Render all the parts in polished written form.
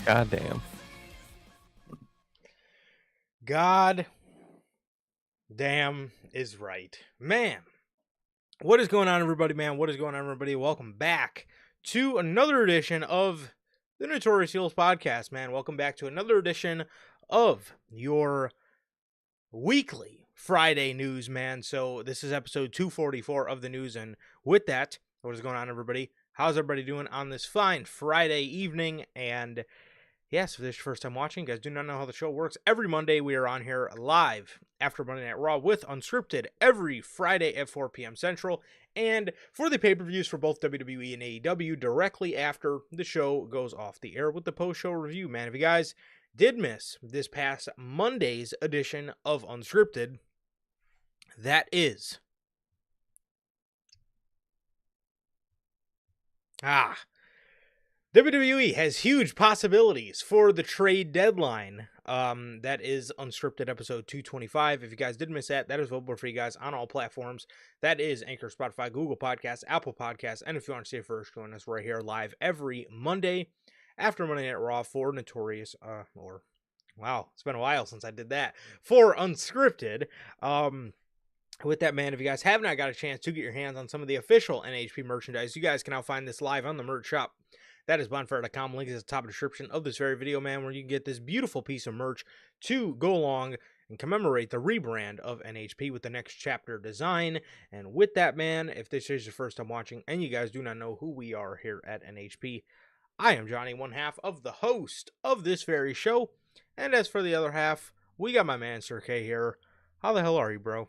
Goddamn. God damn is right. Man, what is going on, everybody, man? What is going on, everybody? Welcome back to another edition of the Notorious podcast, man. Welcome back to another edition of your weekly Friday news, man. So this is episode 244 of the news, and with that, what is going on, everybody? How's everybody doing on this fine Friday evening? And yes, if this is your first time watching, you guys do not know how the show works. Every Monday, we are on here live after Monday Night Raw with Unscripted every Friday at 4 p.m. Central. And for the pay-per-views for both WWE and AEW directly after the show goes off the air with the post-show review. Man, if you guys did miss this past Monday's edition of Unscripted, that is... WWE has huge possibilities for the trade deadline. That is Unscripted episode 225. If you guys did miss that, that is available for you guys on all platforms. That is Anchor, Spotify, Google Podcasts, Apple Podcasts, and if you want to see it first, join us right here live every Monday after Monday Night Raw for Notorious, wow, it's been a while since I did that, for Unscripted. With that, man, if you guys have not got a chance to get your hands on some of the official NHP merchandise, you guys can now find this live on the merch shop. That is bonfire.com. Link is at the top of the description of this very video, man, where you can get this beautiful piece of merch to go along and commemorate the rebrand of NHP with the next chapter design. And with that, man, if this is your first time watching and you guys do not know who we are here at NHP, I am Johnny, one half of the host of this very show. And as for the other half, we got my man Sir K here. How the hell are you, bro?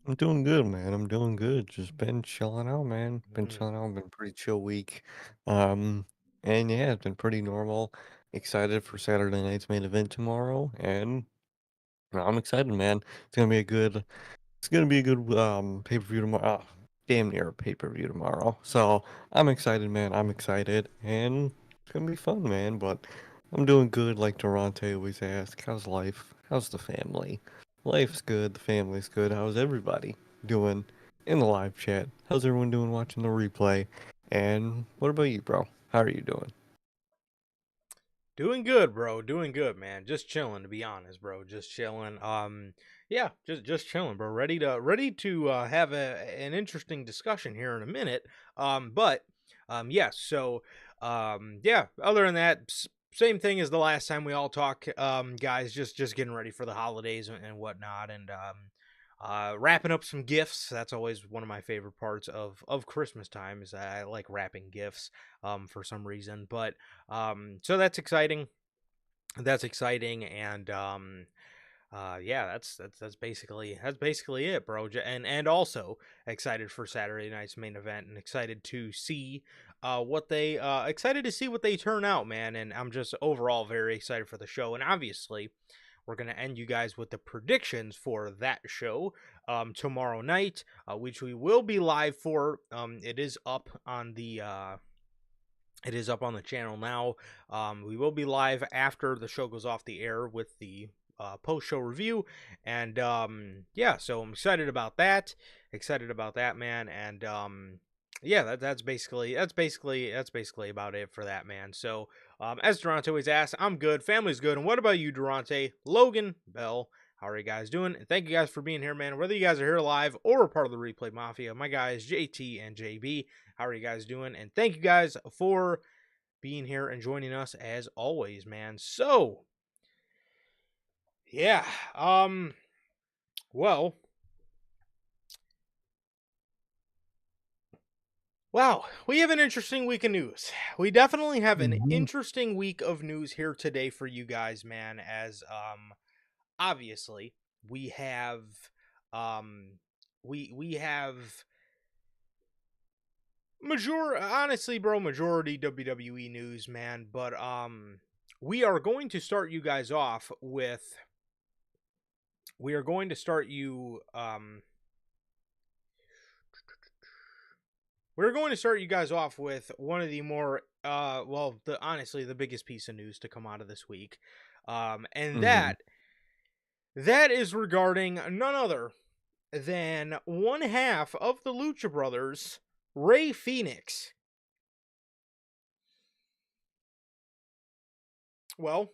I'm doing good, man. I'm doing good. Just been chilling out, man. Been Mm. chilling out. Been a pretty chill week. Um, and yeah, it's been pretty normal. Excited for Saturday night's main event tomorrow, and I'm excited, man. It's gonna be a good pay-per-view tomorrow. Damn near a pay-per-view tomorrow. So I'm excited, man. I'm excited, and it's gonna be fun, man. But I'm doing good, like Durante always asks. How's life? How's the family? Life's good. The family's good. How's everybody doing in the live chat? How's everyone doing watching the replay? And what about you, bro? How are you doing? Doing good, bro. Doing good, man. Just chilling, to be honest, bro. Just chilling. Yeah, just chilling, bro. Ready to have an interesting discussion here in a minute. Yeah. So, yeah. Other than that, same thing as the last time we all talk, guys. Just getting ready for the holidays and whatnot, and wrapping up some gifts. That's always one of my favorite parts of Christmas time. Is I like wrapping gifts, for some reason, but. So that's exciting. That's exciting, and yeah, that's basically it, bro. And also excited for Saturday night's main event, and excited to see what they turn out, man. And I'm just overall very excited for the show, and obviously. We're going to end you guys with the predictions for that show tomorrow night, which we will be live for. It is up on the channel now. We will be live after the show goes off the air with the post-show review, and yeah, so I'm excited about that. Excited about that, man, and yeah, that's basically about it for that, man. So as Durante always asks, I'm good, family's good, and what about you, Durante, Logan, Bell? How are you guys doing? And thank you guys for being here, man. Whether you guys are here live or a part of the Replay Mafia, my guys JT and JB, how are you guys doing? And thank you guys for being here and joining us as always, man. So, yeah, well, wow, we have an interesting week of news. We definitely have an Mhm. interesting week of news here today for you guys, man, as obviously we have we have honestly, bro, majority WWE news, man, but we are going to start you guys off with we are going to start you we're going to start you guys off with one of the more honestly the biggest piece of news to come out of this week, and Mhm. that is regarding none other than one half of the Lucha Brothers, Ray Fenix. Well,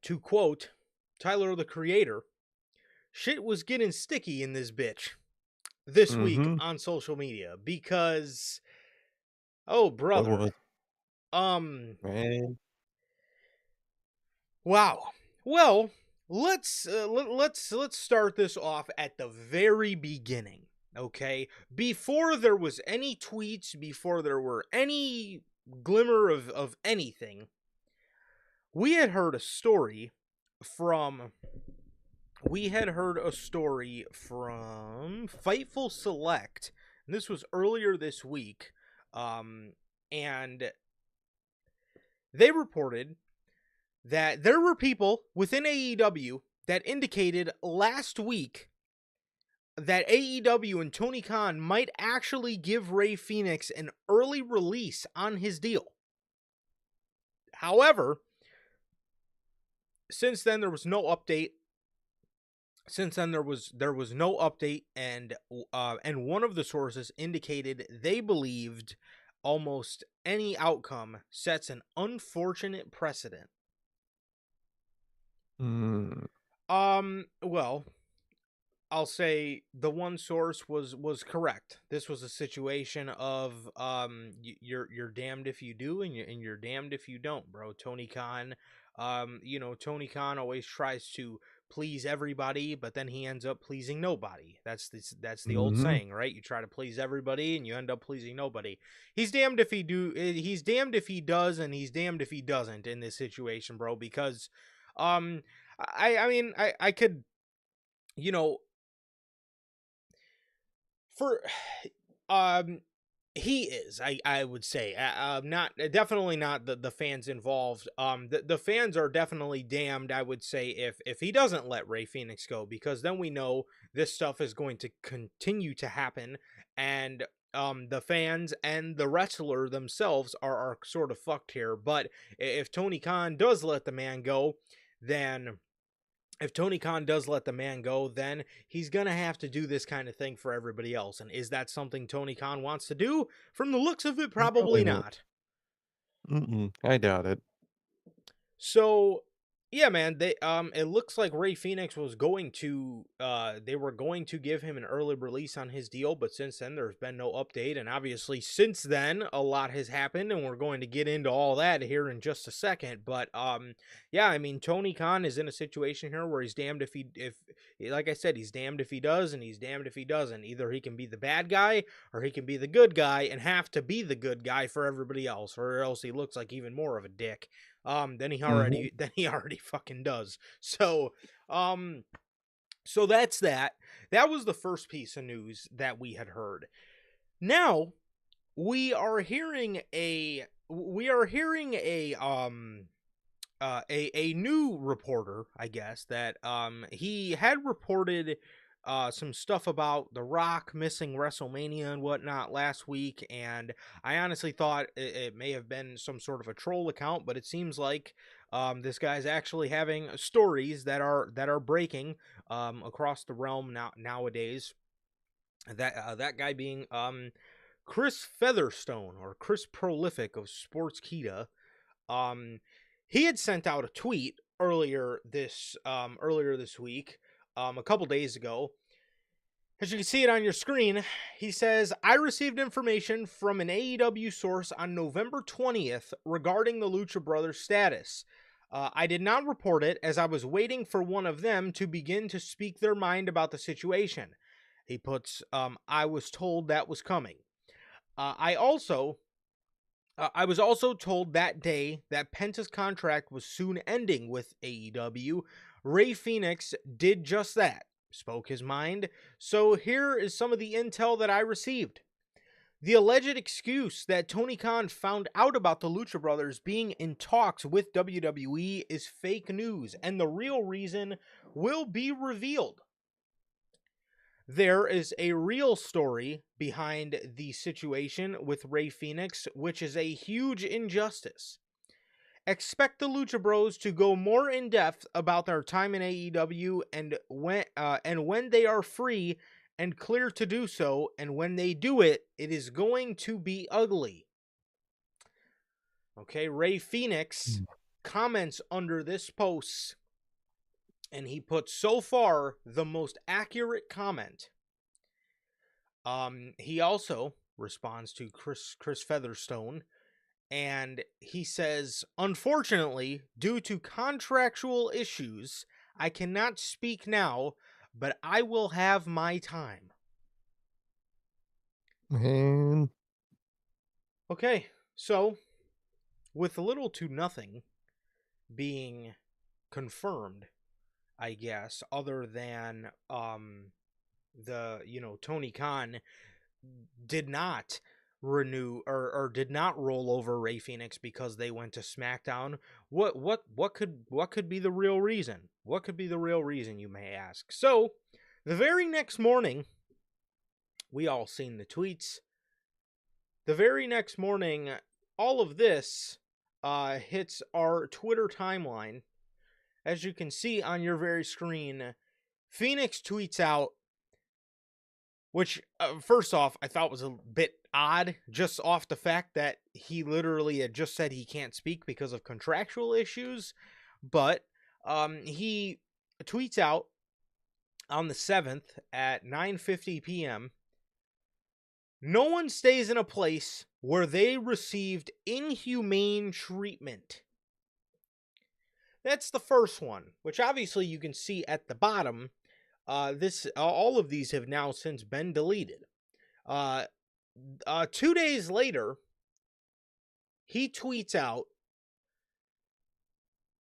to quote Tyler the Creator, shit was getting sticky in this bitch this week Mhm. on social media because, oh What brother, was um, man? wow. Well, let's start this off at the very beginning, okay? Before there was any tweets, before there were any glimmer of anything, we had heard a story from Fightful Select, and this was earlier this week, and they reported that there were people within AEW that indicated last week that AEW and Tony Khan might actually give Ray Fenix an early release on his deal. However, since then there was no update. There was no update, and one of the sources indicated they believed almost any outcome sets an unfortunate precedent. Mm. Well, I'll say the one source was correct. This was a situation of you're damned if you do and you're damned if you don't, bro. Tony Khan, Tony Khan always tries to please everybody, but then he ends up pleasing nobody. That's the old Mhm. saying, right? You try to please everybody and you end up pleasing nobody. He's damned if he do. He's damned if he does, and he's damned if he doesn't in this situation, bro. Because, um, I mean I could you know for um he is I would say not definitely not the fans involved. The fans are definitely damned, I would say, if he doesn't let Ray Phoenix go, because then we know this stuff is going to continue to happen, and the fans and the wrestler themselves are sort of fucked here. But if Tony Khan does let the man go, then if Tony Khan does let the man go, then he's going to have to do this kind of thing for everybody else. And is that something Tony Khan wants to do? From the looks of it, Probably probably not. not. Mm-mm. I doubt it. So, yeah, man, it looks like Ray Phoenix was going to they were going to give him an early release on his deal, but since then there's been no update, and obviously since then a lot has happened, and we're going to get into all that here in just a second. But yeah, I mean, Tony Khan is in a situation here where he's damned if like I said, he's damned if he does and he's damned if he doesn't. Either he can be the bad guy or he can be the good guy and have to be the good guy for everybody else, or else he looks like even more of a dick than he Mhm. already fucking does. Um, so that's that. That was the first piece of news that we had heard. Now we are hearing a new reporter, I guess, that he had reported some stuff about The Rock missing WrestleMania and whatnot last week, and I honestly thought it may have been some sort of a troll account, but it seems like this guy's actually having stories that are breaking across the realm nowadays. That guy being Chris Featherstone, or Chris Prolific of Sportskeeda. um, he had sent out a tweet earlier this week, a couple days ago. As you can see it on your screen, he says, "I received information from an AEW source on November 20th regarding the Lucha Brothers status. I did not report it as I was waiting for one of them to begin to speak their mind about the situation." He puts, "I was told that was coming. I was also told that day that Penta's contract was soon ending with AEW. Ray Phoenix did just that, spoke his mind. So here is some of the intel that I received. The alleged excuse that Tony Khan found out about the Lucha Brothers being in talks with WWE is fake news, and the real reason will be revealed. There is a real story behind the situation with Ray Phoenix, which is a huge injustice. Expect the Lucha Bros to go more in depth about their time in AEW, and when they are free and clear to do so, and when they do it, it is going to be ugly." Okay, Ray Phoenix comments under this post, and he put so far the most accurate comment. He also responds to Chris Featherstone, and he says, unfortunately, due to contractual issues, I cannot speak now, but I will have my time. Man. Okay, so with little to nothing being confirmed, I guess, other than Tony Khan did not renew or did not roll over Ray Fenix because they went to SmackDown. What could be the real reason? What could be the real reason, you may ask? So, the very next morning, we all seen the tweets. The very next morning, all of this hits our Twitter timeline. As you can see on your very screen, Fenix tweets out, which, first off, I thought was a bit odd, just off the fact that he literally had just said he can't speak because of contractual issues. But he tweets out on the 7th at 9:50 p.m., no one stays in a place where they received inhumane treatment. That's the first one, which obviously you can see at the bottom. All of these have now since been deleted. 2 days later, he tweets out,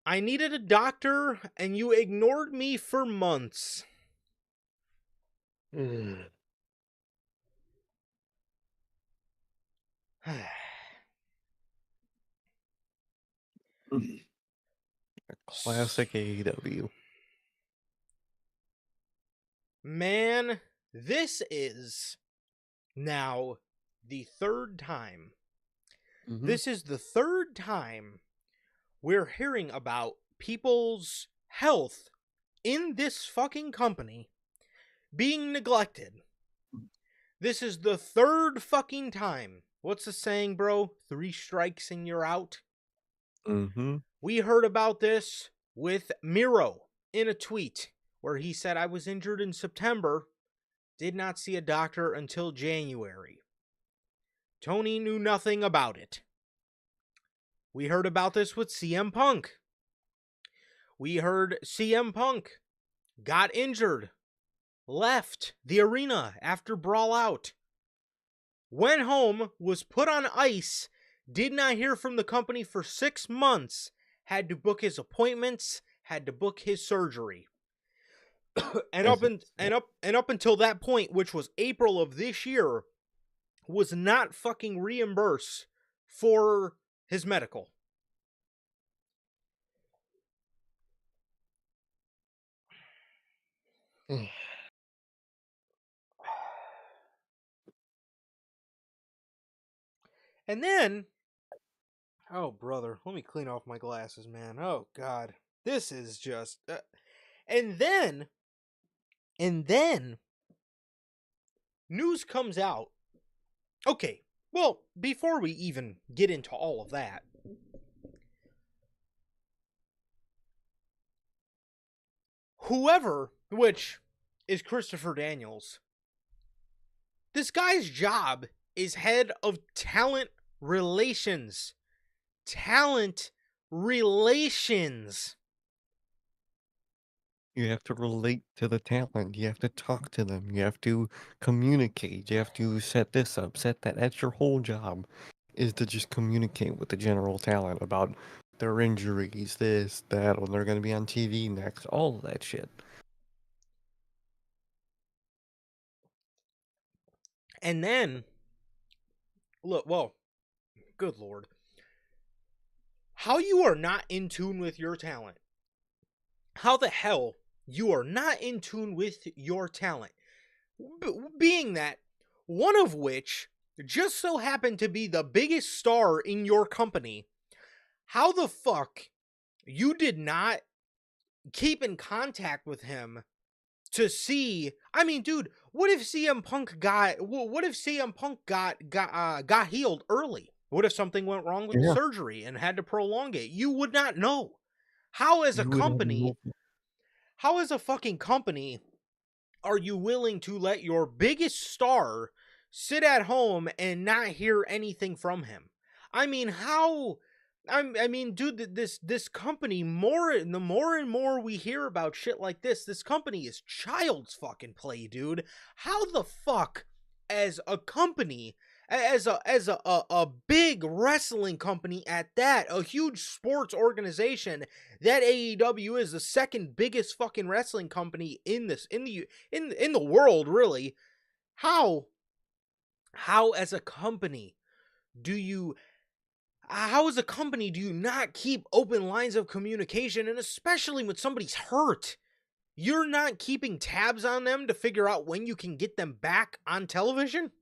I needed a doctor and you ignored me for months. Classic AEW. Man, this is now the third time. This is the third time we're hearing about people's health in this fucking company being neglected. This is the third fucking time. What's the saying, bro? 3 strikes and you're out. We heard about this with Miro in a tweet where he said, I was injured in September, did not see a doctor until January. Tony knew nothing about it. We heard about this with CM Punk. We heard CM Punk got injured, left the arena after Brawl Out, went home, was put on ice, did not hear from the company for 6 months, had to book his appointments, had to book his surgery. and up until that point, which was April of this year, was not fucking reimbursed for his medical. And then, oh brother, let me clean off my glasses, man. Oh god, this is just. And then, news comes out. Okay, well, before we even get into all of that, whoever, which is Christopher Daniels, this guy's job is head of talent relations. Talent relations. You have to relate to the talent. You have to talk to them. You have to communicate. You have to set this up, set that. That's your whole job, is to just communicate with the general talent about their injuries, this, that, when they're going to be on TV next, all of that shit. And then, look, well, good lord. How you are not in tune with your talent. How the hell you are not in tune with your talent. Being that one of which just so happened to be the biggest star in your company. How the fuck you did not keep in contact with him to see? I mean, dude, what if CM Punk got healed early? What if something went wrong with the Yeah, surgery and had to prolong it? You would not know. How as a you would have company, no. how as a fucking company are you willing to let your biggest star sit at home and not hear anything from him? I mean, how? I mean, dude, this company the more and more we hear about shit like this company is child's fucking play, dude. How the fuck, as a company, as a big wrestling company at that, a huge sports organization that AEW is the second biggest fucking wrestling company in this in the world, really. How how as a company do you how as a company do you not keep open lines of communication, and especially when somebody's hurt? You're not keeping tabs on them to figure out when you can get them back on television?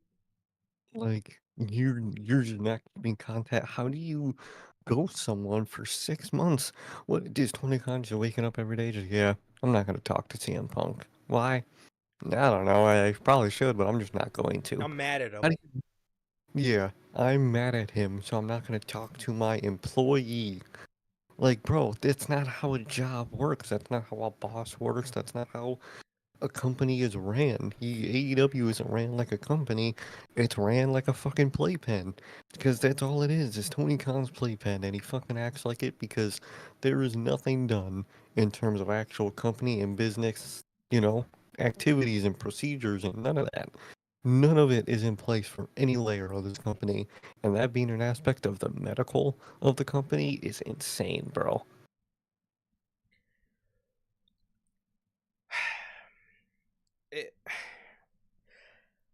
Like, you're just not keeping contact. How do you ghost someone for 6 months? What is Tony Khan just waking up every day just, "Yeah, I'm not gonna talk to CM Punk." Why? I don't know, I probably should, but I'm just not going to. I'm mad at How them. do you Yeah, I'm mad at him, so I'm not gonna talk to my employee. Like, bro, that's not how a job works, that's not how a boss works, that's not how a company is ran. AEW isn't ran like a company. It's ran like a fucking playpen. Because that's all it is Tony Khan's playpen, and he fucking acts like it because there is nothing done in terms of actual company and business, you know, activities and procedures and none of that. None of it is in place for any layer of this company, and that being an aspect of the medical of the company is insane, bro. It,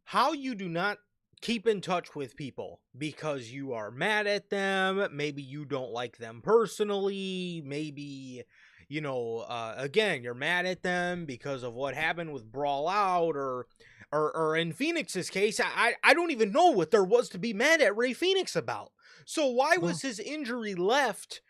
how you do not keep in touch with people because you are mad at them, maybe you don't like them personally, maybe again, you're mad at them because of what happened with Brawl Out, or in Phoenix's case, I don't even know what there was to be mad at Ray Phoenix about. So why No, was his injury left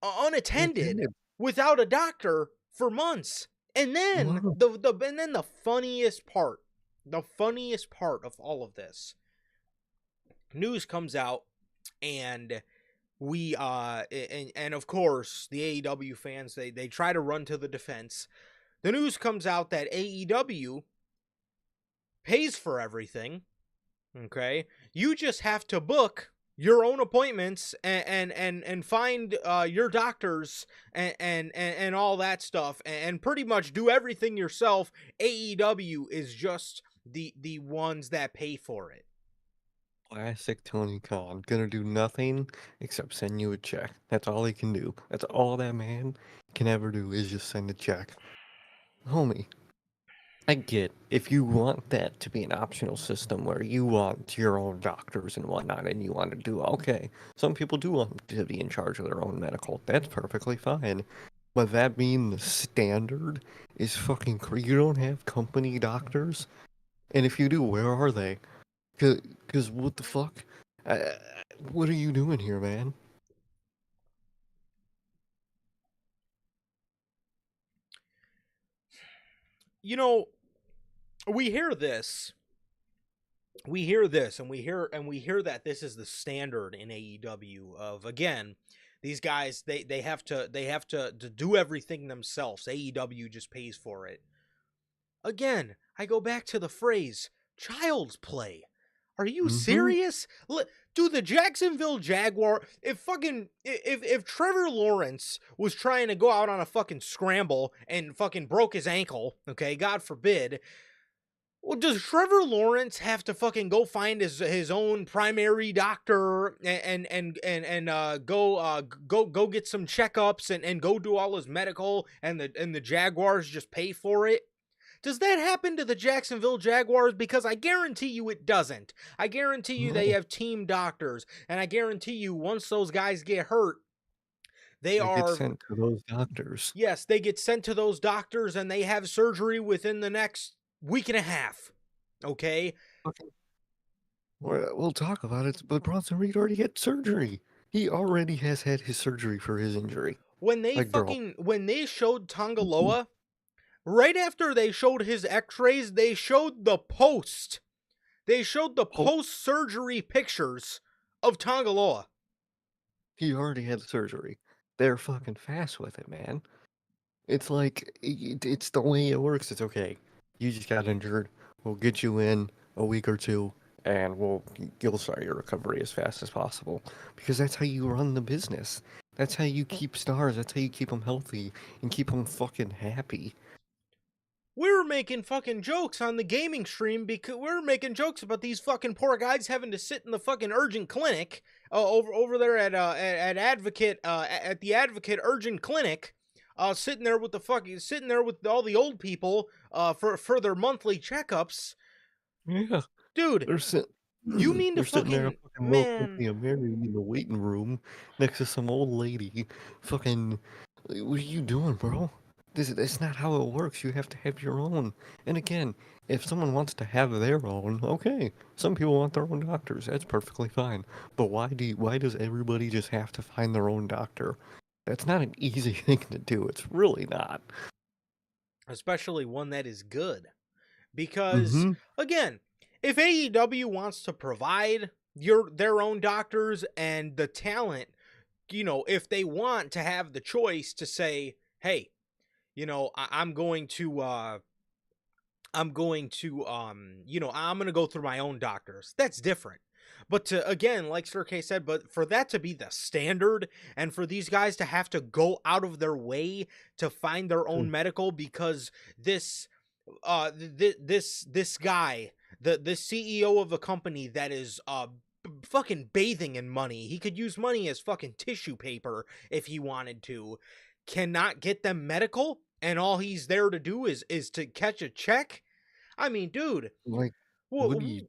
unattended unattended. without a doctor for months? And then No. the funniest part of all of this, news comes out, and we and of course the AEW fans, they try to run to the defense. The news comes out that AEW pays for everything. Okay, you just have to book your own appointments and find your doctors and all that stuff, and pretty much do everything yourself. AEW is just the ones that pay for it. Classic Tony Khan. Gonna do nothing except send you a check. That's all he can do. That's all that man can ever do is just send a check. Homie, I get if you want that to be an optional system where you want your own doctors and whatnot and you want to do okay. Some people do want to be in charge of their own medical. That's perfectly fine. But that being the standard is fucking crazy. You don't have company doctors? And if you do, where are they? Cause what the fuck? Uh, what are you doing here, man? You know, we hear this and we hear that this is the standard in AEW, of, again, these guys, they have to do everything themselves. AEW just pays for it. Again, I go back to the phrase child's play. Are you Mm-hmm. serious? Do the Jacksonville Jaguar, if Trevor Lawrence was trying to go out on a fucking scramble and fucking broke his ankle, okay, God forbid, well, does Trevor Lawrence have to fucking go find his own primary doctor and go get some checkups and go do all his medical, and the Jaguars just pay for it? Does that happen to the Jacksonville Jaguars? Because I guarantee you it doesn't. I guarantee you they No, have team doctors, and I guarantee you once those guys get hurt, they they get are sent to those doctors. yes, they get sent to those doctors and they have surgery within the next week and a half. Okay? Okay, we'll talk about it, but Bronson Reed already had surgery. He already has had his surgery for his injury. Like, bro. When they showed Tongaloa, right after they showed his x-rays, they showed the post. They showed the Oh, post-surgery pictures of Tongaloa. He already had the surgery. They're fucking fast with it, man. It's like it's the way it works. It's okay. You just got injured. We'll get you in a week or two, and you'll start your recovery as fast as possible because that's how you run the business. That's how you keep stars. That's how you keep them healthy and keep them fucking happy. We were making fucking jokes on the gaming stream because we were making jokes about these fucking poor guys having to sit in the fucking urgent clinic over there at Advocate at the Advocate Urgent Clinic, sitting there with all the old people for their monthly checkups. Yeah, Dude, they're sit you mean to they're sitting there fucking fucking Will man? Company of Mary in the waiting room next to some old lady. Fucking, what are you doing, bro? That's not how it works. You have to have your own. And again, if someone wants to have their own, okay. Some people want their own doctors. That's perfectly fine. But why does everybody just have to find their own doctor? That's not an easy thing to do. It's really not. Especially one that is good. Because Mm-hmm. again, if AEW wants to provide their own doctors and the talent, if they want to have the choice to say, hey, I'm going to I'm going to I'm going to go through my own doctors. That's different. But to again, like Sir K said, but for that to be the standard and for these guys to have to go out of their way to find their own medical because this guy, the CEO of a company that is fucking bathing in money. He could use money as fucking tissue paper if he wanted to. Cannot get them medical, and all he's there to do is to catch a check. I mean, dude, Like, what do you?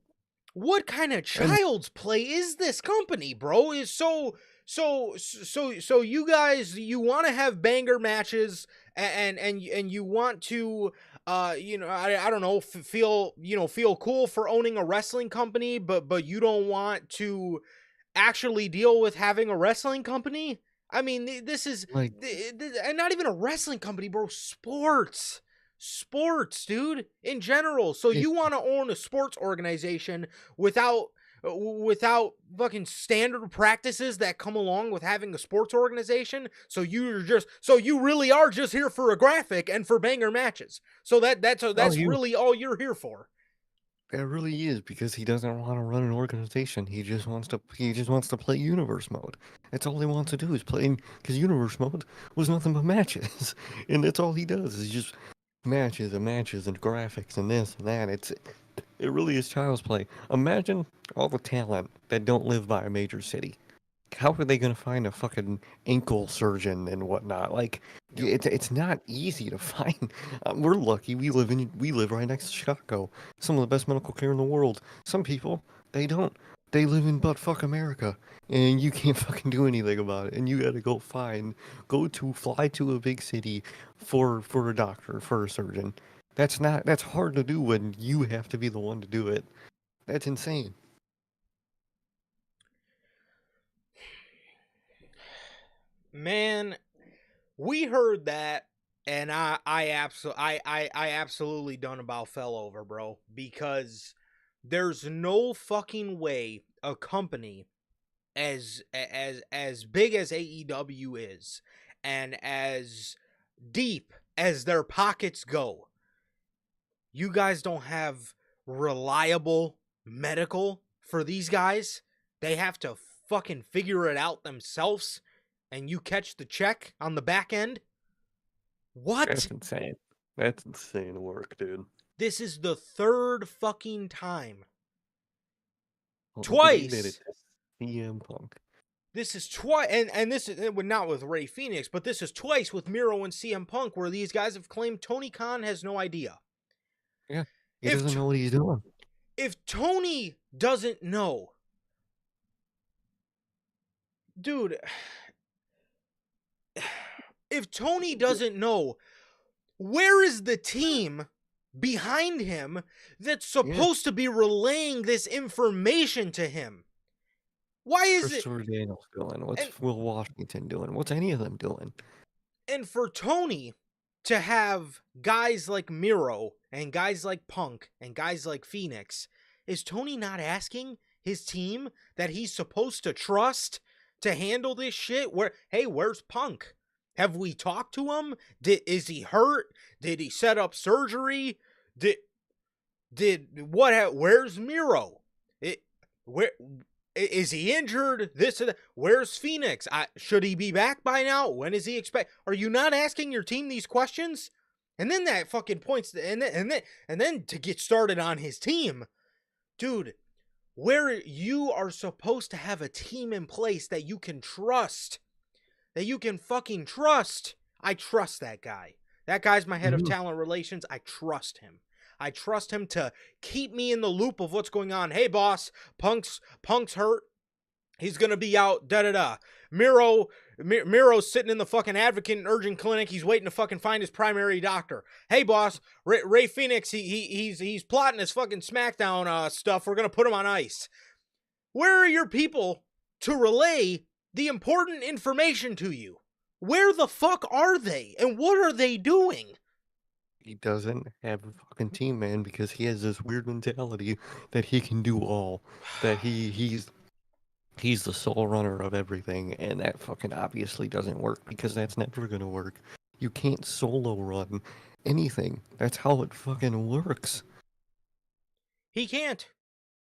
what kind of And child's play is this company, bro? Is so you guys, you want to have banger matches and you want to I don't know, feel cool for owning a wrestling company, but you don't want to actually deal with having a wrestling company? I mean, this is like, and not even a wrestling company, bro. Sports, dude, in general. So it, you want to own a sports organization without fucking standard practices that come along with having a sports organization. So you really are just here for a graphic and for banger matches. So oh, that's you. really all you're here for. It really is because he doesn't want to run an organization. He just wants to play universe mode. That's all he wants to do is play because universe mode was nothing but matches. And that's all he does is just matches and graphics and this and that. It really is child's play. Imagine all the talent that don't live by a major city. How are they gonna find a fucking ankle surgeon and whatnot? Like, Yep. it's not easy to find. We're lucky. We live right next to Chicago. Some of the best medical care in the world. Some people they don't. They live in buttfuck America, and you can't fucking do anything about it. And you gotta fly to a big city for a doctor, for a surgeon. That's hard to do when you have to be the one to do it. That's insane. Man, we heard that, and I absolutely done about fell over, bro, because there's no fucking way a company as big as AEW is and as deep as their pockets go, you guys don't have reliable medical for these guys. They have to fucking figure it out themselves and you catch the check on the back end. What? That's insane. That's insane work, dude. This is the third fucking time. Well, they did it Twice. to CM Punk. This is twice, and this is not with Ray Phoenix, but this is twice with Miro and CM Punk, where these guys have claimed Tony Khan has no idea. Yeah, he If doesn't know what he's doing. if Tony doesn't know, dude, if Tony doesn't know, where is the team behind him that's Yeah, supposed to be relaying this information to him? Why what's is it? Christopher Daniels doing? And What's Will Washington doing? What's any of them doing? and for Tony to have guys like Miro and guys like Punk and guys like Phoenix, is Tony not asking? his team that he's supposed to trust to handle this shit? Where's Punk? Have we talked to him? Is he hurt? Did he set up surgery? Where's Miro? Where is he injured? This and that. Where's Fenix? Should he be back by now? When is he expect? Are you not asking your team these questions? And then that fucking points, and then to get started on his team, dude. Where you are supposed to have a team in place that you can trust, that you can fucking trust. I trust that guy. That guy's my head of Mhm. talent relations. I trust him. I trust him to keep me in the loop of what's going on. Hey, boss, Punk's hurt. He's gonna be out. Da da da. Miro's sitting in the fucking advocate and urgent clinic. He's waiting to fucking find his primary doctor. Hey, boss, Ray Phoenix. He's plotting his fucking SmackDown stuff. We're gonna put him on ice. Where are your people to relay the important information to you? Where the fuck are they? And what are they doing? He doesn't have a fucking team, man, because he has this weird mentality that he can do all. That he's the sole runner of everything, and that fucking obviously doesn't work because that's never gonna work. You can't solo run anything. That's how it fucking works. He can't.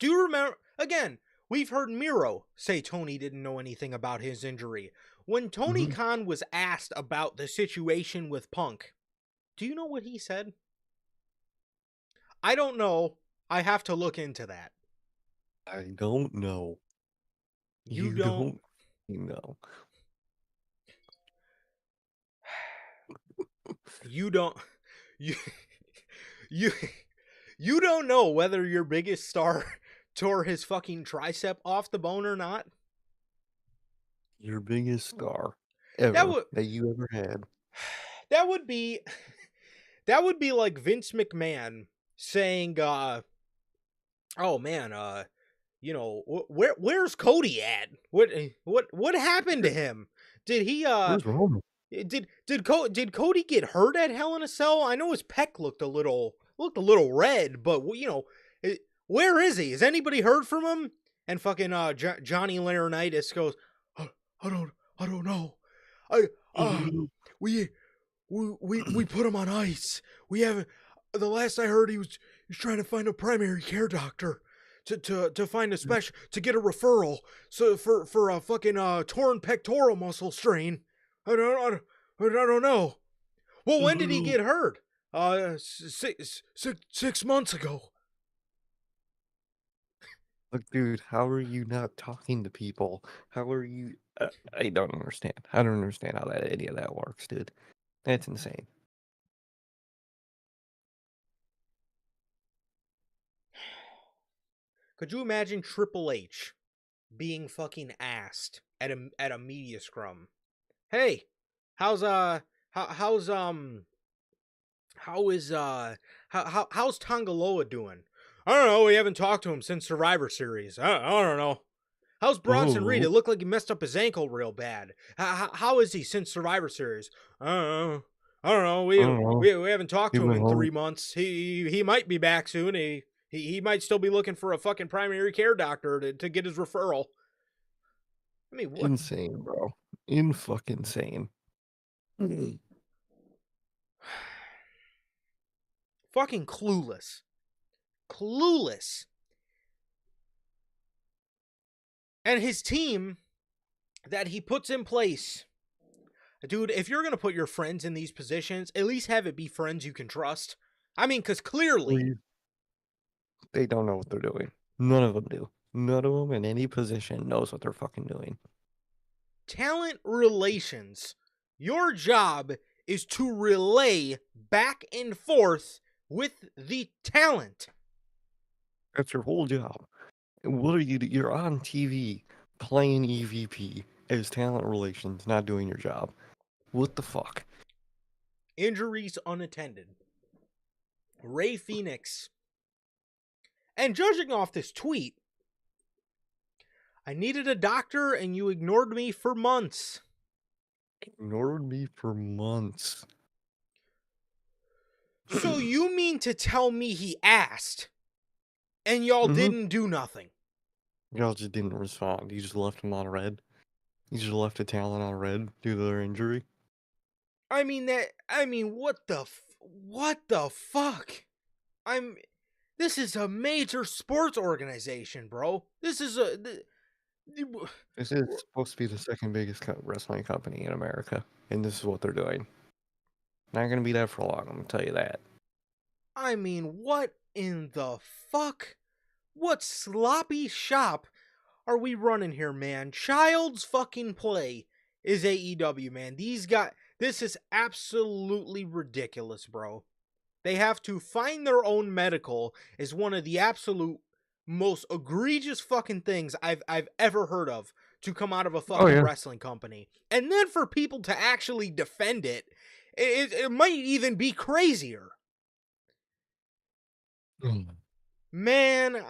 Do you remember? Again, we've heard Miro say Tony didn't know anything about his injury. When Tony Mhm. Khan was asked about the situation with Punk, do you know what he said? I don't know. I have to look into that. I don't know. You You don't. don't know. You don't. You. You. You don't know whether your biggest star tore his fucking tricep off the bone or not. Your biggest star That ever would. that you ever had. That would be. That would be like Vince McMahon saying, "Oh man, where's Cody at? What happened to him? Did he Where's Roman? did Cody get hurt at Hell in a Cell? I know his pec looked a little red, but where is he? Has anybody heard from him?" And fucking Johnny Laurinaitis goes, "I, I don't know. I we we put him on ice. We haven't. The last I heard, he was trying to find a primary care doctor to find a special to get a referral so for a fucking torn pectoral muscle strain. I don't know. Well, when did he get hurt? 6 months ago. Look, dude, how are you not talking to people? How are you? I don't understand. I don't understand how that any of that works, dude. That's insane. Could you imagine Triple H being fucking asked at a media scrum? Hey, how's how's how is how's Tongaloa doing? I don't know. We haven't talked to him since Survivor Series. I don't know. How's Bronson Reed? Oh, It looked like he messed up his ankle real bad. How is he since Survivor Series? I don't know. I don't know. I don't know. We haven't talked He to him went in home. 3 months. He might be back soon. He might still be looking for a fucking primary care doctor to get his referral. I mean, what? Insane, bro. In fucking sane. Fucking clueless. Clueless. And his team that he puts in place. Dude, if you're going to put your friends in these positions, at least have it be friends you can trust. I mean, because clearly, Please. They don't know what they're doing. None of them do. None of them in any position knows what they're fucking doing. talent relations, your job is to relay back and forth with the talent. That's your whole job. And what are you? You're on TV playing EVP as talent relations, not doing your job. What the fuck? Injuries unattended. Ray Phoenix. And judging off this tweet, I needed a doctor and you ignored me for months. Ignored me for months. So you mean to tell me he asked and y'all Hmm. didn't do nothing? Y'all just didn't respond. You just left them on red. You just left the talent on red due to their injury. What the fuck? I'm This is a major sports organization, bro. This is a This is supposed to be the second biggest wrestling company in America, and this is what they're doing. Not gonna be that for long, I'm gonna tell you that. what in the fuck? What sloppy shop are we running here, man? Child's fucking play is AEW, man. This is absolutely ridiculous, bro. They have to find their own medical is one of the absolute most egregious fucking things I've ever heard of to come out of a Oh fucking yeah. wrestling company. And then for people to actually defend it might even be crazier. Man,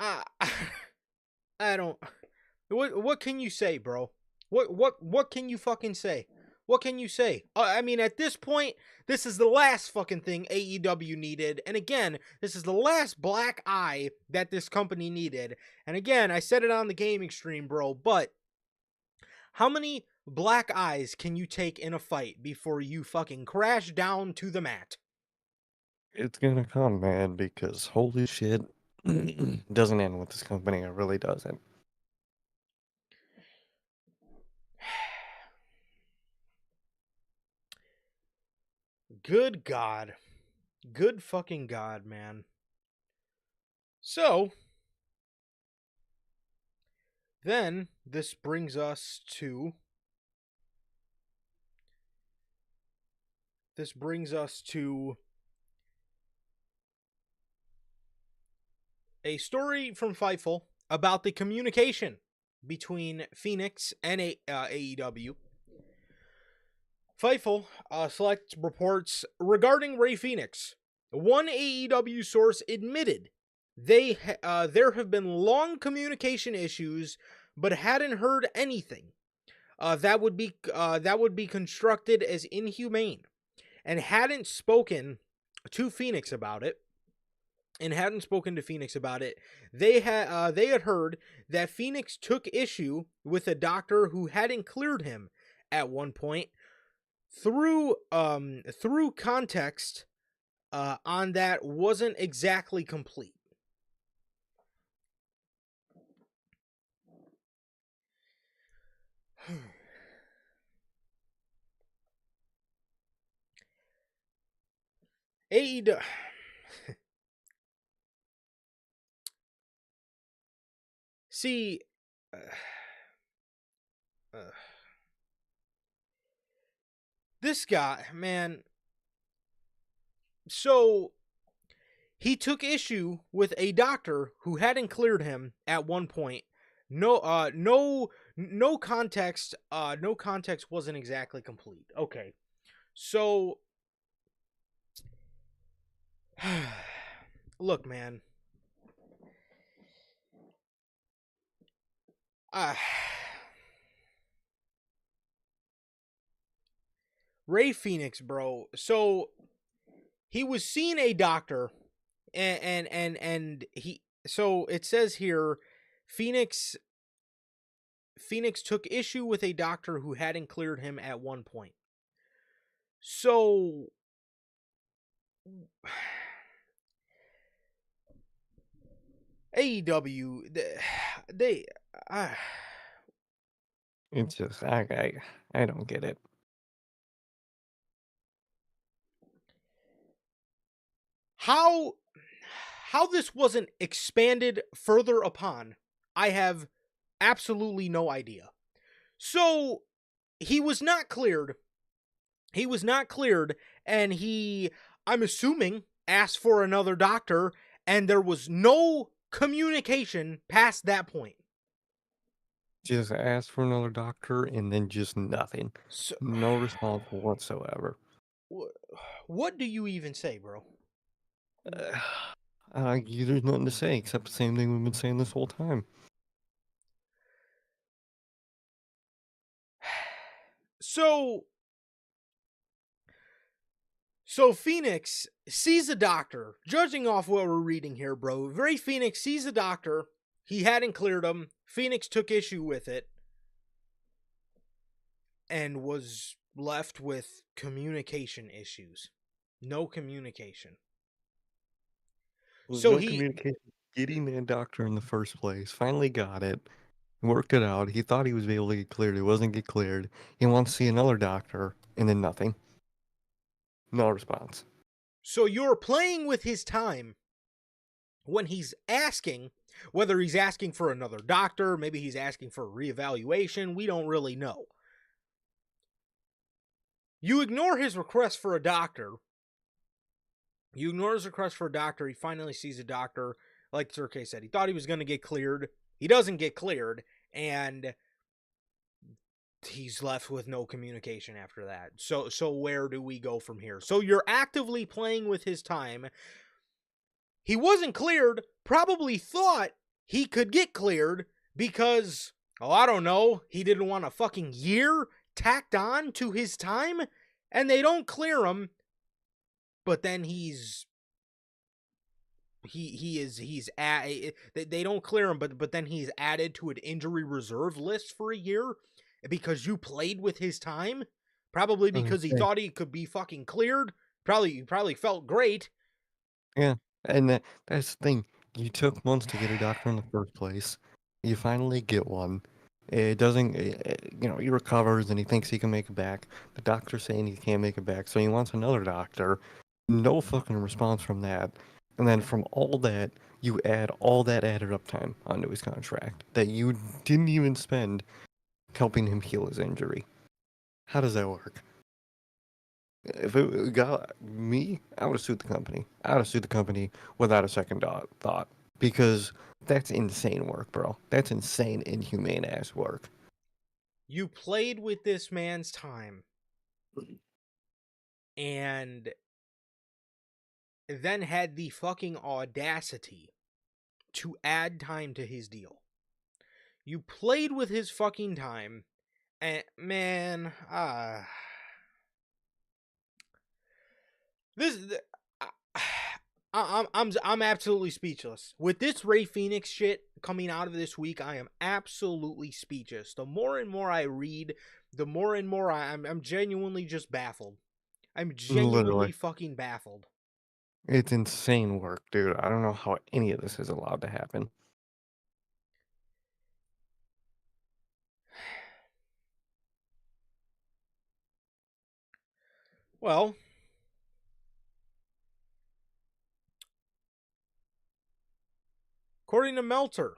I don't. What can you say, bro? What can you fucking say? What can you say? At this point, this is the last fucking thing AEW needed. And again, this is the last black eye that this company needed. And again, I said it on the gaming stream, bro, but how many black eyes can you take in a fight before you fucking crash down to the mat? It's gonna come, man, because holy shit, doesn't end with this company. It really doesn't. Good God. Good fucking God, man. So, then this brings us to a story from Fightful about the communication between Fenix and AEW. Fightful select reports regarding Ray Fenix. One AEW source admitted there have been long communication issues, but hadn't heard anything that would be constructed as inhumane, and hadn't spoken to Fenix about it. They had heard that Fenix took issue with a doctor who hadn't cleared him at one point. Through context on that wasn't exactly complete. AEW. See, this guy, man. So he took issue with a doctor who hadn't cleared him at one point. No context. No context wasn't exactly complete. Okay, so look, man. Ray Fenix, bro. So he was seeing a doctor, and he. So it says here, Fenix took issue with a doctor who hadn't cleared him at one point. So AEW, they It's just I don't get it. how this wasn't expanded further upon, I have absolutely no idea. So he was not cleared. And I'm assuming, asked for another doctor, and there was no communication past that point. Just ask for another doctor and then just nothing. So, No response whatsoever. what do you even say, bro? There's nothing to say except the same thing we've been saying this whole time. So Phoenix sees a doctor. Judging off what we're reading here, bro, Ray Phoenix sees a doctor. He hadn't cleared him. Fenix took issue with it and was left with communication issues. No communication. There's So no he communication getting that doctor in the first place. Finally got it. Worked it out. He thought he was able to get cleared. He wasn't get cleared. He wants to see another doctor, and then nothing. No response. so you're playing with his time when he's asking, whether he's asking for another doctor, maybe he's asking for a reevaluation, we don't really know. You ignore his request for a doctor. He finally sees a doctor. Like Turkey said, he thought he was going to get cleared. He doesn't get cleared, and he's left with no communication after that. So where do we go from here? So you're actively playing with his time. He wasn't cleared, probably thought he could get cleared because, I don't know, he didn't want a fucking year tacked on to his time, and they don't clear him, but then they don't clear him, but then he's added to an injury reserve list for a year because you played with his time, probably because he Okay. thought he could be fucking cleared. Probably felt great. Yeah, and that's the thing. You took months to get a doctor in the first place. You finally get one. It doesn't, he recovers and he thinks he can make it back. The doctor's saying he can't make it back, so he wants another doctor. No fucking response from that. And then from all that, you add all that added up time onto his contract that you didn't even spend helping him heal his injury. How does that work? If it got me, I would have sued the company. I would have sued the company without a second thought. Because that's insane work, bro. That's insane, inhumane ass work. You played with this man's time and then had the fucking audacity to add time to his deal. You played with his fucking time, and man, this I'm absolutely speechless with this Ray Fenix shit coming out of this week. I am absolutely speechless. The more and more I read, the more and more I'm genuinely just baffled. I'm Literally. genuinely fucking baffled. It's insane work, dude. I don't know how any of this is allowed to happen. Well, according to Melter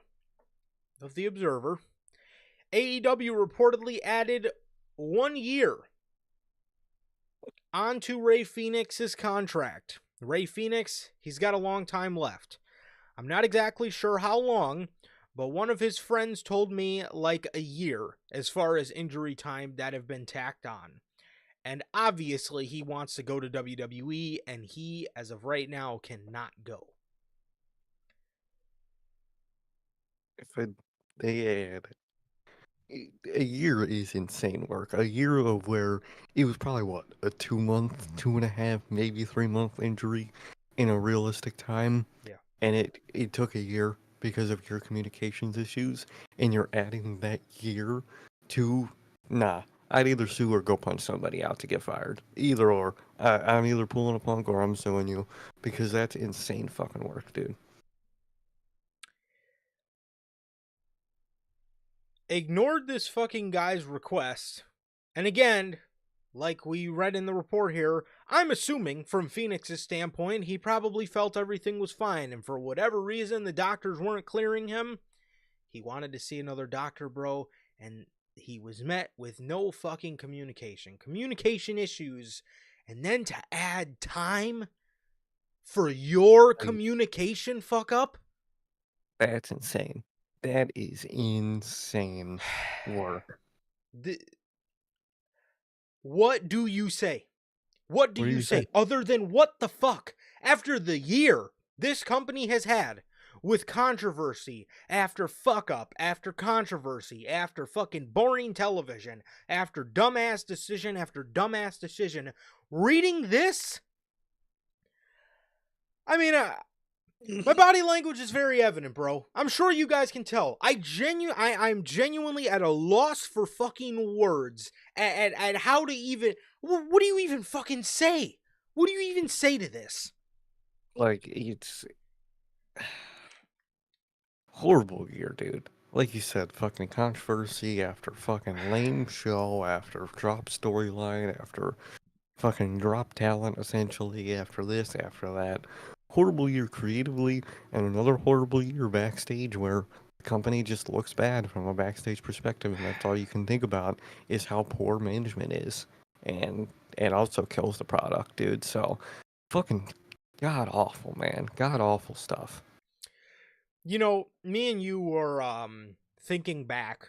of The Observer, AEW reportedly added 1 year onto Ray Fenix's contract. Ray Fenix, he's got a long time left. I'm not exactly sure how long, but one of his friends told me like a year as far as injury time that have been tacked on. And obviously he wants to go to WWE, and he, as of right now, cannot go. If they add a year is insane work. A year of where it was probably what, a 2 month, 2.5, maybe 3 month injury in a realistic time. Yeah. And it took a year because of your communications issues, and you're adding that year to, nah, I'd either sue or go punch somebody out to get fired. Either or. I'm either pulling a punk or I'm suing you, because that's insane fucking work, dude. Ignored this fucking guy's request. And again, like we read in the report here, I'm assuming from Fenix's standpoint, he probably felt everything was fine, and for whatever reason the doctors weren't clearing him. He wanted to see another doctor, bro, and he was met with no fucking communication issues, and then to add time for your Like, communication fuck up. that's insane. That is insane work. The, what do you say? What do What do you you say? say other than what the fuck? After the year this company has had with controversy after fuck up, after controversy, after fucking boring television, after dumbass decision after dumbass decision, reading this, I mean, My body language is very evident, bro. I'm sure you guys can tell. I'm genuinely at a loss for fucking words at how to even. What do you even fucking say? What do you even say to this? Like, it's horrible year, dude. Like you said, fucking controversy after fucking lame show, after drop storyline, after fucking drop talent, essentially, after this, after that. Horrible year creatively, and another horrible year backstage where the company just looks bad from a backstage perspective, and that's all you can think about is how poor management is. And it also kills the product, dude. So, fucking god awful, man. God awful stuff. You know, me and you were thinking back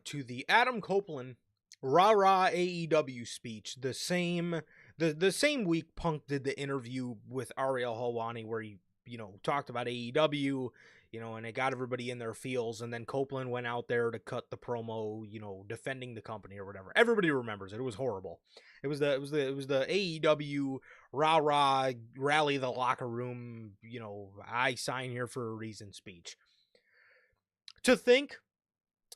to the Adam Copeland rah rah AEW speech, the same week Punk did the interview with Ariel Helwani where he talked about AEW, and it got everybody in their feels, and then Copeland went out there to cut the promo, defending the company or whatever. Everybody remembers it. It was horrible. It was the AEW rah rah rally the locker room, I sign here for a reason speech. To think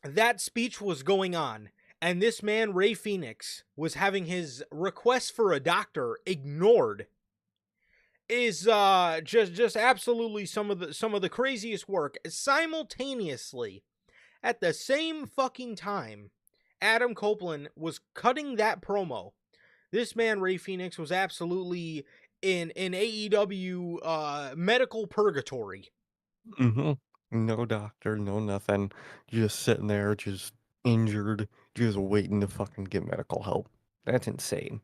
that speech was going on and this man Ray Fenix was having his request for a doctor ignored is just absolutely some of the craziest work. Simultaneously, at the same fucking time Adam Copeland was cutting that promo, this man Ray Fenix was absolutely in AEW medical purgatory. Mm-hmm. No doctor, no nothing. Just sitting there, just injured, just waiting to fucking get medical help. That's insane.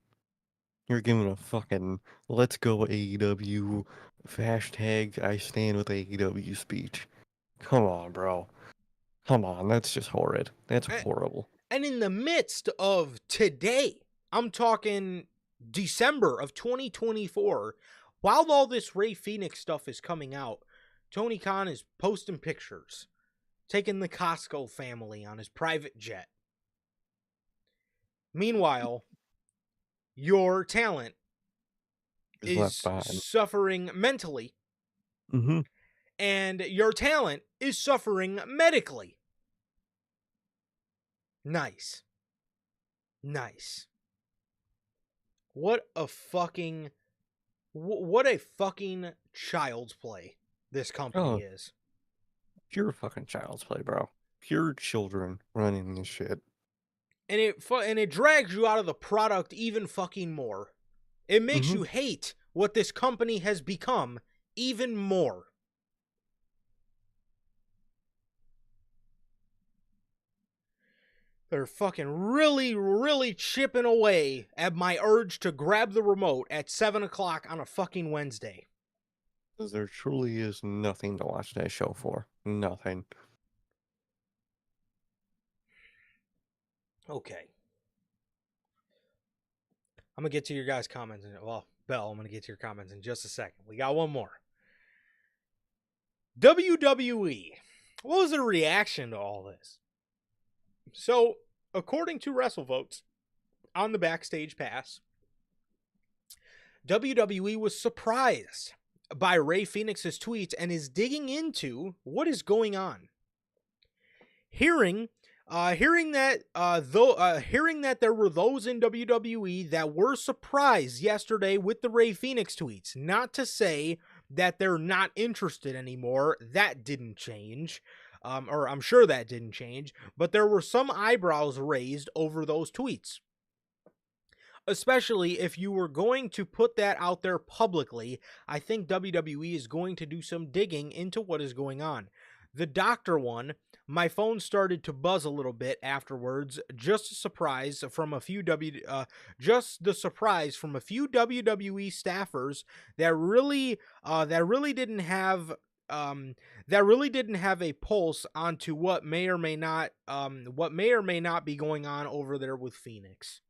You're giving a fucking let's go AEW hashtag I stand with AEW speech. Come on, bro. Come on, that's just horrid. That's horrible. And in the midst of today, I'm talking December of 2024, while all this Ray Phoenix stuff is coming out, Tony Khan is posting pictures, taking the Costco family on his private jet. Meanwhile, your talent Is left is behind. suffering mentally, Mm-hmm. and your talent is suffering medically. Nice. Nice. What a fucking what a fucking child's play this company Oh, is. pure fucking child's play, bro. Pure children running this shit. And it drags you out of the product even fucking more. It makes Mm-hmm. you hate what this company has become even more. They're fucking really, really chipping away at my urge to grab the remote at 7 o'clock on a fucking Wednesday. Because there truly is nothing to watch that show for. Nothing. Okay. I'm going to get to your guys' comments. Well, Bell, I'm going to get to your comments in just a second. We got one more. WWE. What was the reaction to all this? So, according to WrestleVotes on the Backstage Pass, WWE was surprised by Ray Phoenix's tweets and is digging into what is going on. Hearing that there were those in WWE that were surprised yesterday with the Ray Phoenix tweets. Not to say that they're not interested anymore. That didn't change. Or I'm sure that didn't change. But there were some eyebrows raised over those tweets. Especially if you were going to put that out there publicly, I think WWE is going to do some digging into what is going on. The doctor one, my phone started to buzz a little bit afterwards. Just the surprise from a few WWE staffers that really didn't have a pulse onto what may or may not be going on over there with Phoenix.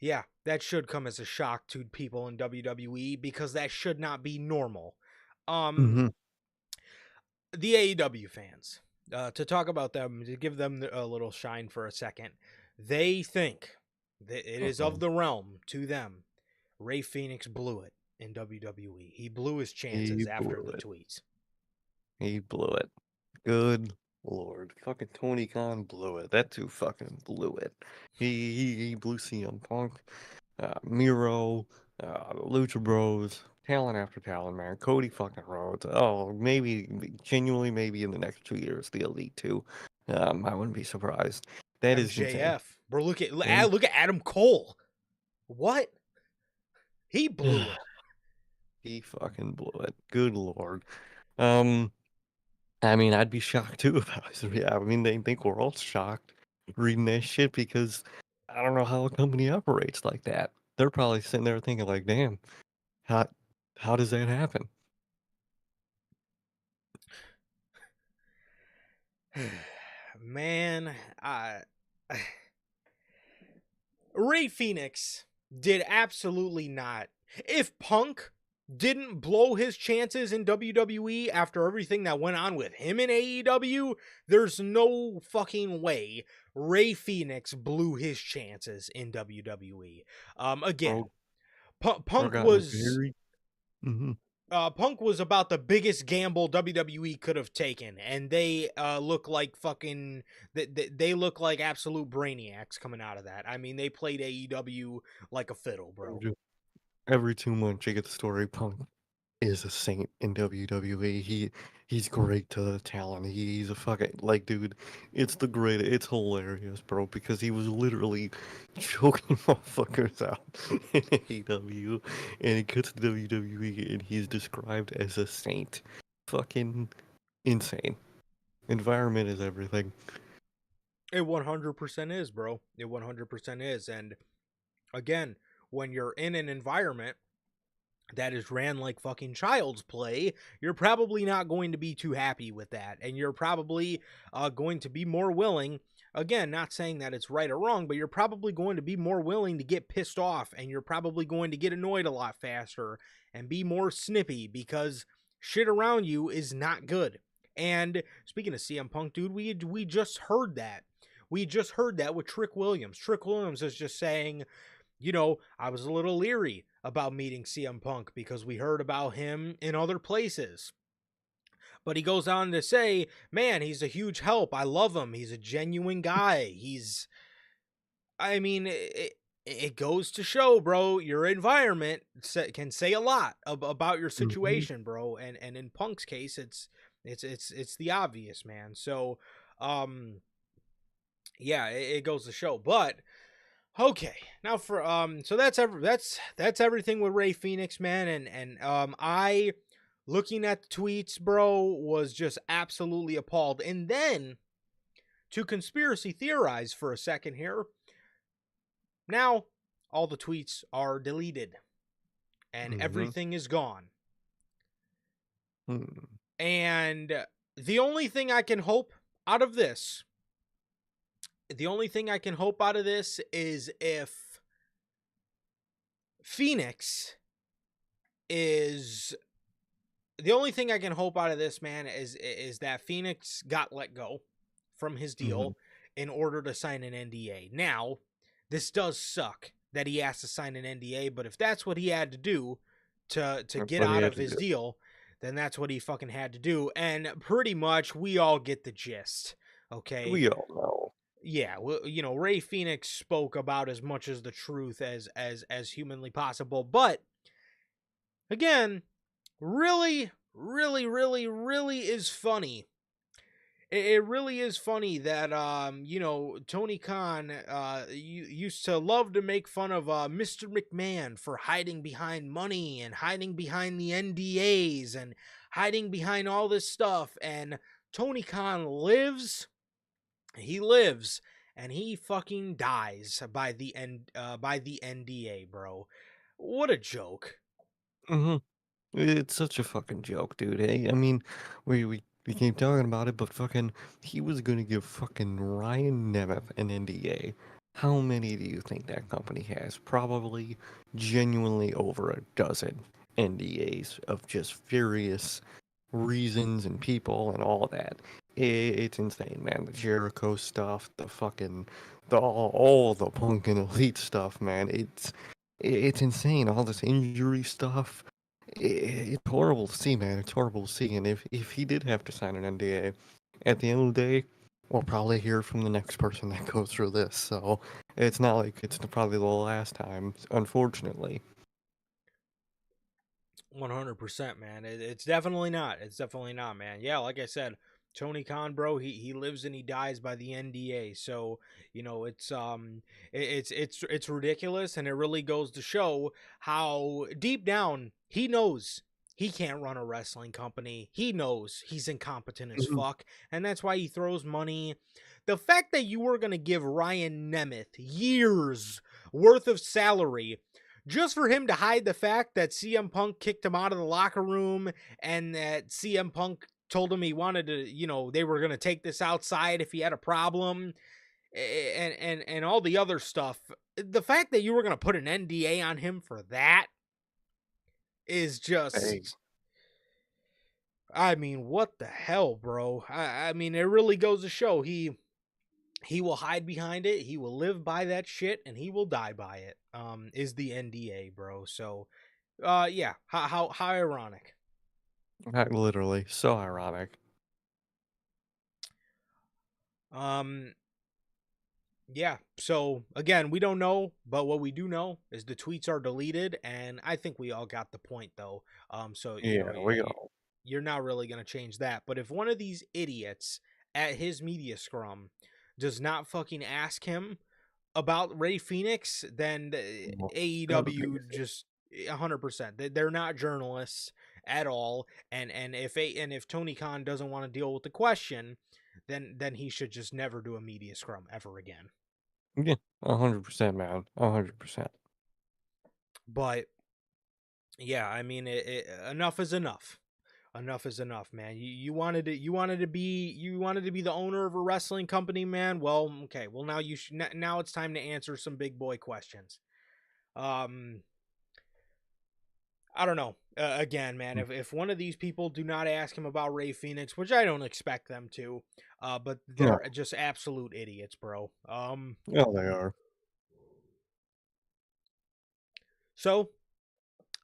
Yeah, that should come as a shock to people in WWE because that should not be normal. Mm-hmm. The AEW fans, to talk about them, to give them a little shine for a second, they think that it is of Uh-oh. the realm to them. Ray Phoenix blew it. in WWE. He blew his chances He after blew the it. tweets. He blew it. Good lord. Fucking Tony Khan blew it. That dude fucking blew it. He blew CM Punk, Miro, Lucha Bros, talent after talent, man. Cody fucking Rhodes. Oh, maybe, genuinely, maybe in the next 2 years, the Elite too. I wouldn't be surprised. That is insane. MJF. Bro, And look at Adam Cole. What? He blew it. he fucking blew it. Good lord. Um, I mean, I'd be shocked too if I was. Yeah, I mean, they think we're all shocked reading that shit because I don't know how a company operates like that. They're probably sitting there thinking like, "Damn, how how does that happen?" Man, I Ray Phoenix did absolutely not. If Punk didn't blow his chances in WWE after everything that went on with him in AEW, there's no fucking way Ray Phoenix blew his chances in WWE. Again, Bro, bro Punk got was very. Hmm. Punk was about the biggest gamble WWE could have taken, and they look like fucking. They look like absolute brainiacs coming out of that. I mean, they played AEW like a fiddle, bro. Every 2 months you get the story. Punk is a saint in WWE. He's great to the talent. He's a fucking like dude. It's the great. It's hilarious, bro, because he was literally choking motherfuckers out in AEW, and he gets to WWE, and he's described as a saint. Fucking insane. Environment is everything. It 100% is, bro. It 100% is, and again, when you're in an environment that is ran like fucking child's play, you're probably not going to be too happy with that. And you're probably going to be more willing, again, not saying that it's right or wrong, but you're probably going to be more willing to get pissed off, and you're probably going to get annoyed a lot faster and be more snippy because shit around you is not good. And speaking of CM Punk, dude, we just heard that. We just heard that with Trick Williams. Trick Williams is just saying, I was a little leery about meeting CM Punk because we heard about him in other places. But he goes on to say, man, he's a huge help. I love him. He's a genuine guy. I mean, it goes to show, bro, your environment can say a lot about your Hmm. situation, bro. And in Punk's case, it's the obvious, man. So, um, yeah, it goes to show. But okay, now for so that's everything with Ray Phoenix, man, and I looking at the tweets, bro, was just absolutely appalled. And then to conspiracy theorize for a second here, now all the tweets are deleted and Hmm. everything is gone. Hmm. And the only thing I can hope out of this, the only thing I can hope out of this is if Phoenix is the only thing I can hope out of this, man, is that Phoenix got let go from his Hmm. deal in order to sign an NDA. Now, this does suck that he has to sign an NDA, but if that's what he had to do to That's get what he out had of to his do. deal, then that's what he fucking had to do. And pretty much we all get the gist. Okay? We all know. Yeah, well, Ray Phoenix spoke about as much as the truth as humanly possible, but again, really, really, really, really is funny. It really is funny that Tony Khan used to love to make fun of Mr. McMahon for hiding behind money and hiding behind the NDAs and hiding behind all this stuff. And Tony Khan lives, he lives, and he fucking dies by the NDA, bro. What a joke. Hmm. It's such a fucking joke, dude. Hey, I mean, we keep talking about it, but fucking, he was gonna give fucking Ryan Nemeth an NDA. How many do you think that company has? Probably genuinely over a dozen NDAs of just various reasons and people and all of that. It's insane, man. The Jericho stuff, the fucking, all the Punk and Elite stuff, man. it's insane, all this injury stuff. It's horrible to see, man. It's horrible to see. And if he did have to sign an NDA, at the end of the day, we'll probably hear from the next person that goes through this. So it's not like it's probably the last time, unfortunately. 100%, man. It's definitely not. It's definitely not, man. Yeah, like I said, Tony Khan, bro, he lives and he dies by the NDA. So, it's ridiculous, and it really goes to show how deep down he knows he can't run a wrestling company. He knows he's incompetent as Mhm. fuck, and that's why he throws money. The fact that you were going to give Ryan Nemeth years worth of salary just for him to hide the fact that CM Punk kicked him out of the locker room, and that CM Punk told him he wanted to, they were going to take this outside if he had a problem, and all the other stuff. The fact that you were going to put an NDA on him for that is Hey, just, I mean, what the hell, bro? I mean, it really goes to show he will hide behind it, he will live by that shit, and he will die by it. Is the NDA, bro. So yeah, how ironic. literally, so ironic. Um, yeah. So again, we don't know, but what we do know is the tweets are deleted, and I think we all got the point, though. So Yeah, we go. you're not really gonna change that. But if one of these idiots at his media scrum does not fucking ask him about Ray Phoenix, then Well, that would make AEW it. just 100%. They're not journalists at all, and if Tony Khan doesn't want to deal with the question, then he should just never do a media scrum ever again. Yeah, 100%, man. 100%. But yeah, I mean, enough is enough. Enough is enough, man. You wanted to be the owner of a wrestling company, man. Well, okay. Well, now it's time to answer some big boy questions. Um, I don't know. Again, man, Mm. if one of these people do not ask him about Ray Phoenix, which I don't expect them to, but No, they're just absolute idiots, bro. no, they are. So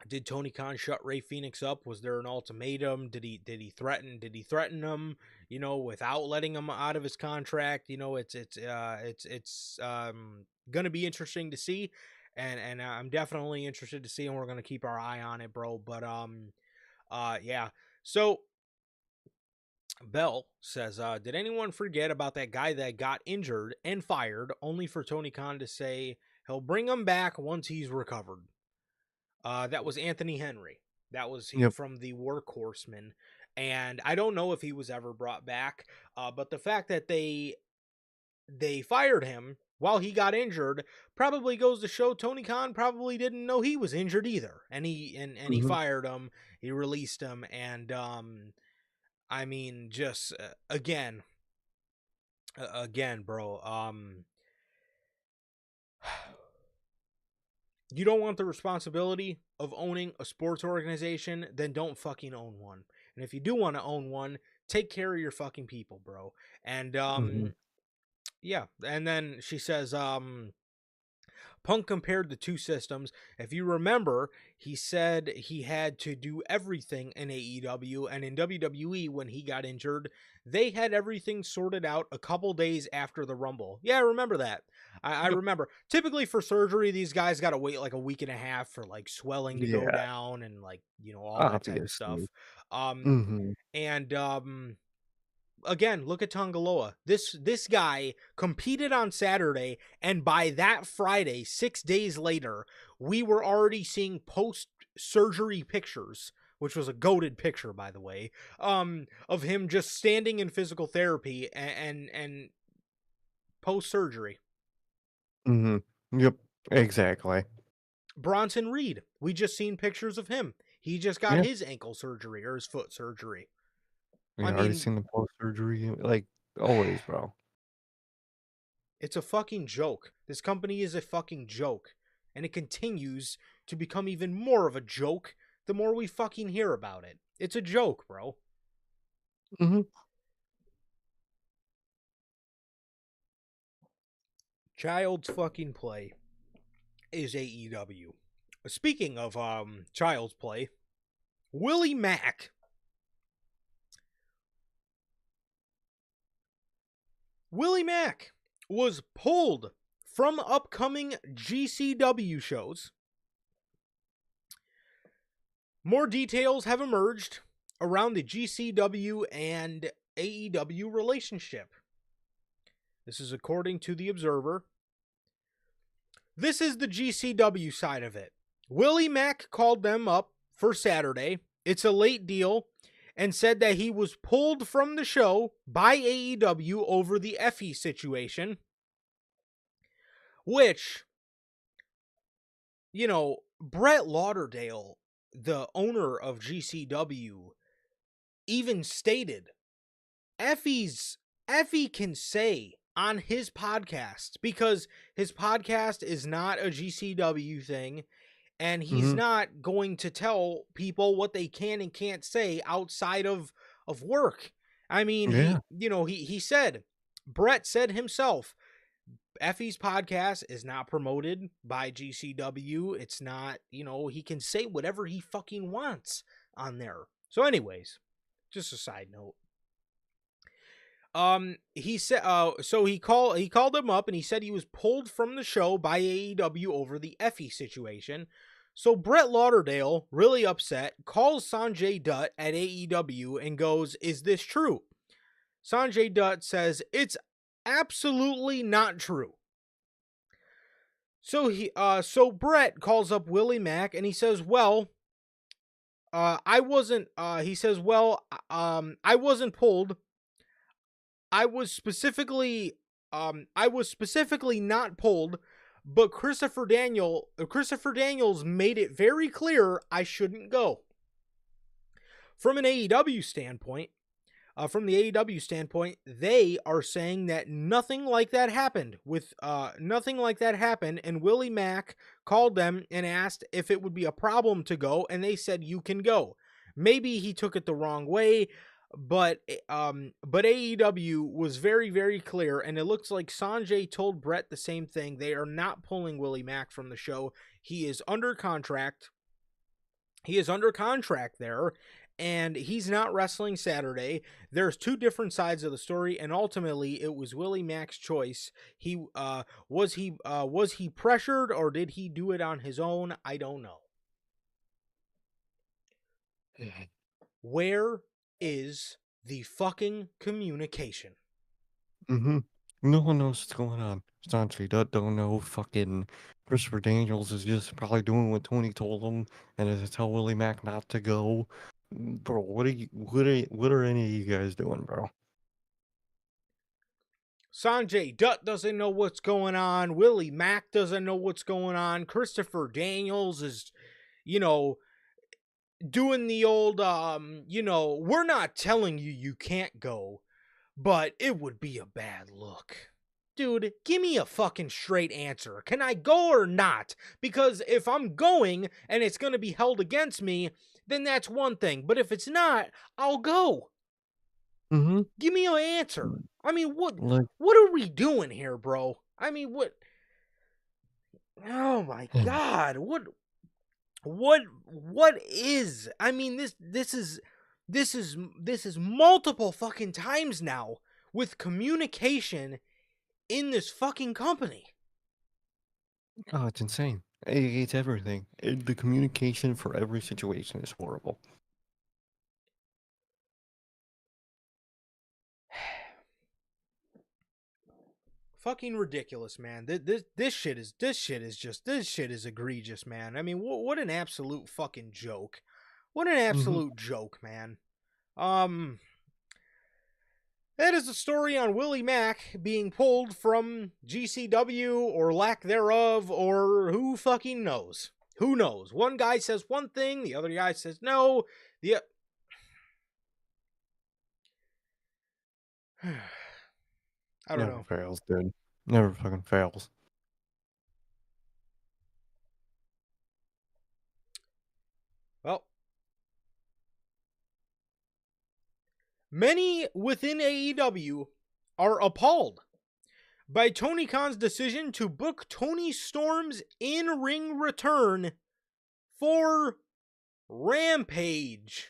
did Tony Khan shut Ray Phoenix up? Was there an ultimatum? Did he threaten him? Without letting him out of his contract. It's gonna be interesting to see, and I'm definitely interested to see, and we're gonna keep our eye on it, bro. But yeah. So Bell says, did anyone forget about that guy that got injured and fired, only for Tony Khan to say he'll bring him back once he's recovered? That was Anthony Henry. That was he Yep. from the Workhorsemen. And I don't know if he was ever brought back, but the fact that they fired him while he got injured probably goes to show Tony Khan probably didn't know he was injured either. And he Mhm. fired him, he released him, and I mean, just again, bro. You don't want the responsibility of owning a sports organization, then don't fucking own one. And if you do want to own one, take care of your fucking people, bro. And Mhm. yeah. And then she says, Punk compared the two systems. If you remember, he said he had to do everything in AEW, and in WWE, when he got injured, they had everything sorted out a couple days after the Rumble. Yeah, I remember that. I Yep. remember. Typically for surgery, these guys got to wait like a week and a half for like swelling to go Yeah, down and like, all that type of obviously. stuff. Um, Mhm. and again, look at Tongaloa. This guy competed on Saturday, and by that Friday, 6 days later, we were already seeing post surgery pictures, which was a goated picture, by the way, of him just standing in physical therapy and post surgery. Mhm. Yep. Exactly. Bronson Reed, we just seen pictures of him. He just got Yeah. his ankle surgery or his foot surgery. We I already mean, seen the post-surgery, like, always, bro. it's a fucking joke. This company is a fucking joke. And it continues to become even more of a joke the more we fucking hear about it. It's a joke, bro. Mhm. Child's fucking play is AEW. speaking of child's play, Willie Mack. Willie Mack was pulled from upcoming GCW shows. More details have emerged around the GCW and AEW relationship. This is according to The Observer. This is the GCW side of it. Willie Mack called them up for Saturday. It's a late deal, and said that he was pulled from the show by AEW over the Effie situation, which, you know, Brett Lauderdale, the owner of GCW, even stated Effie can say on his podcast, because his podcast is not a GCW thing, and he's Mhm. not going to tell people what they can and can't say outside of work. I mean, Yeah. he said, Brett said himself, Effie's podcast is not promoted by GCW. It's not, he can say whatever he fucking wants on there. So anyways, just a side note. He said, so he called him up and he said he was pulled from the show by AEW over the Effie situation. So Brett Lauderdale, really upset, calls Sanjay Dutt at AEW and goes, "Is this true?" Sanjay Dutt says, "It's absolutely not true." So Brett calls up Willie Mack and he says, "Well, I wasn't." He says, "Well, I wasn't pulled. I was specifically not pulled, but Christopher Daniels made it very clear I shouldn't go." From an AEW standpoint, they are saying that nothing like that happened and Willie Mack called them and asked if it would be a problem to go, and they said you can go. Maybe he took it the wrong way, but AEW was very, very clear, and it looks like Sanjay told Brett the same thing. They are not pulling Willie Mack from the show. He is under contract. There, and he's not wrestling Saturday. There's two different sides of the story, and ultimately it was Willie Mack's choice. He was he pressured, or did he do it on his own? I don't know. Where is the fucking communication? Mhm. No one knows what's going on. Sanjay Dutt don't know. Fucking Christopher Daniels is just probably doing what Tony told him, and is to tell Willie Mack not to go. Bro, what are any of you guys doing, bro? Sanjay Dutt doesn't know what's going on. Willie Mack doesn't know what's going on. Christopher Daniels is, doing the old, we're not telling you can't go, but it would be a bad look. Dude, give me a fucking straight answer. Can I go or not? Because if I'm going and it's going to be held against me, then that's one thing. But if it's not, I'll go. Mhm. Give me an answer. I mean, Like, what are we doing here, bro? I mean, what? Oh my god, what is? I mean, this is multiple fucking times now with communication in this fucking company. oh, it's insane. It's everything. The communication for every situation is horrible. Fucking ridiculous, man. This shit is egregious, man. I mean, what an absolute fucking joke. What an Mhm. absolute joke, man. Um That is the story on Willie Mack being pulled from GCW, or lack thereof, or who fucking knows. Who knows? One guy says one thing, the other guy says no. The I don't Never know. fails, dude. Never fucking fails. Well, many within AEW are appalled by Tony Khan's decision to book Tony Storm's in-ring return for Rampage.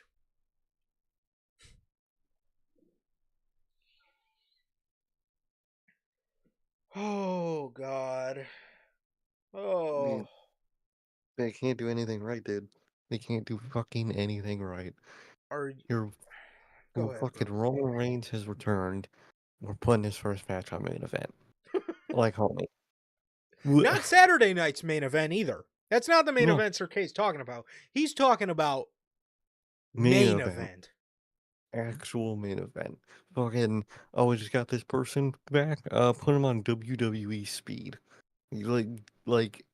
Oh God. Oh, Man, they can't do anything right, dude. They can't do fucking anything right. are Your go ahead, fucking bro. Roman Reigns has returned. We're putting his first match on main event. Like, homie. Not Saturday night's main event either. That's not the main No, event Sir K's talking about. He's talking about main main event. event. Actual main event. Fucking, oh, we just got this person back. Put him on WWE speed. Like, like,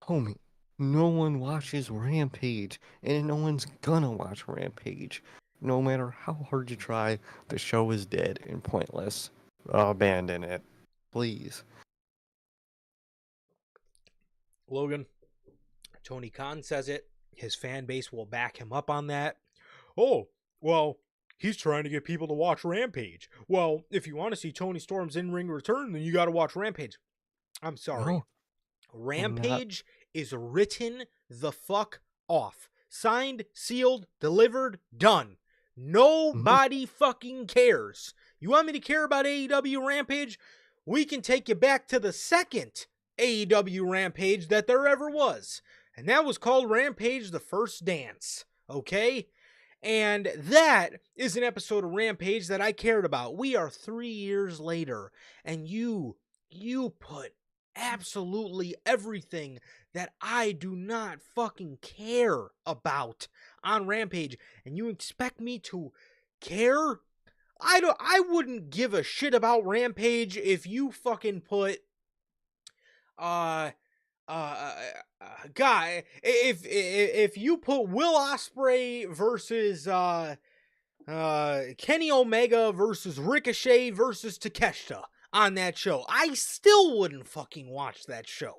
homie, no one watches Rampage, and no one's gonna watch Rampage. No matter how hard you try, the show is dead and pointless. Abandon it. Please. Logan, Tony Khan says it. His fan base will back him up on that. Oh, well, he's trying to get people to watch Rampage. Well, if you want to see Tony Storm's in ring return, then you got to watch Rampage. I'm sorry. No, I'm not. Rampage is written the fuck off. Signed, sealed, delivered, done. No. Nobody fucking cares. You want me to care about AEW Rampage? We can take you back to the second AEW Rampage that there ever was. And that was called Rampage The First Dance. Okay? And that is an episode of Rampage that I cared about. We are 3 years later, and you put absolutely everything that I do not fucking care about on Rampage, and you expect me to care? I wouldn't give a shit about Rampage if you fucking put uh guy, if you put Will Ospreay versus Kenny Omega versus Ricochet versus Takeshita on that show, I still wouldn't fucking watch that show.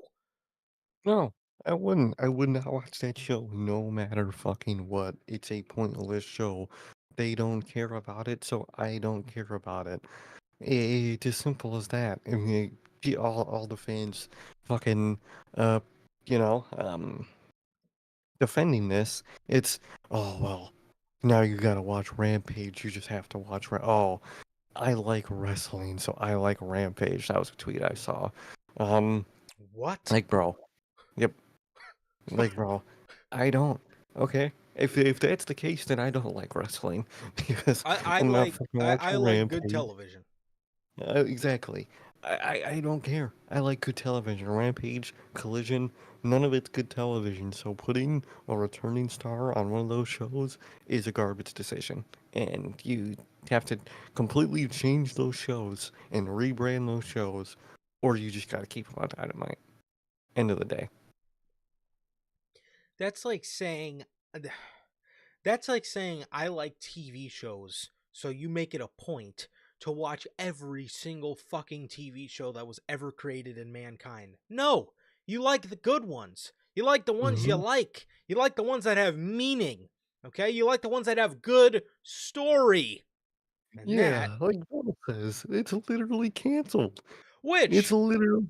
No, I wouldn't. I would not watch that show no matter fucking what. It's a pointless show. They don't care about it, so I don't care about it. It's as simple as that. I mean, all the fans fucking, uh, you know, defending this. It's, oh, well, now you gotta watch Rampage. You just have to watch, oh, I like wrestling, so I like Rampage. That was a tweet I saw. Um, What? like, bro. Yep. Like, bro, I don't. Okay. If that's the case, then I don't like wrestling because I'm not fucking I watching like good Rampage. television. Exactly. I don't care. I like good television. Rampage, Collision, none of it's good television. So putting a returning star on one of those shows is a garbage decision. And you have to completely change those shows and rebrand those shows, or you just gotta keep them on Dynamite. End of the day. That's like saying that's like saying I like TV shows, so you make it a point to watch every single fucking TV show that was ever created in mankind. No, you like the good ones. You like the ones you Hmm. like. You like the ones that have meaning. Okay? You like the ones that have good story. And that, Yeah, like Bill says, it's literally canceled. It's which literally,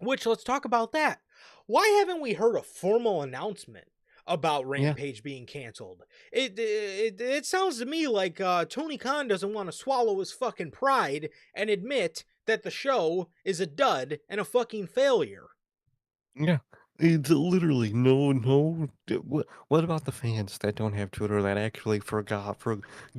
let's talk about that. Why haven't we heard a formal announcement about yeah, Rampage being canceled? It sounds to me like Tony Khan doesn't want to swallow his fucking pride and admit that the show is a dud and a fucking failure. yeah. It's literally what about the fans that don't have Twitter that actually for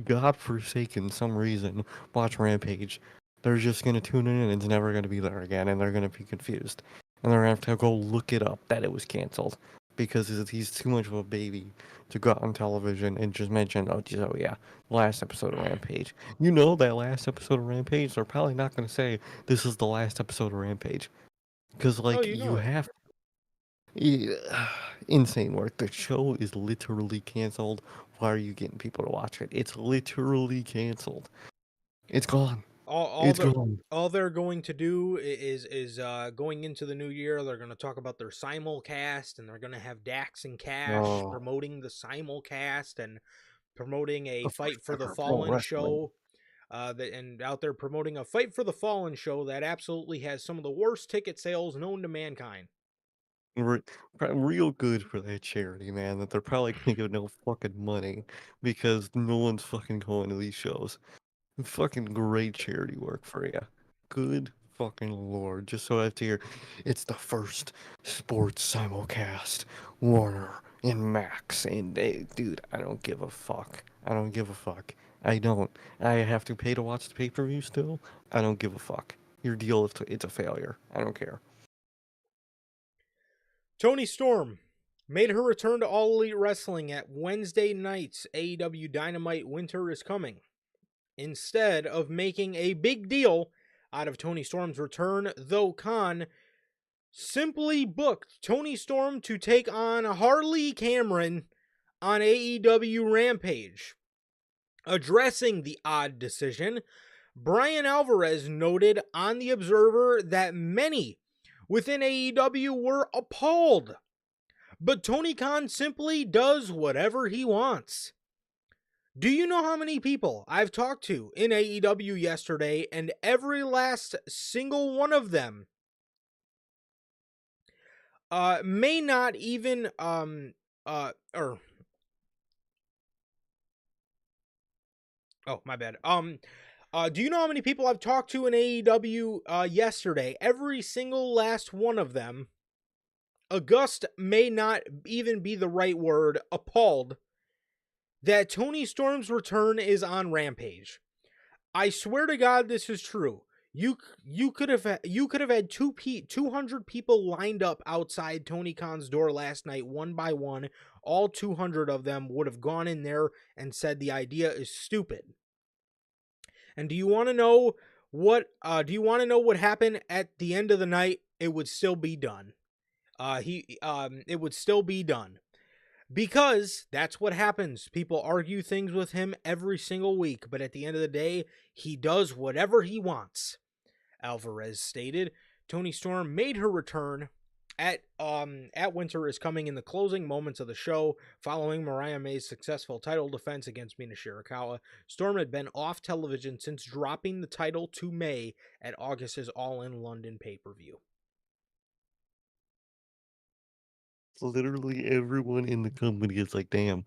godforsaken some reason watch Rampage? They're just gonna tune in and it's never gonna be there again, and they're gonna be confused, and they're gonna have to go look it up that it was canceled because he's too much of a baby to go out on television and just mention, oh yeah, last episode of Rampage. You know that last episode of Rampage, they're probably not gonna say this is the last episode of Rampage because Oh, like you you know it. have. Yeah, insane work. The show is literally canceled. Why are you getting people to watch it? It's literally canceled. It's gone. All It's the gone. all they're going to do is going into the new year. They're going to talk about their simulcast, and they're going to have Dax and Cash Oh, promoting the simulcast and promoting a the first Fight for the ever pro Fallen wrestling. show. And out there promoting a Fight for the Fallen show that absolutely has some of the worst ticket sales known to mankind. Re real good for that charity, man, that they're probably gonna get no fucking money because no one's fucking going to these shows. Fucking great charity work for you. Good fucking lord. Just so I have to hear, it's the first sports simulcast. Warner and Max. And they, dude, I don't give a fuck. I don't give a fuck. I don't. I have to pay to watch the pay-per-view still. I don't give a fuck. Your deal, if it's a failure. I don't care. Tony Storm made her return to All Elite Wrestling at Wednesday night's AEW Dynamite Winter is Coming. Instead of making a big deal out of Tony Storm's return, though Khan simply booked Tony Storm to take on Harley Cameron on AEW Rampage. Addressing the odd decision, Brian Alvarez noted on The Observer that many within AEW were appalled, but Tony Khan simply does whatever he wants. Do you know how many people I've talked to in AEW yesterday, and every last single one of them may not even or oh, my bad. Do you know how many people I've talked to in AEW yesterday? Every single last one of them, august may not even be the right word, appalled that Tony Storm's return is on Rampage. I swear to God, this is true. You could have had 200 people lined up outside Tony Khan's door last night, one by one. All 200 of them would have gone in there and said the idea is stupid. And do you want to know what? What happened at the end of the night? It would still be done. It would still be done. Because that's what happens. People argue things with him every single week, but at the end of the day, he does whatever he wants. Alvarez stated. Tony Storm made her return at Winter is Coming in the closing moments of the show following Mariah May's successful title defense against Mina Shirakawa. Storm had been off television since dropping the title to May at August's All In London pay-per-view. Literally everyone in the company is like, damn,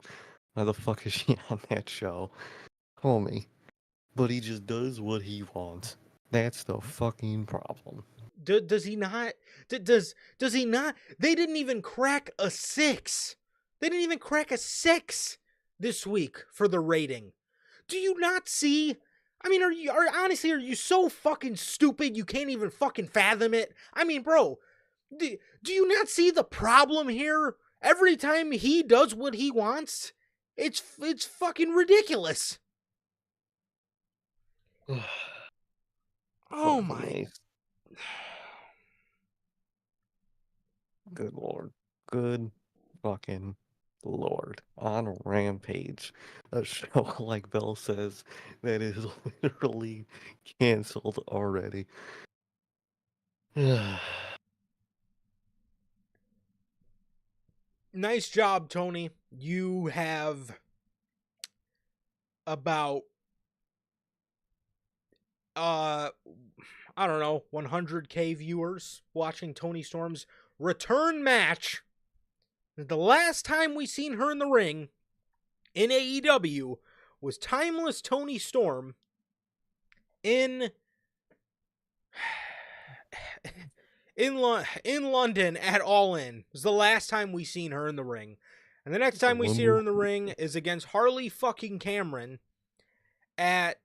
why the fuck is she on that show? Call me. But he just does what he wants. That's the fucking problem. Does he not? Does he not? They didn't even crack a 6. They didn't even crack a 6 this week for the rating. Do you not see? I mean, are you so fucking stupid you can't even fucking fathom it? I mean, bro, do you not see the problem here? Every time he does what he wants, it's fucking ridiculous. Oh Fucking my. ace. Good lord. Good fucking lord. On Rampage. A show, like Bell says, that is literally canceled already. Nice job, Tony. You have about I don't know, 100K viewers watching Tony Storm's return match. The last time we seen her in the ring in AEW was timeless Tony Storm in in London at All In. It was the last time we seen her in the ring. And the next The time we see her one in the ring is against Harley fucking Cameron at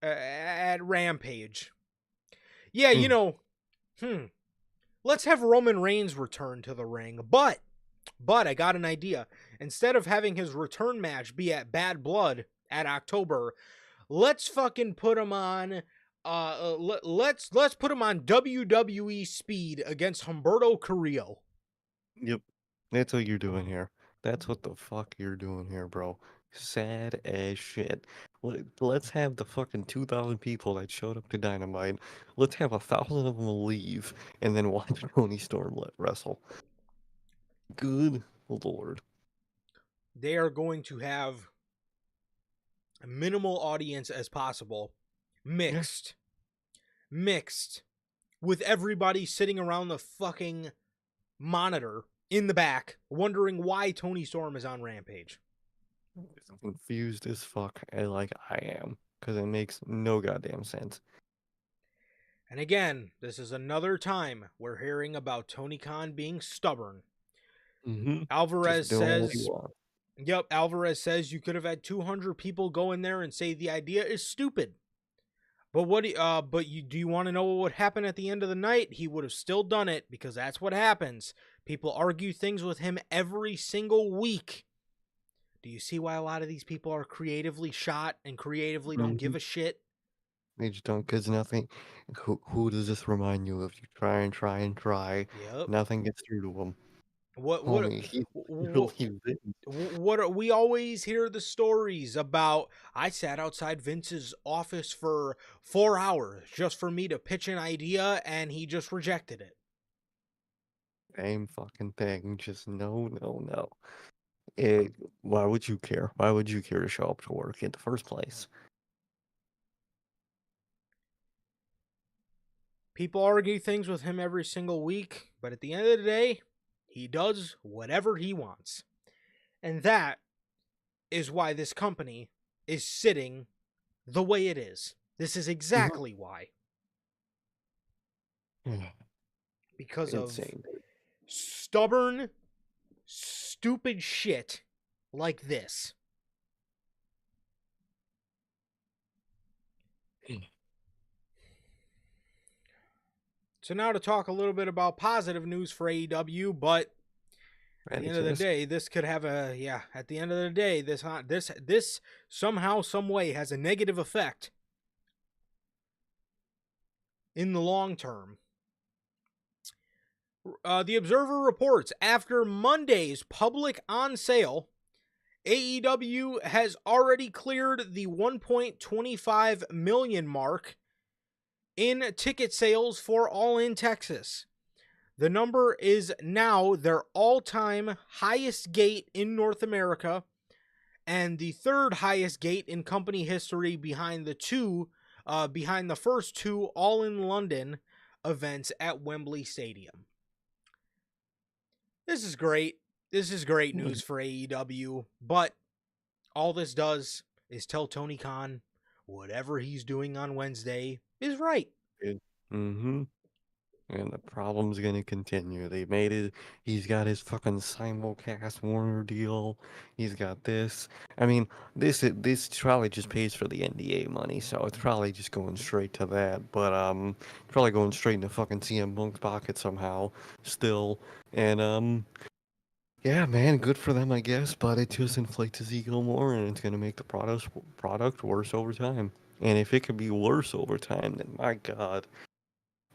at Rampage. Yeah, you mm, know, let's have Roman Reigns return to the ring. But I got an idea. Instead of having his return match be at Bad Blood at October, let's fucking put him on let's put him on WWE Speed against Humberto Carrillo. yep. That's what you're doing here. That's what the fuck you're doing here, bro. Sad as shit. Let's have the fucking 2,000 people that showed up to Dynamite. Let's have 1,000 of them leave and then watch Tony Storm wrestle. Good lord. They are going to have a minimal audience as possible. Yeah. Mixed with everybody sitting around the fucking monitor in the back wondering why Tony Storm is on Rampage. I'm confused as fuck, like I am, because it makes no goddamn sense. And again, this is another time we're hearing about Tony Khan being stubborn. Mm-hmm. Just Alvarez doing what he says, wants. yep, Alvarez says you could have had 200 people go in there and say the idea is stupid. But do you want to know what would happen at the end of the night? He would have still done it because that's what happens. People argue things with him every single week. Do you see why a lot of these people are creatively shot and creatively don't Mm-hmm. give a shit? They just don't, because nothing. Who does this remind you of? You try and try and try, Yep. nothing gets through to him. What what Homie, he what really didn't. what are, we always hear the stories about? I sat outside Vince's office for 4 hours just for me to pitch an idea, and he just rejected it. Same fucking thing. Just no, no, no. It, why would you care? Why would you care to show up to work in the first place? People argue things with him every single week, but at the end of the day, he does whatever he wants. And that is why this company is sitting the way it is. This is Mhm. exactly why. Because of Insane. stubborn, stupid shit like this. So now to talk a little bit about positive news for AEW, but at the Ready end to of the this? day, this could have a at the end of the day, this somehow, some way has a negative effect in the long term. The Observer reports after Monday's public on sale, AEW has already cleared the 1.25 million mark in ticket sales for All In Texas. The number is now their all-time highest gate in North America and the third highest gate in company history behind the first two All in London events at Wembley Stadium. This is great. This is great news for AEW, but all this does is tell Tony Khan whatever he's doing on Wednesday is right. Mm-hmm. And the problem's gonna continue. They made it. He's got his fucking simulcast Warner deal. He's got this. I mean, this probably just pays for the NDA money, so it's probably just going straight to that. But probably going straight into fucking CM Punk's pocket somehow. Still, and yeah, man, good for them, I guess. But it just inflates his ego more, and it's gonna make the product worse over time. And if it could be worse over time, then my God,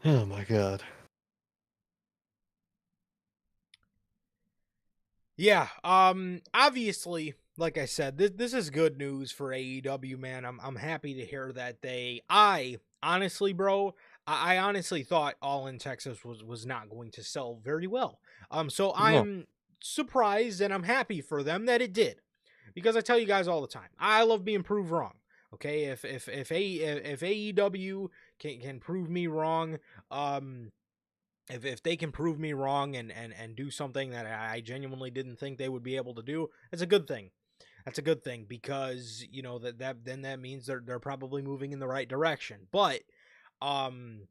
oh my God. Yeah, obviously, like I said, this is good news for AEW, man. I'm happy to hear that I honestly, bro, I honestly thought All in Texas was not going to sell very well. So No. I'm surprised and I'm happy for them that it did. Because I tell you guys all the time, I love being proved wrong. Okay, if AEW can prove me wrong, if they can prove me wrong and do something that I genuinely didn't think they would be able to do, it's a good thing. That's a good thing because you know that means they're probably moving in the right direction. Um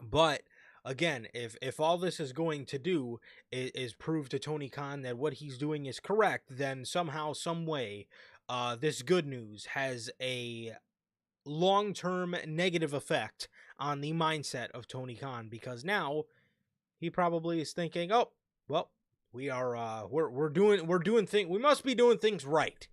but again, if all this is going to do is prove to Tony Khan that what he's doing is correct, then somehow, some way, this good news has a long-term negative effect on the mindset of Tony Khan because now he probably is thinking, "Oh, well, we must be doing things right,"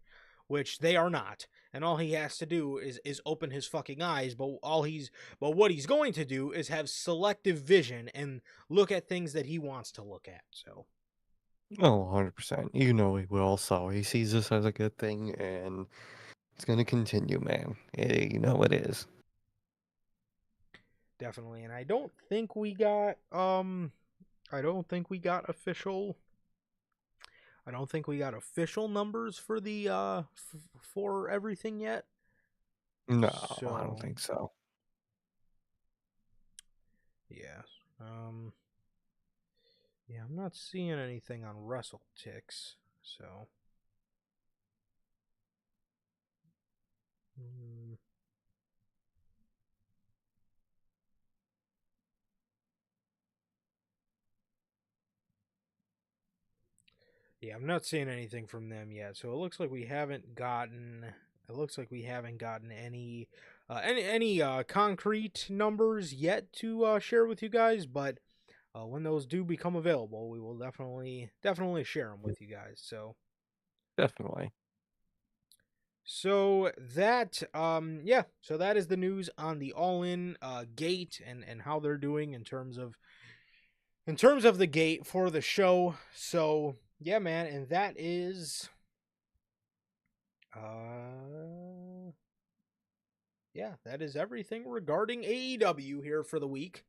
which they are not. And all he has to do is open his fucking eyes, but what he's going to do is have selective vision and look at things that he wants to look at. So, Oh, 100%. You know he will, so he sees this as a good thing, and it's gonna continue, man. You know it is. definitely. And I don't think we got official I don't think we got official numbers for the for everything yet. No, I don't So, think so. Yeah. Yeah, I'm not seeing anything on WrestleTix, so. mm, Yeah, I'm not seeing anything from them yet. So it looks like we haven't gotten. It looks like we haven't gotten any concrete numbers yet to share with you guys. But when those do become available, we will definitely share them with you guys. Definitely. So that yeah, so that is the news on the All In gate and how they're doing in terms of the gate for the show. So yeah, man, and that is uh yeah, that is everything regarding AEW here for the week.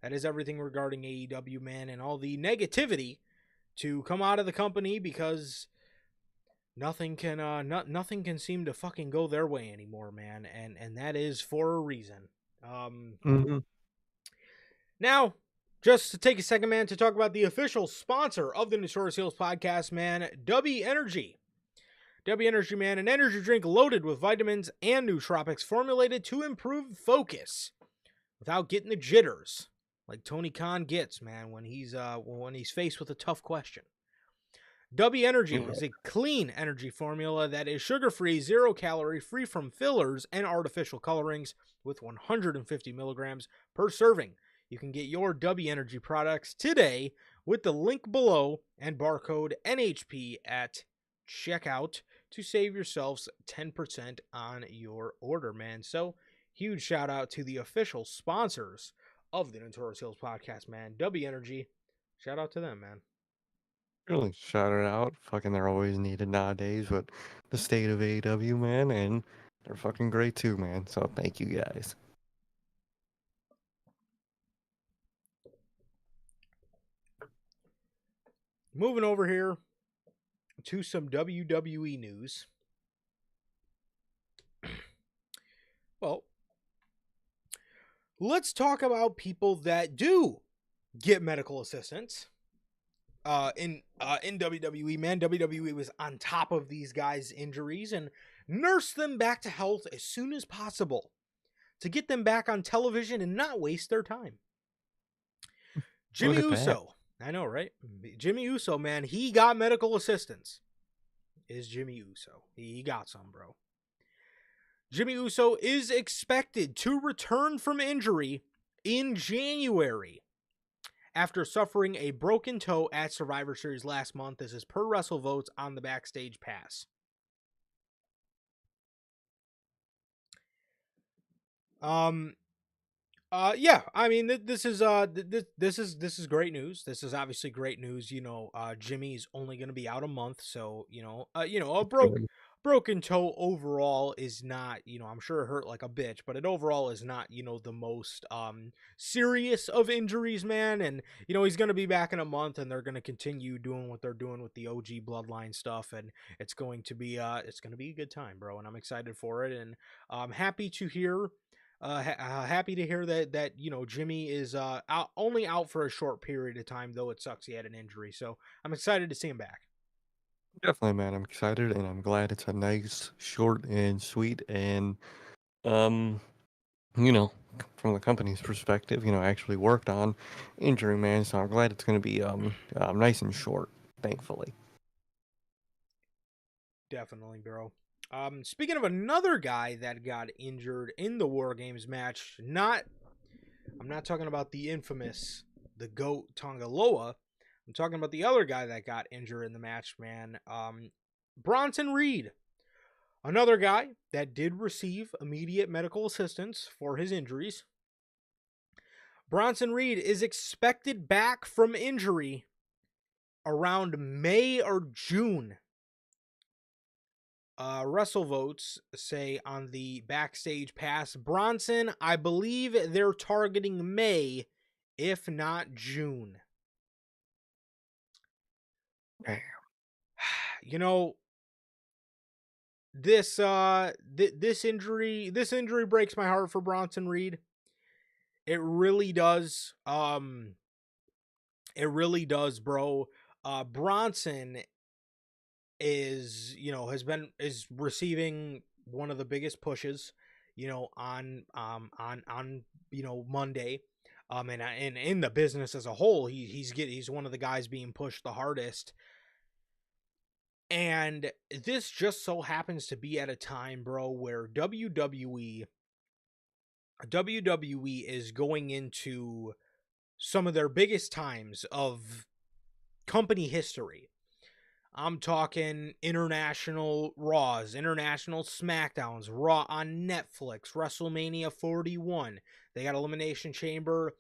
That is everything regarding AEW, man, and all the negativity to come out of the company because nothing can seem to fucking go their way anymore, man, and that is for a reason. Um Hmm. Now, just to take a second, man, to talk about the official sponsor of the Notorious Heels podcast, man, W Energy. W Energy, man, an energy drink loaded with vitamins and nootropics formulated to improve focus without getting the jitters, like Tony Khan gets, man, when he's faced with a tough question. W Energy is a clean energy formula that is sugar-free, zero-calorie, free from fillers and artificial colorings, with 150 milligrams per serving. You can get your W Energy products today with the link below and barcode NHP at checkout to save yourselves 10% on your order, man. So, huge shout out to the official sponsors of the Notorious Hills podcast, man. W Energy. Shout out to them, man. Really shout it out. Fucking, they're always needed nowadays, but the state of AEW, man, and they're fucking great too, man. So thank you guys. Moving over here to some WWE news. Well, let's talk about people that do get medical assistance. In WWE, man, WWE was on top of these guys' injuries and nursed them back to health as soon as possible to get them back on television and not waste their time. Look Jimmy at that. Uso, I know, right? Jimmy Uso, man, he got medical assistance. Is Jimmy Uso? He got some, bro. Jimmy Uso is expected to return from injury in January after suffering a broken toe at Survivor Series last month. This is per WrestleVotes on the Backstage Pass. Um yeah, I mean this is this is great news. This is obviously great news. Jimmy's only going to be out a month, so a Good. broken toe overall is not, I'm sure it hurt like a bitch, but it overall is not, the most serious of injuries, man. And he's going to be back in a month, and they're going to continue doing what they're doing with the OG bloodline stuff, and it's going to be a good time, bro. And I'm excited for it, and I'm happy to hear happy to hear that Jimmy is only out for a short period of time, though it sucks he had an injury. So I'm excited to see him back. Definitely, man. I'm excited and I'm glad it's a nice, short and sweet and um, you know, from the company's perspective, actually worked on injury, man. So I'm glad it's gonna be nice and short, thankfully. Definitely, bro. Speaking of another guy that got injured in the War Games match, I'm not talking about the infamous the GOAT Tongaloa. I'm talking about the other guy that got injured in the match, man. Bronson Reed. Another guy that did receive immediate medical assistance for his injuries. Bronson Reed is expected back from injury around May or June. WrestleVotes say on the Backstage Pass, Bronson, I believe they're targeting May, if not June. Damn. You know, this injury breaks my heart for Bronson Reed. It really does. It really does, bro. Bronson is, is receiving one of the biggest pushes, on Monday. And in the business as a whole, he's one of the guys being pushed the hardest. And this just so happens to be at a time, bro, where WWE is going into some of their biggest times of company history. I'm talking international Raws, international SmackDowns, Raw on Netflix, WrestleMania 41. They got Elimination Chamber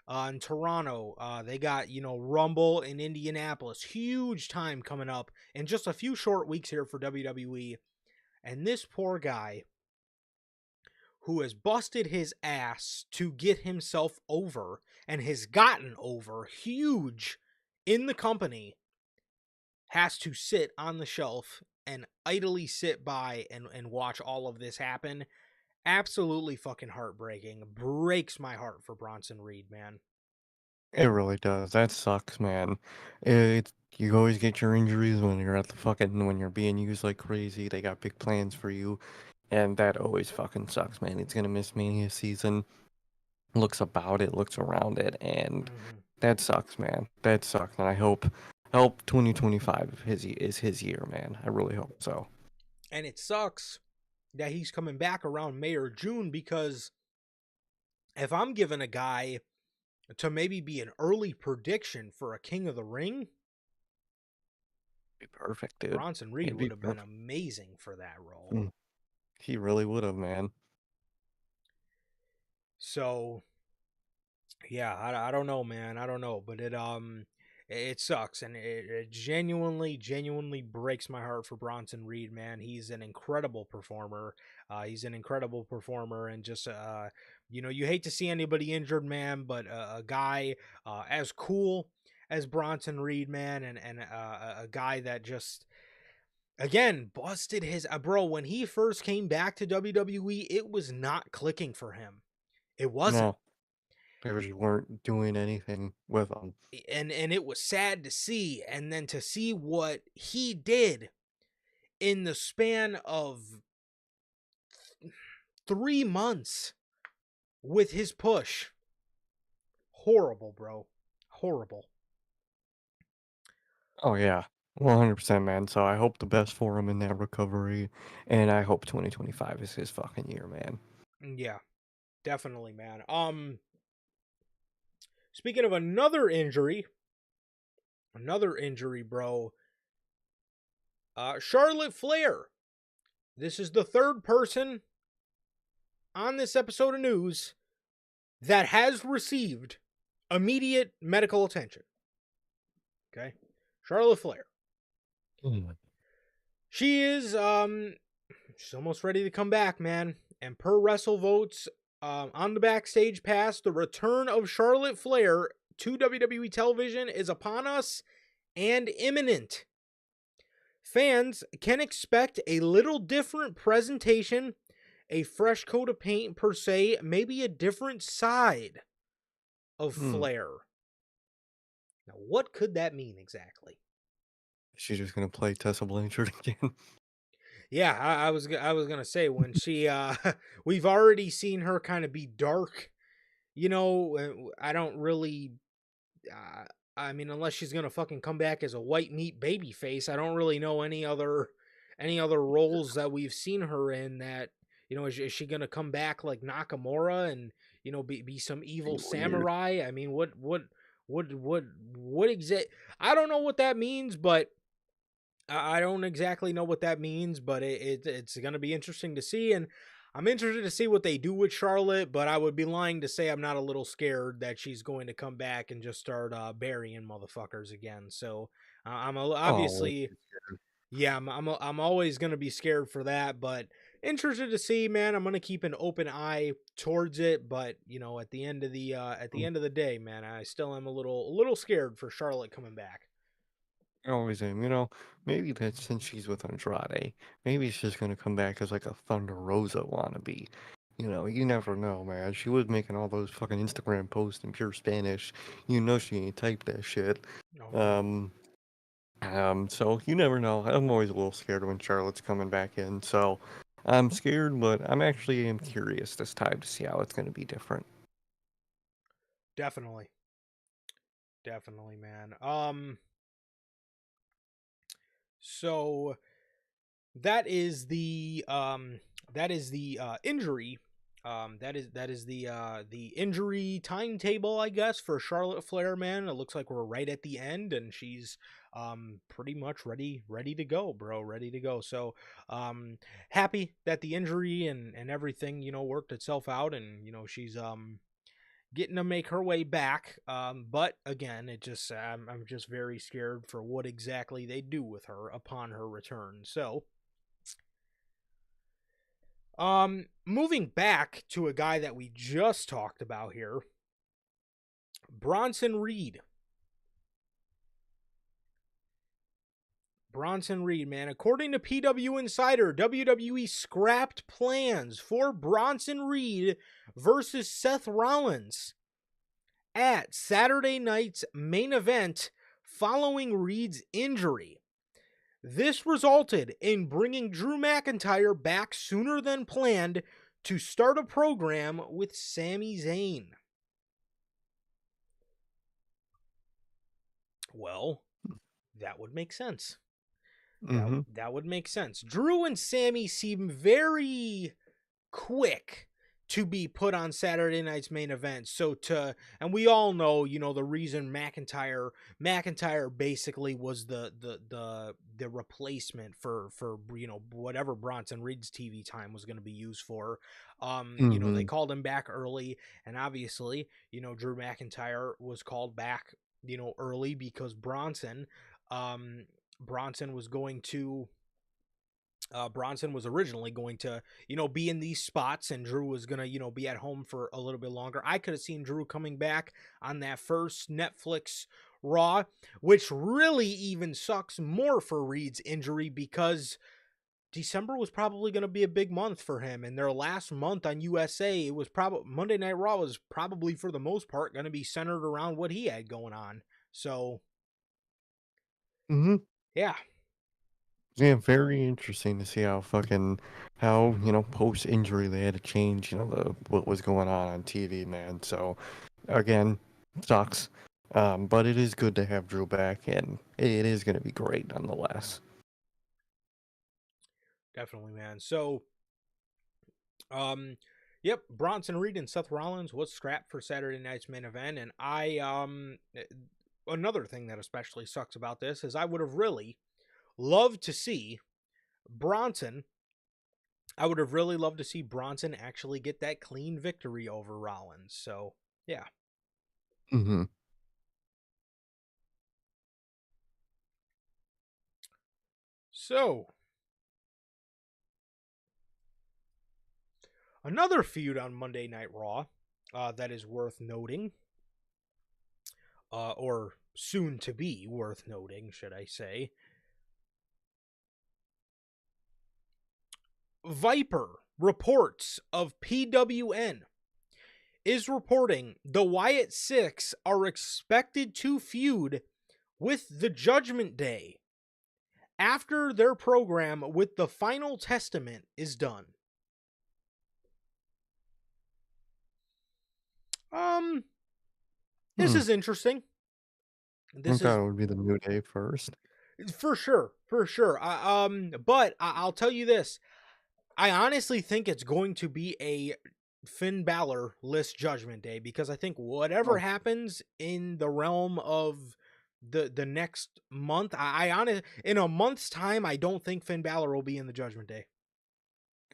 in Toronto. They got, Rumble in Indianapolis. Huge time coming up in just a few short weeks here for WWE. And this poor guy who has busted his ass to get himself over and has gotten over huge in the company has to sit on the shelf and idly sit by and watch all of this happen. Absolutely fucking heartbreaking. Breaks my heart for Bronson Reed, man. It really does. That sucks, man. You always get your injuries when you're at the fucking when you're being used like crazy. They got big plans for you, and that always fucking sucks, man. He's gonna miss Mania season. Looks about it, looks around it, and Mm-hmm. that sucks, man. That sucks, and I hope 2025 is his year, man. I really hope so. And it sucks that he's coming back around May or June, because if I'm giving a guy to maybe be an early prediction for a King of the Ring, Be perfect, dude. Bronson Reed It'd be would have been perfect. amazing for that role. Mm, he really would have, man. So yeah, I don't know, man. I don't know, but it sucks, and it genuinely breaks my heart for Bronson Reed, man. He's an incredible performer. He's an incredible performer, and just you hate to see anybody injured, man. But a guy as cool as Bronson Reed, man, and a guy that just again busted his bro when he first came back to WWE. It was not clicking for him. It wasn't. No, they just weren't doing anything with him. And it was sad to see, and then to see what he did in the span of 3 months with his push. Horrible, bro. Horrible. Oh yeah, 100%, man. So I hope the best for him in that recovery, and I hope 2025 is his fucking year, man. Yeah, definitely, man. Speaking of another injury, bro. Charlotte Flair. This is the third person on this episode of news that has received immediate medical attention. Okay. Charlotte Flair. Mm. She is she's almost ready to come back, man. And per WrestleVotes, on the backstage pass, the return of Charlotte Flair to WWE television is upon us and imminent. Fans can expect a little different presentation, a fresh coat of paint per se, maybe a different side of Hmm. Flair. Now, what could that mean exactly? She's just gonna play Tessa Blanchard again. Yeah, I was gonna say when she we've already seen her kind of be dark. I don't really. Uh, I mean, unless she's gonna fucking come back as a white meat baby face, I don't really know any other roles that we've seen her in. That is she gonna come back like Nakamura and be some evil Be weird. samurai? I mean, what exact? I don't know what that means, but I don't exactly know what that means, but it's going to be interesting to see. And I'm interested to see what they do with Charlotte, but I would be lying to say I'm not a little scared that she's going to come back and just start burying motherfuckers again. So Oh, obviously, yeah, I'm always going to be scared for that, but interested to see, man. I'm going to keep an open eye towards it, but at the end of the day, man, I still am a little scared for Charlotte coming back. I always am. Maybe that since she's with Andrade, maybe she's gonna come back as like a Thunder Rosa wannabe. You never know, man. She was making all those fucking Instagram posts in pure Spanish. You know she ain't typed that shit. Oh no. Um, so you never know. I'm always a little scared when Charlotte's coming back in. So I'm scared, but I'm actually am curious this time to see how it's going to be different. Definitely. Definitely, man. So that is the injury. That is the injury timetable, I guess, for Charlotte Flair, man. It looks like we're right at the end, and she's pretty much ready to go, bro, ready to go. So happy that the injury and everything, worked itself out, and she's getting to make her way back. But again, I'm just very scared for what exactly they do with her upon her return. So moving back to a guy that we just talked about here, Bronson Reed. Bronson Reed, man. According to PW Insider, WWE scrapped plans for Bronson Reed versus Seth Rollins at Saturday night's main event following Reed's injury. This resulted in bringing Drew McIntyre back sooner than planned to start a program with Sami Zayn. Well, that would make sense. That Mm-hmm. that would make sense. Drew and Sammy seem very quick to be put on Saturday night's main event. And we all know, the reason McIntyre basically was the replacement for whatever Bronson Reed's TV time was going to be used for. They Mm-hmm. called him back early, and obviously, Drew McIntyre was called back, early because um Bronson was going to Bronson was originally going to, be in these spots, and Drew was going to, be at home for a little bit longer. I could have seen Drew coming back on that first Netflix Raw, which really even sucks more for Reed's injury because December was probably going to be a big month for him. And their last month on USA, it was probably Monday Night Raw was probably for the most part going to be centered around what he had going on. So, Mm-hmm. yeah, Yeah, very interesting to see how post injury they had to change, what was going on TV, man. So again, sucks. But it is good to have Drew back, and it is going to be great nonetheless. definitely, man. So, Um, yep, Bronson Reed and Seth Rollins was scrapped for Saturday night's main event, and another thing that especially sucks about this is I would have really loved to see Bronson. I would have really loved to see Bronson actually get that clean victory over Rollins. So yeah. Mm-hmm. So another feud on Monday Night Raw that is worth noting, or soon to be worth noting, should I say. Viper reports of PWN is reporting the Wyatt Six are expected to feud with the Judgment Day after their program with the Final Testament is done. Um, this Hmm. is interesting. I This thought is it would be the New Day first. for sure, for sure. But I'll tell you this: I honestly think it's going to be a Finn Balor list Judgment Day because I think whatever Oh, happens in the realm of the next month, I honest in a month's time, I don't think Finn Balor will be in the Judgment Day.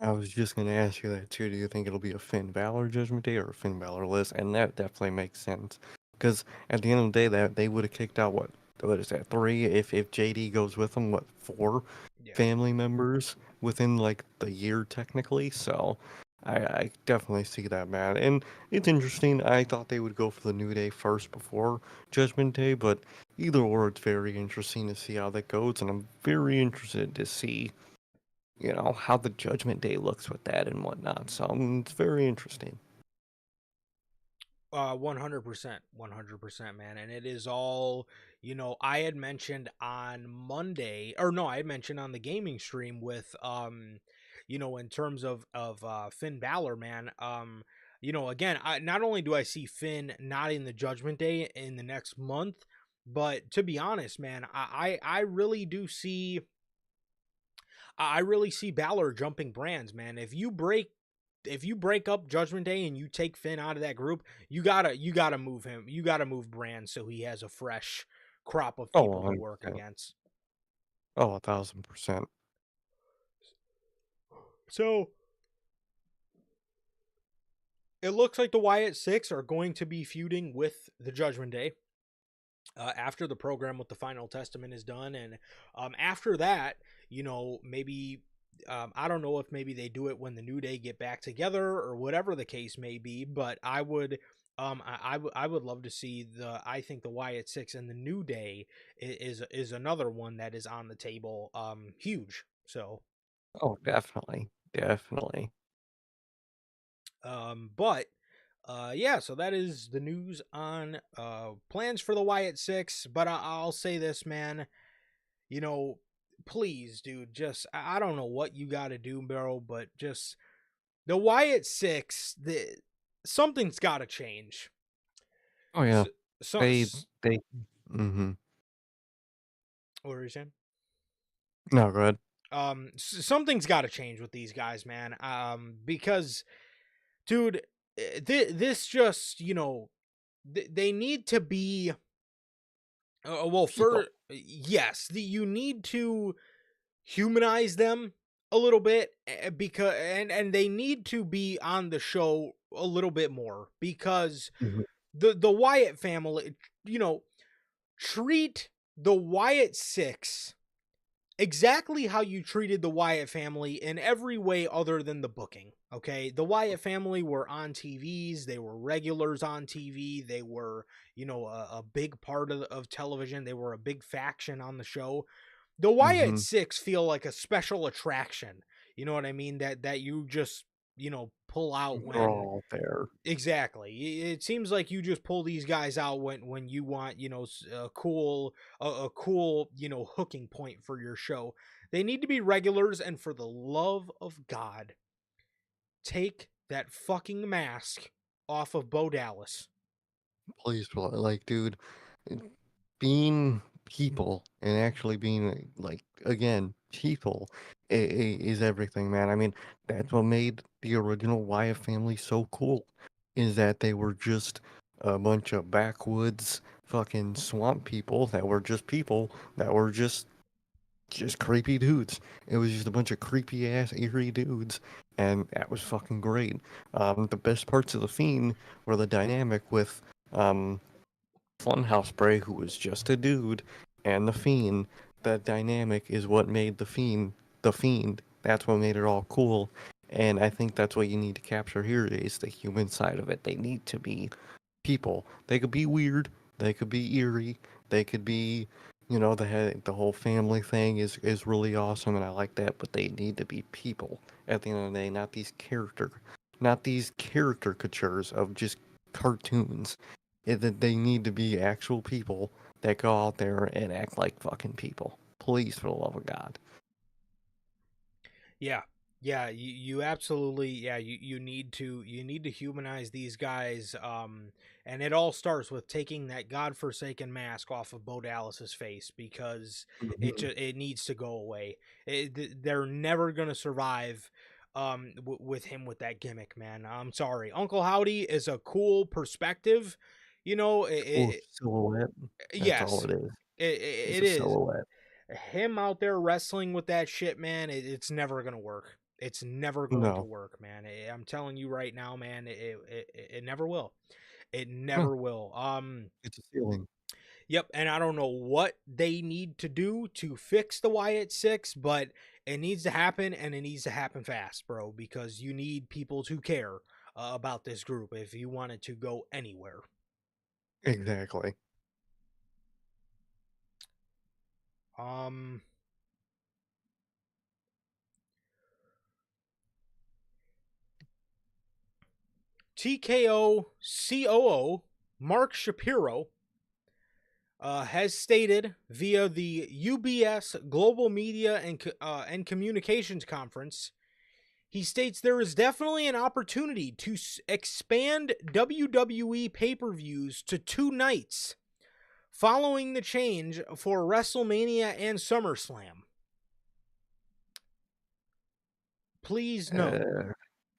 I was just going to ask you that too. Do you think it'll be a Finn Balor Judgment Day or a Finn Balor list? And that definitely makes sense because at the end of the day, that they would have kicked out what is that, three? If JD goes with them, what, four Yeah, family members within like the year technically? So I definitely see that, man. And it's interesting. I thought they would go for the New Day first before Judgment Day, but either or, it's very interesting to see how that goes, and I'm very interested to see how the Judgment Day looks with that and whatnot. So it's very interesting. 100%, 100%, man. And it is all, I had mentioned on Monday, or no, I had mentioned on the gaming stream with, in terms of Finn Balor, man. Again, not only do I see Finn not in the Judgment Day in the next month, but to be honest, man, I really do see. I really see Balor jumping brands, man. If you break up Judgment Day and you take Finn out of that group, you gotta move him. You gotta move Brand so he has a fresh crop of Oh, people to work 100%. against. Oh, 1,000%. So it looks like the Wyatt Six are going to be feuding with the Judgment Day after the program with the Final Testament is done, and after that, maybe I don't know if maybe they do it when the New Day get back together or whatever the case may be, but I would. I would love to see I think the Wyatt Six and the New Day is another one that is on the table. Huge. So, Oh, definitely. Definitely. but yeah, so that is the news on plans for the Wyatt Six. But I'll say this, man. You know, please, dude, just I don't know what you got to do, bro, but just the Wyatt Six, something's got to change. Oh, yeah. So, so, They they mhm. what were you saying? No, go ahead. Something's got to change with these guys, man. Because, dude, this just they need to be. Well, People. for yes, you need to humanize them a little bit because and they need to be on the show a little bit more because Mhm. the Wyatt family, treat the Wyatt Six exactly how you treated the Wyatt family in every way other than the booking. Okay, the Wyatt family were on TVs, they were regulars on TV, they were, a big part of television, they were a big faction on the show. The Wyatt Mhm. Six feel like a special attraction. You know what I mean? That you just pull out They're when all there. exactly. It seems like you just pull these guys out when you want a cool hooking point for your show. They need to be regulars, and for the love of God, take that fucking mask off of Bo Dallas. Please, like, dude, being people and actually being like again people is everything, man. I mean, that's what made the original Wyatt family so cool, is that they were just a bunch of backwoods fucking swamp people that were just creepy dudes. It was just a bunch of creepy ass eerie dudes, and that was fucking great. The best parts of the Fiend were the dynamic with um Funhouse Bray, who was just a dude, and the Fiend. That dynamic is what made the Fiend the Fiend. That's what made it all cool. And I think that's what you need to capture here is the human side of it. They need to be people. They could be weird. They could be eerie. They could be, the whole family thing is really awesome, and I like that. But they need to be people at the end of the day, not these caricatures of just cartoons. That they need to be actual people that go out there and act like fucking people. Please, for the love of God. Yeah. Yeah, you absolutely you need to humanize these guys, and it all starts with taking that godforsaken mask off of Bo Dallas's face because Mhm. it needs to go away. They're never going to survive with him with that gimmick, man. I'm sorry. Uncle Howdy is a cool perspective, Cool silhouette. That's all yes. it is. It, It's it a is silhouette. him out there wrestling with that shit, man. It's never gonna work. It's never going to No, work, man. I'm telling you right now, man. It never will. It no, never will. it's a ceiling. Yep. And I don't know what they need to do to fix the Wyatt Six, but it needs to happen, and it needs to happen fast, bro. Because you need people to care about this group if you want it to go anywhere. Exactly. Um. TKO COO Mark Shapiro has stated via the UBS Global Media and Communications Conference. He states there is definitely an opportunity to expand WWE pay-per-views to 2 nights following the change for WrestleMania and SummerSlam. Please no.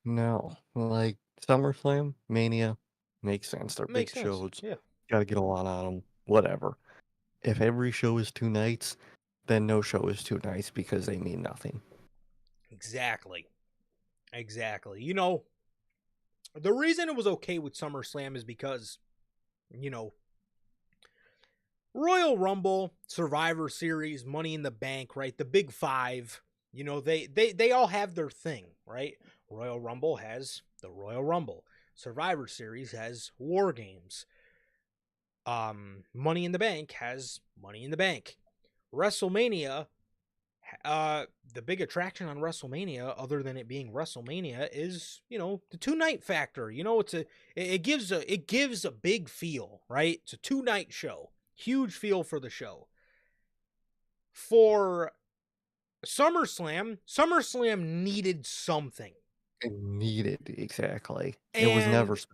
No, like SummerSlam, Mania, makes sense. They're Makes big sense. shows. Yeah. Gotta get a lot on them. Whatever. If every show is 2 nights, then no show is 2 nights because they mean nothing. Exactly. Exactly. You know, the reason it was okay with SummerSlam is because, you know, Royal Rumble, Survivor Series, Money in the Bank, right? The Big Five, you know, they all have their thing, right? Royal Rumble has the Royal Rumble. Survivor Series has War Games. Money in the Bank has Money in the Bank. WrestleMania, the big attraction on WrestleMania, other than it being WrestleMania, is, you know, the 2 night factor. You know, it gives a big feel, right? It's a 2 night show, huge feel for the show. For SummerSlam needed something, It needed exactly. It was never. and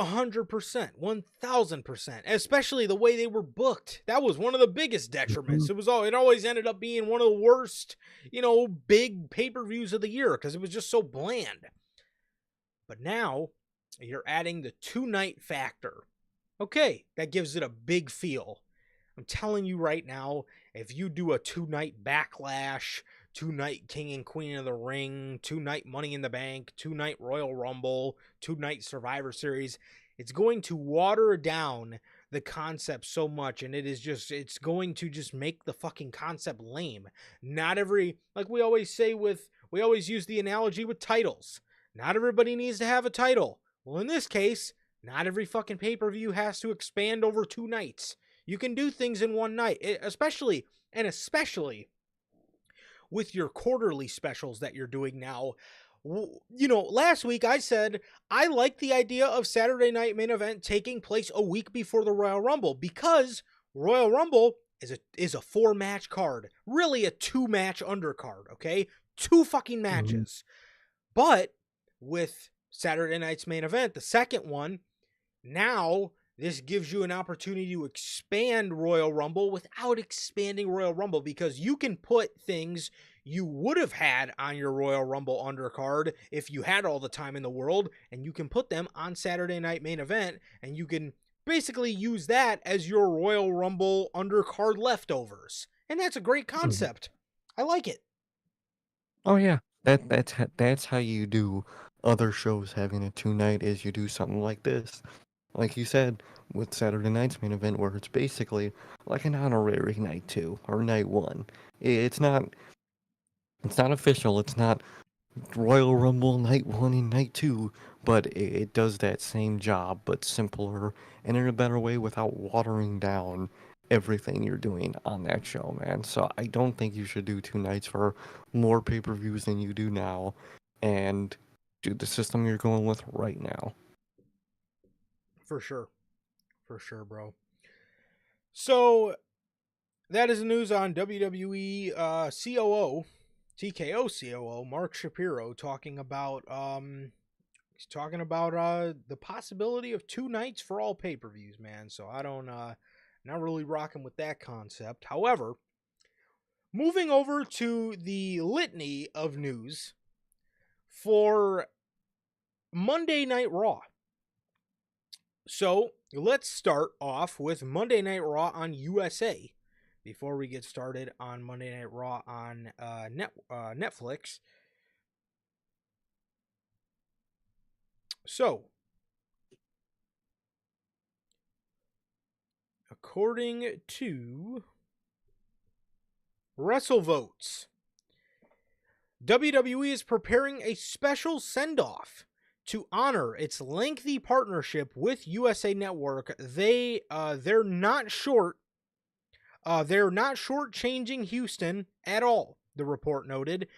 100%, 1000%, especially the way they were booked. That was one of the biggest detriments. Mhm. It always ended up being one of the worst, you know, big pay-per-views of the year because it was just so bland. But now you're adding the 2 night factor. Okay, that gives it a big feel. I'm telling you right now, if you do a 2 night Backlash, 2 night King and Queen of the Ring, 2 night Money in the Bank, 2 night Royal Rumble, 2 night Survivor Series, it's going to water down the concept so much, and it's going to just make the fucking concept lame. Not every, like we always say we always use the analogy with titles. Not everybody needs to have a title. Well, in this case, not every fucking pay-per-view has to expand over 2 nights. You can do things in one night, especially with your quarterly specials that you're doing now. You know, last week I said I like the idea of Saturday Night Main Event taking place a week before the Royal Rumble because Royal Rumble is a 4-match card, really a 2-match undercard, okay? 2 fucking Mhm. matches. But with Saturday Night's Main Event, the second one, now this gives you an opportunity to expand Royal Rumble without expanding Royal Rumble because you can put things you would have had on your Royal Rumble undercard if you had all the time in the world, and you can put them on Saturday Night Main Event, and you can basically use that as your Royal Rumble undercard leftovers. And that's a great Mhm. concept. I like it. Oh yeah, that's how you do other shows having a 2 night is you do something like this. Like you said, with Saturday night's main event where it's basically like an honorary night 2 or night 1. It's not official, it's not Royal Rumble night 1 and night 2, but it does that same job but simpler and in a better way without watering down everything you're doing on that show, man. So I don't think you should do 2 nights for more pay-per-views than you do now and do the system you're going with right now. For sure. For sure, bro. So that is the news on WWE COO, TKO COO, Mark Shapiro he's talking about the possibility of 2 nights for all pay-per-views, man. So I don't not really rocking with that concept. However, moving over to the litany of news for Monday Night Raw. So let's start off with Monday Night Raw on USA before we get started on Monday Night Raw on Netflix. So, according to WrestleVotes, WWE is preparing a special send-off to honor its lengthy partnership with USA Network. They're not shortchanging Houston at all, the report noted.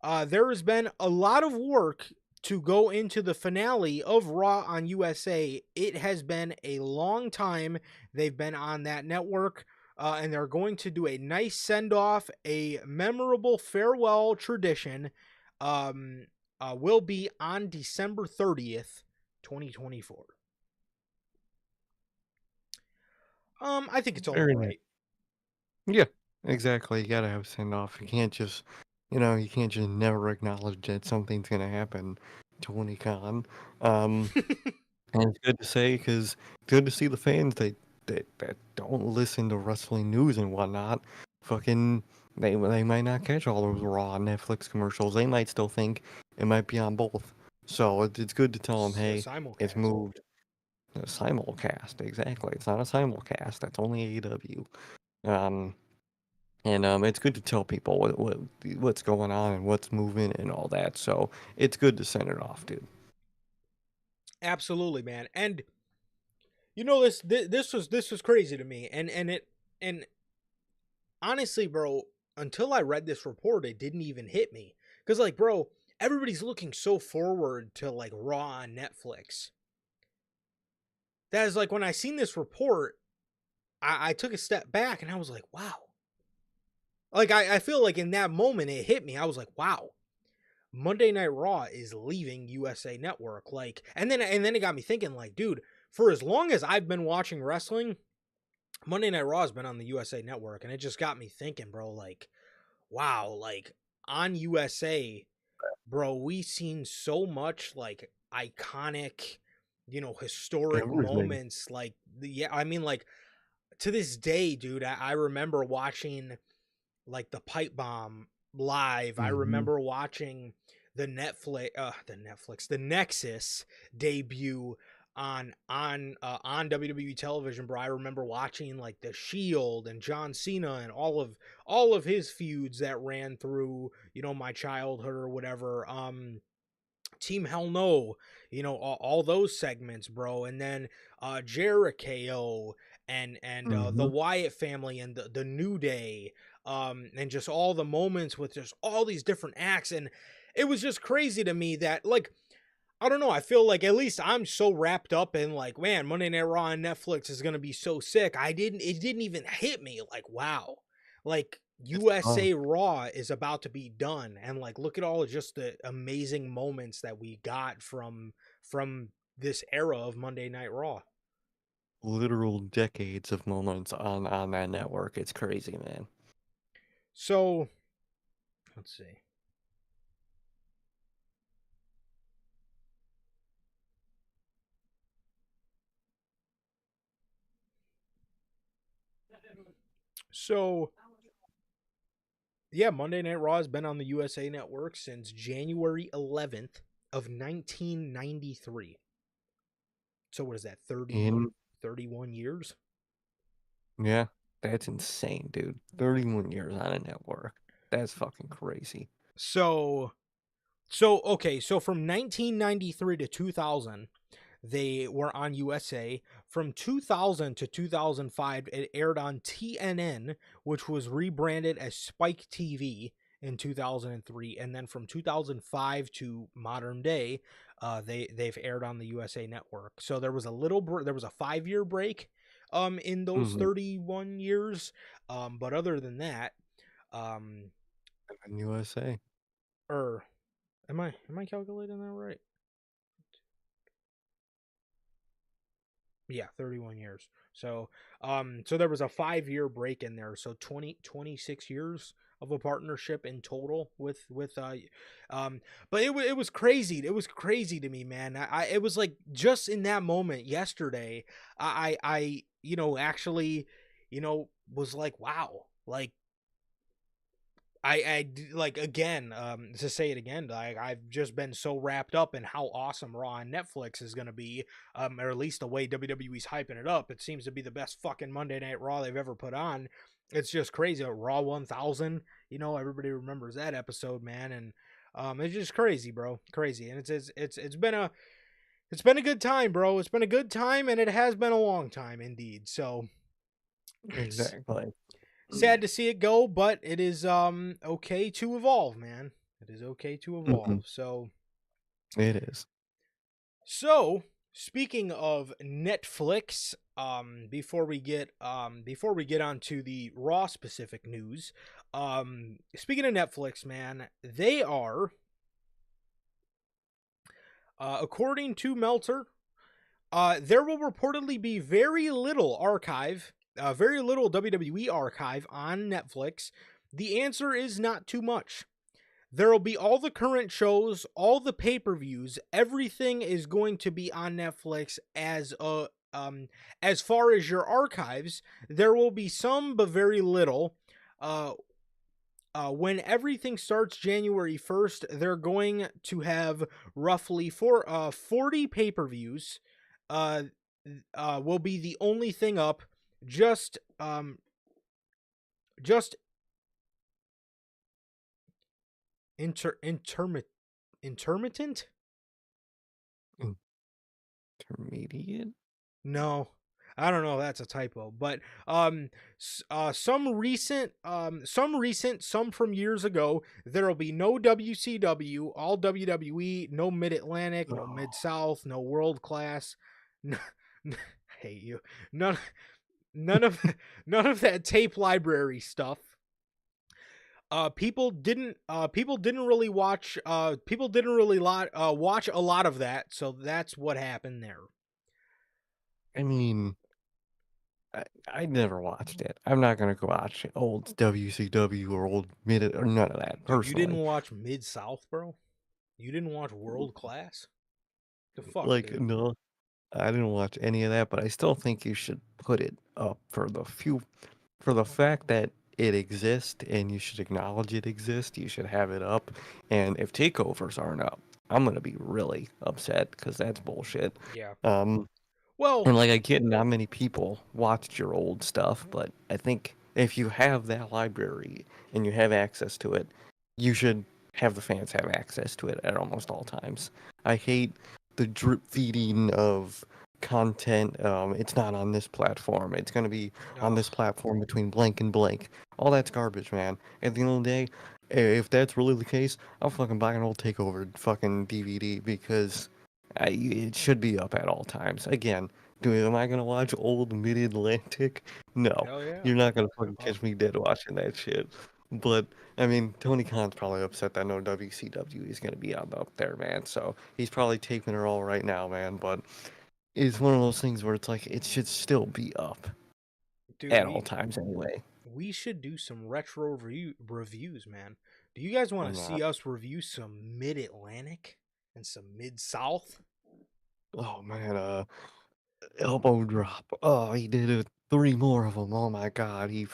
There has been a lot of work to go into the finale of Raw on USA. It has been a long time they've been on that network, and they're going to do a nice send off, a memorable farewell tradition. Um, will be on December 30th, 2024. I think it's only Very nice. right. Yeah, exactly. You gotta have send off. You can't just, you can't just never acknowledge that something's gonna happen to WonyCon. And it's good to say because good to see the fans that don't listen to wrestling news and whatnot. Fucking, they might not catch all those Raw Netflix commercials. They might still think it might be on both. So it's good to tell them, The hey, it's simulcast. moved. A simulcast, exactly. It's not a simulcast. That's only AEW. Um, and it's good to tell people what's going on and what's moving and all that. So it's good to send it off, dude. Absolutely, man. And you know this was crazy to me, and honestly, bro, until I read this report, it didn't even hit me. Cause like, bro, everybody's looking so forward to like Raw on Netflix. That is like when I seen this report, I took a step back and I was like, wow. Like I feel like in that moment it hit me. I was like, wow. Monday Night Raw is leaving USA Network. Like, and then it got me thinking, like, dude, for as long as I've been watching wrestling, Monday Night Raw has been on the USA Network, and it just got me thinking, bro, like, wow, like on USA, bro, we seen so much like iconic, historic Everything. moments. Like, I mean, like to this day, dude, I remember watching like the pipe bomb live. I Hmm. remember watching the Nexus debut on WWE television, bro. I remember watching like the Shield and John Cena and all of his feuds that ran through, my childhood or whatever. Team Hell No, all those segments, bro, and then Jericho and the Hmm. Wyatt family and the New Day, and just all the moments with just all these different acts, and it was just crazy to me that like I don't know. I feel like at least I'm so wrapped up in like, man, Monday Night Raw on Netflix is gonna be so sick. It didn't even hit me like, wow, like It's tough. USA Raw is about to be done, and like, look at all of just the amazing moments that we got from this era of Monday Night Raw. Literal decades of moments on that network. It's crazy, man. So let's see. So yeah, Monday Night Raw has been on the USA Network since January 11th of 1993. So what is that, In 31 years? Yeah, that's insane, dude. 31 years on a network. That's fucking crazy. So so from 1993 to 2000, they were on USA. From 2000 to 2005, it aired on TNN, which was rebranded as Spike TV in 2003, and then from 2005 to modern day, they've aired on the USA Network. So there was there was a 5 year break, in those Mhm. 31 years, but other than that, um, In USA. or am I calculating that right? Yeah, 31 years. So there was a 5 year break in there. So 26 years of a partnership in total um, but it was crazy. It was crazy to me, man. It was like just in that moment yesterday, I actually, was like, wow, like like again, to say it again, like I've just been so wrapped up in how awesome Raw on Netflix is gonna be, or at least the way WWE's hyping it up. It seems to be the best fucking Monday Night Raw they've ever put on. It's just crazy. Raw 1000, everybody remembers that episode, man, and it's just crazy, bro, crazy, and it's been a good time, bro. It's been a good time, and it has been a long time indeed. So Exactly. sad to see it go, but it is okay to evolve, man. It is okay to Mhm. evolve. So It is. So, speaking of Netflix, before we get onto the Raw specific news, speaking of Netflix, man, they are, according to Melter, there will reportedly be very little WWE archive on Netflix. The answer is not too much. There will be all the current shows, all the pay-per-views, everything is going to be on Netflix as far as your archives. There will be some, but very little. Uh, when everything starts January 1st, they're going to have roughly 40 pay-per-views. Uh, will be the only thing up. Just just intermittent. Intermittent? Intermediate? No, I don't know. That's a typo, but some recent, some from years ago. There will be no WCW, all WWE, no Mid Atlantic, no Mid Oh, South, no World Class. No, I hate you. None, none of none of that tape library stuff. People didn't really watch watch a lot of that, so that's what happened there. I mean, I never watched it. I'm not gonna go watch old WCW or old mid or none of that Dude, you didn't personally. watch Mid South, bro? You didn't watch World Class? The fuck, Like, dude? no, I didn't watch any of that, but I still think you should put it up for the fact that it exists and you should acknowledge it exists. You should have it up. And if takeovers aren't up, I'm gonna be really upset because that's bullshit. Yeah. Um, Well, And like I get not many people watched your old stuff, but I think if you have that library and you have access to it, you should have the fans have access to it at almost all times. I hate the drip feeding of content. It's not on this platform. It's gonna be on ugh, this platform between blank and blank. All that's garbage, man. At the end of the day, if that's really the case, I'll fucking buy an old takeover fucking DVD because it should be up at all times. Again, am I gonna watch old Mid Atlantic? No, hell yeah. you're not gonna fucking Oh, catch me dead watching that shit. But I mean, Tony Khan's probably upset that no WCW is gonna be up there, man. So he's probably taping her all right now, man. But it's one of those things where it's like it should still be up dude, at all times anyway. we should do some reviews, man. Do you guys want I'm to not. see us review some Mid Atlantic and some Mid South? Oh man, elbow drop. Oh, he did it. Three more of them. Oh my god, he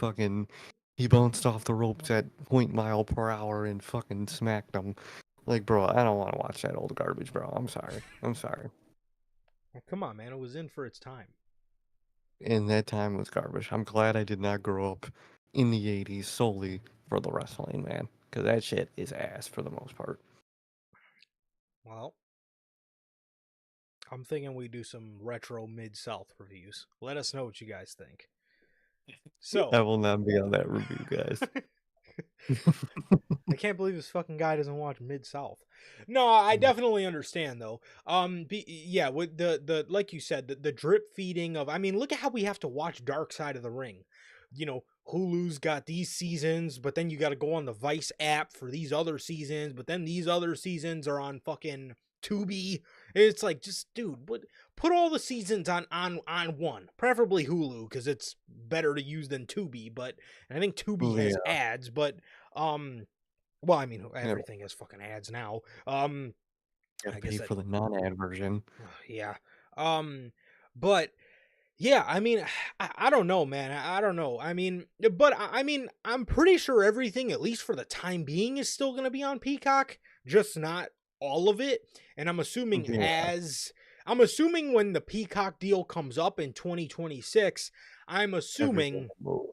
bounced off the ropes at point mile per hour and fucking smacked him. Like, bro, I don't want to watch that old garbage, bro. I'm sorry. I'm sorry. Come on, man. It was in for its time. And that time was garbage. I'm glad I did not grow up in the 80s solely for the wrestling, man. Because that shit is ass for the most part. Well, I'm thinking we do some retro Mid South reviews. Let us know what you guys think. I So, will not be on that review, guys. I can't believe this fucking guy doesn't watch Mid South. No, I definitely understand though. Yeah, with the like you said, the drip feeding of. I mean, look at how we have to watch Dark Side of the Ring. You know, Hulu's got these seasons, but then you got to go on the Vice app for these other seasons, but then these other seasons are on fucking Tubi. It's like, just dude, put all the seasons on one, preferably Hulu because it's better to use than Tubi. But I think Tubi has Yeah, ads, but um, well, I mean, yeah, everything has fucking ads now. gotta I guess pay that, for the non-ad version. yeah. Um, but yeah, I mean, I don't know, man. I don't know. I mean, but I mean, I'm pretty sure everything, at least for the time being, is still gonna be on Peacock, just not all of it. And Yeah, I'm assuming when the Peacock deal comes up in 2026, I'm everything assuming will move.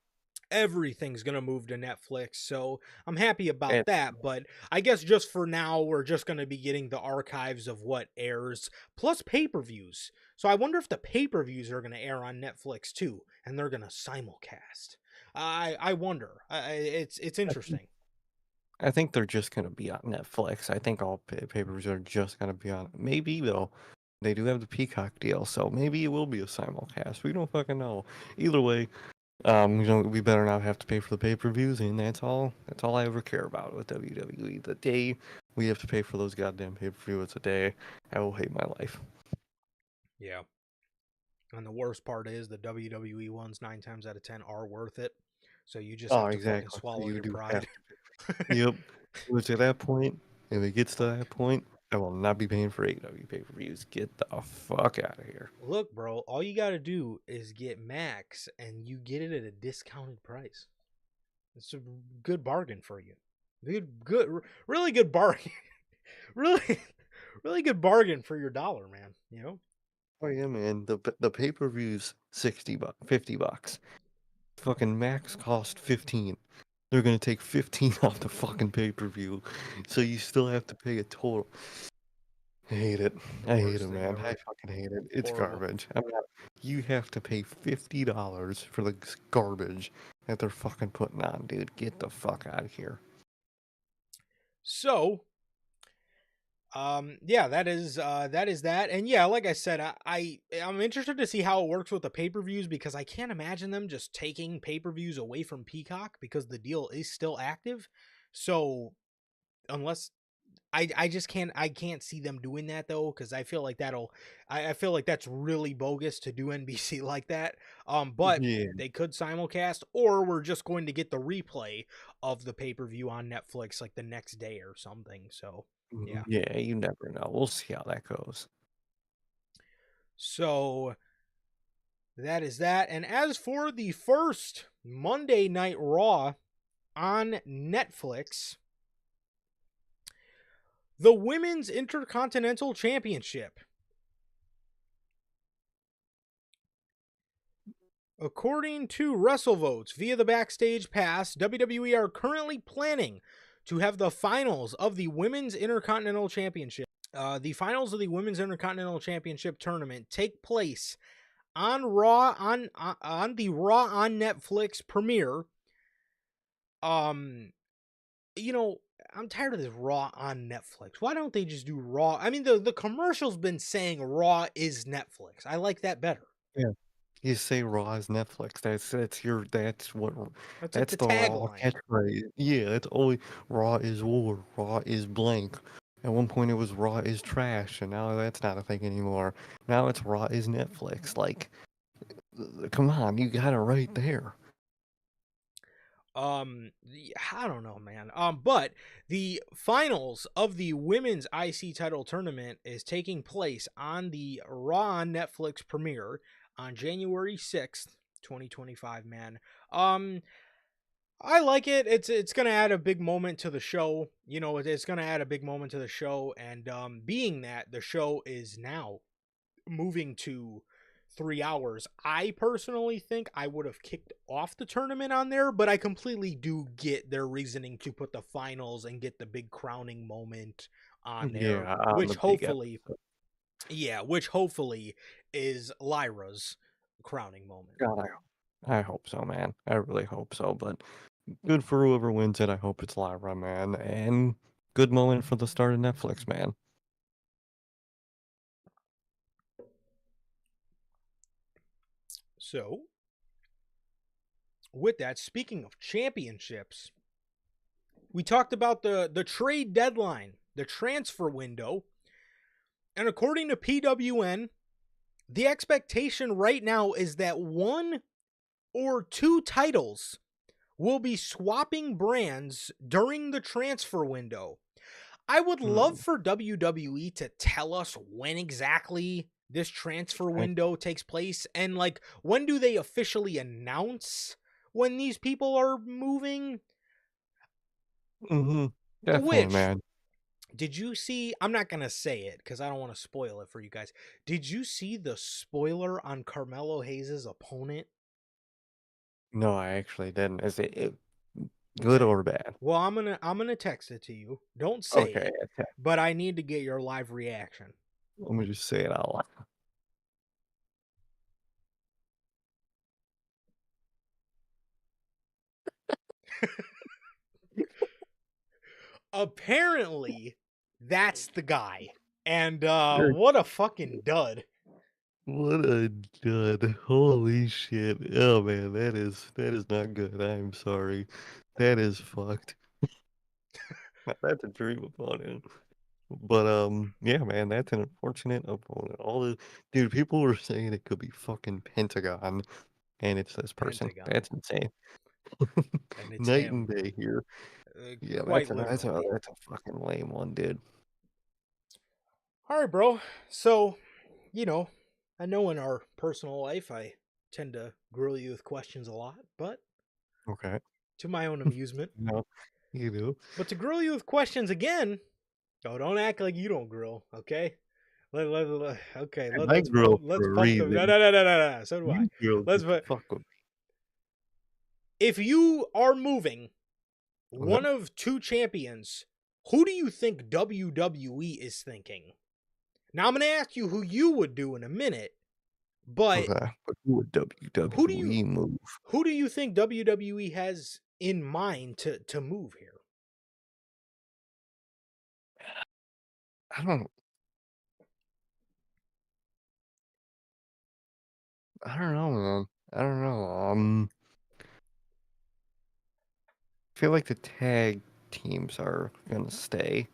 everything's going to move to Netflix. So I'm happy about At that. But I guess just for now, we're just going to be getting the archives of what airs plus pay per views. So I wonder if the pay per views are going to air on Netflix too, and they're going to simulcast. I wonder. It's interesting. I think they're just gonna be on Netflix. I think all pay-per-views are just gonna be on. Maybe though, they do have the Peacock deal, so maybe it will be a simulcast. We don't fucking know. Either way, we better not have to pay for the pay-per-views, and that's all. That's all I ever care about with WWE. The day we have to pay for those goddamn pay-per-views, it's a day I will hate my life. Yeah. And the worst part is the WWE ones 9 times out of 10 are worth it. So you just Oh, have to fucking exactly. So swallow you your do have pride. to. Yep. Which at that point, if it gets to that point, I will not be paying for AEW pay-per-views. Get the fuck out of here. Look, bro, all you got to do is get Max and you get it at a discounted price. It's a good bargain for you. Really good bargain. really, really good bargain for your dollar, man. You know? Oh yeah, man. The pay-per-views $60, $50. Fucking Max cost 15. They're gonna take 15 off the fucking pay-per-view, so you still have to pay a total. I hate it. The I hate worst it, thing man. I ever. fucking hate it. It's Horrible. garbage. I'm not. You have to pay $50 for the garbage that they're fucking putting on, dude. Get the fuck out of here. So, yeah, that is that. And yeah, like I said, I'm interested to see how it works with the pay-per-views because I can't imagine them just taking pay-per-views away from Peacock because the deal is still active. So, unless I just can't see them doing that though because I feel like I feel like that's really bogus to do NBC like that. But Yeah. they could simulcast or we're just going to get the replay of the pay-per-view on Netflix like the next day or something. So, yeah. Yeah, you never know. We'll see how that goes. So that is that. And as for the first Monday Night Raw on Netflix, the Women's Intercontinental Championship. According to WrestleVotes via the Backstage Pass, WWE are currently planning to have the finals of the Women's Intercontinental Championship. The finals of the Women's Intercontinental Championship tournament take place on Raw on the Raw on Netflix premiere. Um, you know, I'm tired of this Raw on Netflix. Why don't they just do Raw? I mean, the commercial's been saying Raw is Netflix. I like that better. Yeah. You say Raw is Netflix. That's like That's the the Raw tagline. catchphrase. Yeah, it's always Raw is war, Raw is blank. At one point it was Raw is trash, and now that's not a thing anymore. Now it's Raw is Netflix. Like, come on, you got it right there. I don't know, man. But the finals of the women's IC title tournament is taking place on the Raw on Netflix premiere on January 6th, 2025, man. I like it. It's gonna add a big moment to the show. You know, it's gonna add a big moment to the show, and being that the show is now moving to 3 hours, I personally think I would have kicked off the tournament on there, but I completely do get their reasoning to put the finals and get the big crowning moment on there, Yeah, on the which big hopefully, episode. yeah, which hopefully is Lyra's crowning moment. God, I hope so, man. I really hope so. But good for whoever wins it. I hope it's Lyra, man. And good moment for the start of Netflix, man. So, with that, speaking of championships, we talked about the trade deadline, the transfer window, and according to PWN, the expectation right now is that one or two titles will be swapping brands during the transfer window. I would love Hmm. for WWE to tell us when exactly this transfer window takes place and like when do they officially announce when these people are moving? Mm-hmm. Definitely, Which man. did you see? I'm not going to say it because I don't want to spoil it for you guys. Did you see the spoiler on Carmelo Hayes' opponent? No, I actually didn't. Is it good Okay. or bad? Well, I'm gonna text it to you. Don't say Okay, it, okay. but I need to get your live reaction. Let me just say it out loud. apparently that's the guy. And You're what a fucking dud. what a dud. Holy shit. Oh man, that is not good. I'm sorry. That is fucked. That's a dream opponent. But yeah, man, that's an unfortunate opponent. All the dude, people were saying it could be fucking Pentagon, and it's this person. Pentagon. That's insane. And it's Night him. and day here. Yeah, Quite that's a literally. that's a fucking lame one, dude. All right, bro. So, you know, I know in our personal life I tend to grill you with questions a lot, but Okay. to my own amusement. No, you do. But to grill you with questions again, oh, don't act like you don't grill, okay? Okay, And I grew up let's for a pump them. No, reason. no, no, no, no, no. So do I. You girls Let's. get to fuck with If you are moving me. Okay. one of two champions, who do you think WWE is thinking? Now I'm gonna ask you who you would do in a minute, but Okay. But who would who do you WWE move? who do you think WWE has in mind to move here? I don't I don't know, man. I don't know. I feel like the tag teams are gonna stay.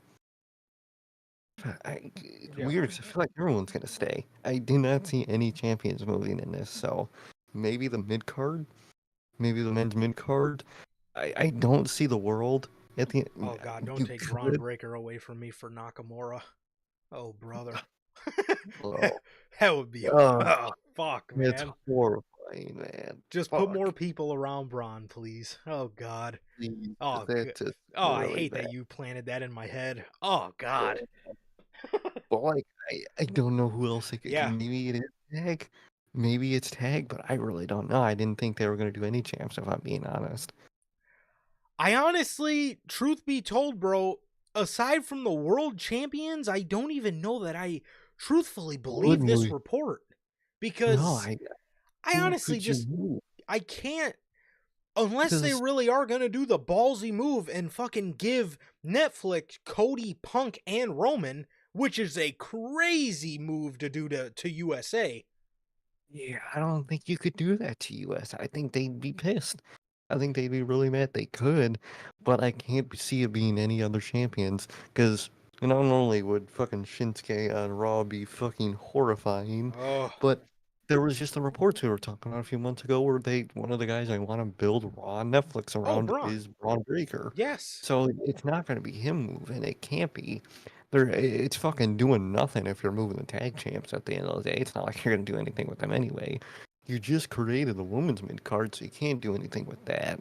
It's Yeah. weird 'cause I feel like everyone's gonna stay. I do not see any champions moving in this, so maybe the mid card, maybe the men's mid card. I don't see the world at the Oh God, don't you take Braun could. Breaker away from me for Nakamura. Oh brother. Oh, That would be oh, oh, fuck, it's man. horrifying, man. Just put more Fuck, people around Braun, please. Oh God. please, 'cause Oh, that's just oh, I really hate bad. that you planted that in my head. Oh God. But like, I don't know who else they could. Yeah. Maybe it is tag, maybe it's tag, but I really don't know. I didn't think they were gonna do any champs, if I'm being honest. I honestly, truth be told, bro, aside from the world champions, I don't even know that I truthfully Would believe this move. report No, because I who honestly could you just move? I can't unless they Because really are going to do the ballsy move and fucking give Netflix Cody, Punk, and Roman, which is a crazy move to do to USA. yeah, I don't think you could do that to US. I think they'd be pissed. I think they'd be really mad. They could, but I can't see it being any other champions. Because not only would fucking Shinsuke on Raw be fucking horrifying, Oh, but there was just the reports we were talking about a few months ago where one of the guys I want to build Raw on Netflix oh, around Braun. is Braun Breaker. Yes. So it's not going to be him moving. It can't be. It's fucking doing nothing if you're moving the tag champs at the end of the day. It's not like you're gonna do anything with them anyway. You just created the women's mid card, so you can't do anything with that.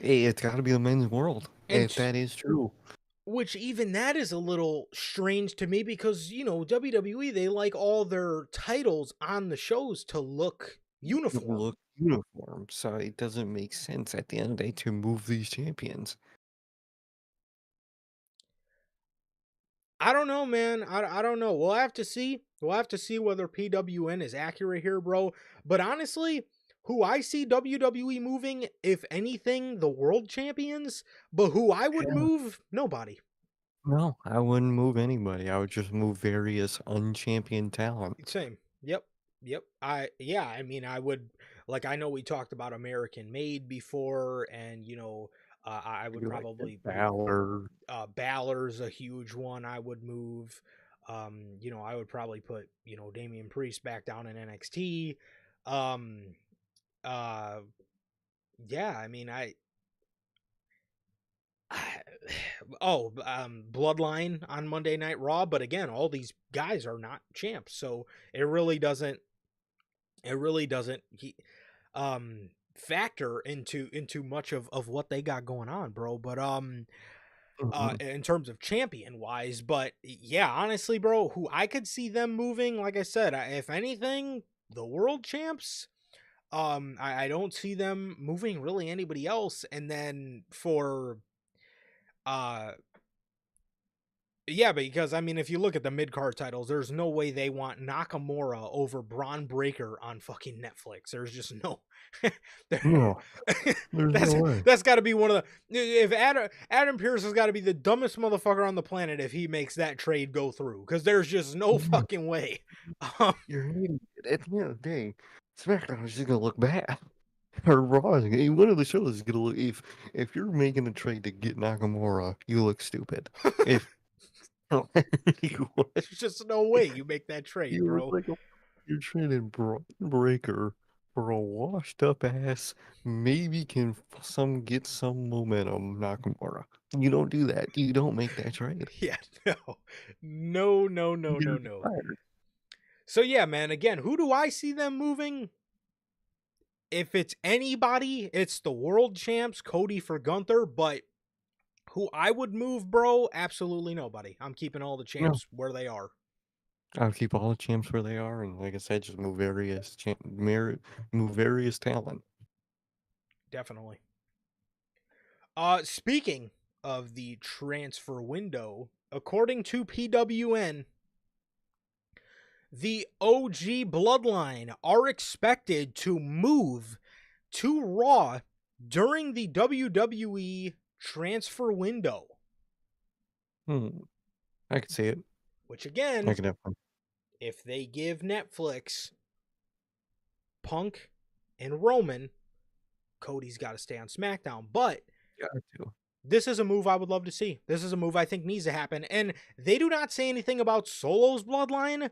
It's got to be the men's world And if that is true. which even that is a little strange to me because, WWE, they like all their titles on the shows to look It will uniform. look uniform, so it doesn't make sense at the end of the day to move these champions. I don't know, man. I don't know. We'll have to see. We'll have to see whether PWN is accurate here, bro. But honestly, who I see WWE moving, if anything, the world champions. But who I would Yeah. move, nobody. No, I wouldn't move anybody. I would just move various unchampioned talent. Same. Yep. Yep. I mean I would like I know we talked about American Made before and I would Maybe like Finn probably Balor. Balor's a huge one I would move. I would probably put, Damian Priest back down in NXT. Um uh yeah, I mean Bloodline on Monday Night Raw, but again, all these guys are not champs, so it really doesn't factor into much of what they got going on, bro. But Mhm. in terms of champion wise, but yeah, honestly, bro, who I could see them moving, like I said, if anything, the world champs. I don't see them moving really anybody else. And then for uh Yeah, because I mean, if you look at the mid card titles, there's no way they want Nakamura over Braun Breaker on fucking Netflix. There's just no. there- No, there's no that's way. that's got to be one of the. If Adam Pierce has got to be the dumbest motherfucker on the planet if he makes that trade go through, because there's just no Yeah, fucking way. Um, you're an idiot. At the end of the day, SmackDown is just gonna look bad. Or Raw is one of the shows is gonna look if you're making a trade to get Nakamura, you look stupid. If you there's just no way you make that trade, you look bro. like you're trading Braun Breaker for a washed up ass, maybe can some get some momentum Nakamura. You don't do that. You don't make that trade. Yeah, no, no, no, no, no, You're no. fired. So yeah, man. Again, who do I see them moving? If it's anybody, it's the world champs, Cody for Gunther, but who I would move, bro? Absolutely nobody. I'm keeping all the No, champs where they are. I'll keep all the champs where they are, and like I said, just move various talent. Definitely. Speaking of the transfer window, according to PWN, the OG Bloodline are expected to move to Raw during the WWE transfer window, Hmm, I could see it. which I again, could have fun. if they give Netflix Punk and Roman, Cody's got to stay on SmackDown. But Got to. this is a move I would love to see. This is a move I think needs to happen. And they do not say anything about Solo's bloodline.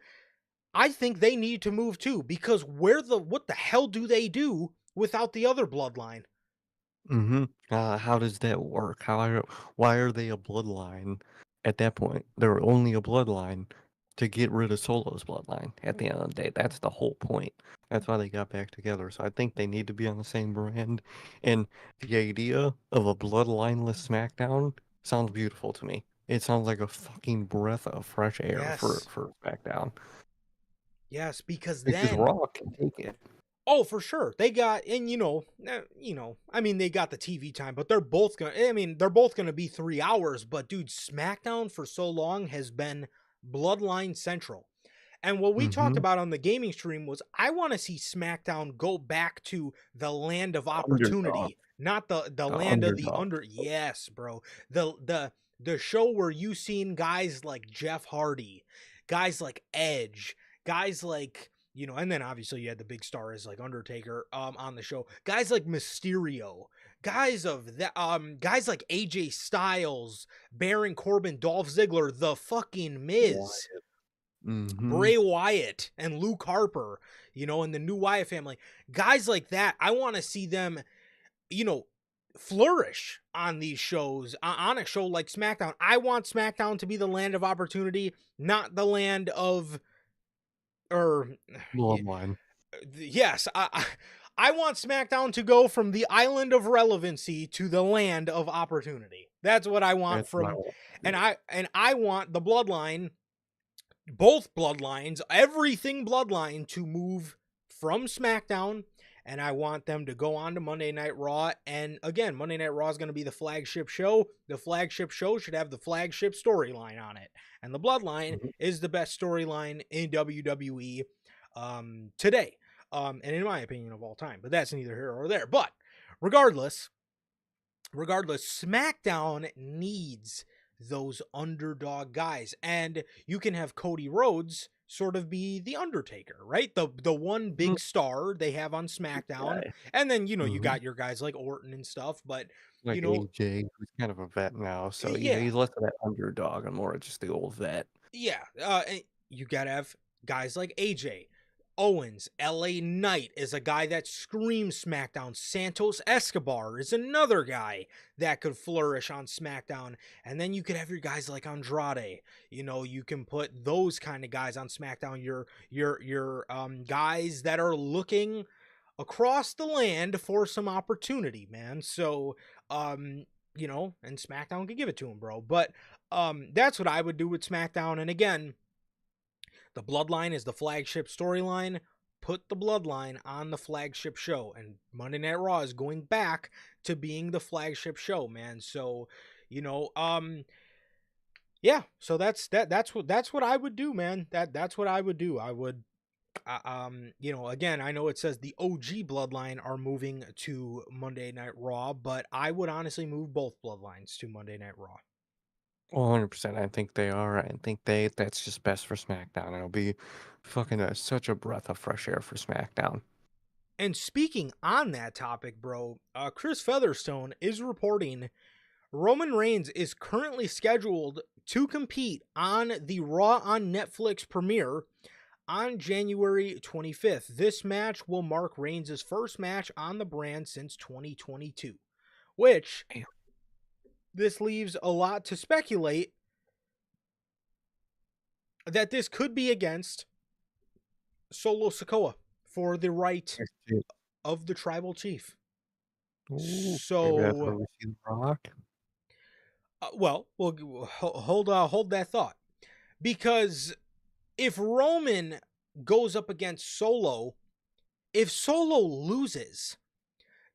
I think they need to move too, because what the hell do they do without the other bloodline? Mm-hmm. How does that work? Why are they a bloodline at that point? They're only a bloodline to get rid of Solo's bloodline at the end of the day. That's the whole point. That's why they got back together. So I think they need to be on the same brand. And the idea of a bloodlineless SmackDown sounds beautiful to me. It sounds like a fucking breath of fresh air Yes. for SmackDown. Yes, because Because then Raw can take it. oh, for sure. They got and I mean they got the TV time, but they're both going to be 3 hours, but dude, SmackDown for so long has been Bloodline Central. And what we talked Mm-hmm. about on the gaming stream was I want to see SmackDown go back to the land of Underdog. opportunity, not the The land of the underdog. under. Yes, bro. The show where you seen guys like Jeff Hardy, guys like Edge, guys like and then obviously you had the big stars like Undertaker on the show, guys like Mysterio, guys like AJ Styles, Baron Corbin, Dolph Ziggler, the fucking Miz, Mm-hmm. Bray Wyatt, and Luke Harper, and the new Wyatt family. Guys like that, I want to see them, you know, flourish on these shows, on a show like SmackDown. I want SmackDown to be the land of opportunity, not the land of, or, Bloodline. yes, I want SmackDown to go from the island of relevancy to the land of opportunity. That's what I want That's what I from, want. and I want the bloodline, both bloodlines, everything bloodline to move from SmackDown, and I want them to go on to Monday Night Raw. And again, Monday Night Raw is going to be the flagship show. The flagship show should have the flagship storyline on it. And the bloodline Mhm. is the best storyline in WWE today. And in my opinion, of all time. But that's neither here or there. But regardless, SmackDown needs those underdog guys, and you can have Cody Rhodes sort of be the Undertaker, right? The one Mm, big star they have on SmackDown, guy. and then you Mhm. got your guys like Orton and stuff, but you Like know, AJ, who's kind of a vet now, so yeah, he's less of that underdog and more just the old vet. yeah, and you gotta have guys like AJ. Owens, LA Knight is a guy that screams SmackDown. Santos Escobar is another guy that could flourish on SmackDown. And then you could have your guys like Andrade. You can put those kind of guys on SmackDown. Your guys that are looking across the land for some opportunity, man. So and SmackDown can give it to him, bro. But that's what I would do with SmackDown. And again, the Bloodline is the flagship storyline. Put the Bloodline on the flagship show. And Monday Night Raw is going back to being the flagship show, man. So, you know, um, Yeah, so that's what I would do, man. That's what I would do. I would again, I know it says the OG bloodline are moving to Monday Night Raw, but I would honestly move both bloodlines to Monday Night Raw. 100%. I think they are. I think that's just best for SmackDown. It'll be fucking such a breath of fresh air for SmackDown. And speaking on that topic, bro, Chris Featherstone is reporting Roman Reigns is currently scheduled to compete on the Raw on Netflix premiere on January 25th. This match will mark Reigns' first match on the brand since 2022, which Damn. this leaves a lot to speculate that this could be against Solo Sikoa for the right of the tribal chief. Ooh, maybe that's So, where we see The Rock. we'll hold that thought, because if Roman goes up against Solo, if Solo loses,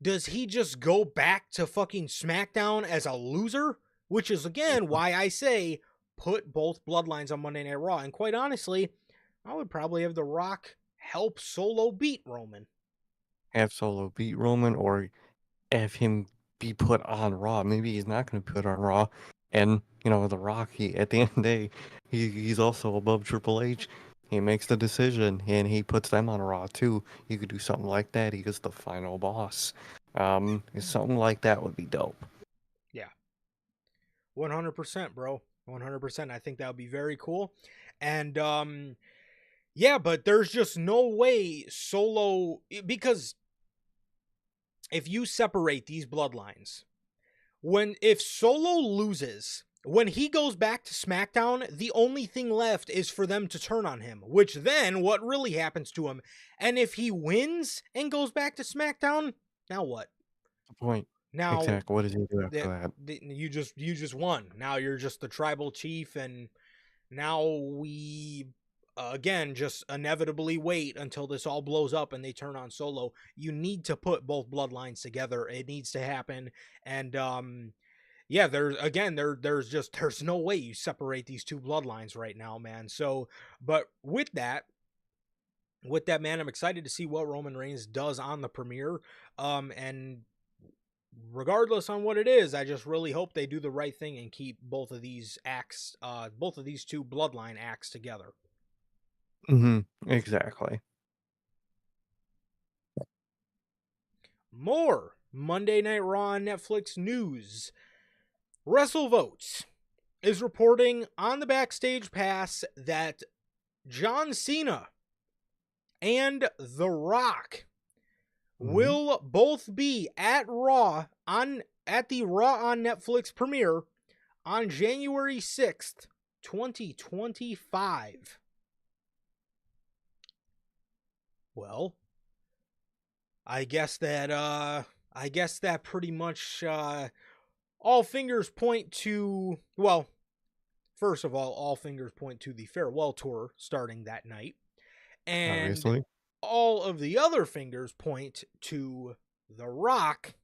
does he just go back to fucking SmackDown as a loser? Which is again why I say put both bloodlines on Monday Night Raw. And quite honestly, I would probably have The Rock help Solo beat Roman. Have Solo beat Roman or have him be put on Raw. Maybe he's not going to be put on Raw. And, The Rock, at the end of the day, he's also above Triple H. He makes the decision and he puts them on Raw too. You could do something like that. He gets the final boss. Something like that would be dope. Yeah, 100%, bro. 100%. I think that would be very cool. And yeah, but there's just no way Solo, because if you separate these bloodlines, if Solo loses, when he goes back to SmackDown, the only thing left is for them to turn on him, which then what really happens to him? And if he wins and goes back to SmackDown, now what? The point. Now Exactly. What does he do after that? you just won. Now you're just the tribal chief, and now we again just inevitably wait until this all blows up and they turn on Solo. You need to put both bloodlines together. It needs to happen. And yeah, there's no way you separate these two bloodlines right now, man. So, but with that, man, I'm excited to see what Roman Reigns does on the premiere. And regardless on what it is, I just really hope they do the right thing and keep both of these two bloodline acts together. Exactly. More Monday Night Raw on Netflix news. WrestleVotes is reporting on the Backstage Pass that John Cena and The Rock hmm will both be at the Raw on Netflix premiere on January 6th, 2025. Well, I guess that pretty much all fingers point to, well, first of all fingers point to the farewell tour starting that night. And Obviously. all of the other fingers point to The Rock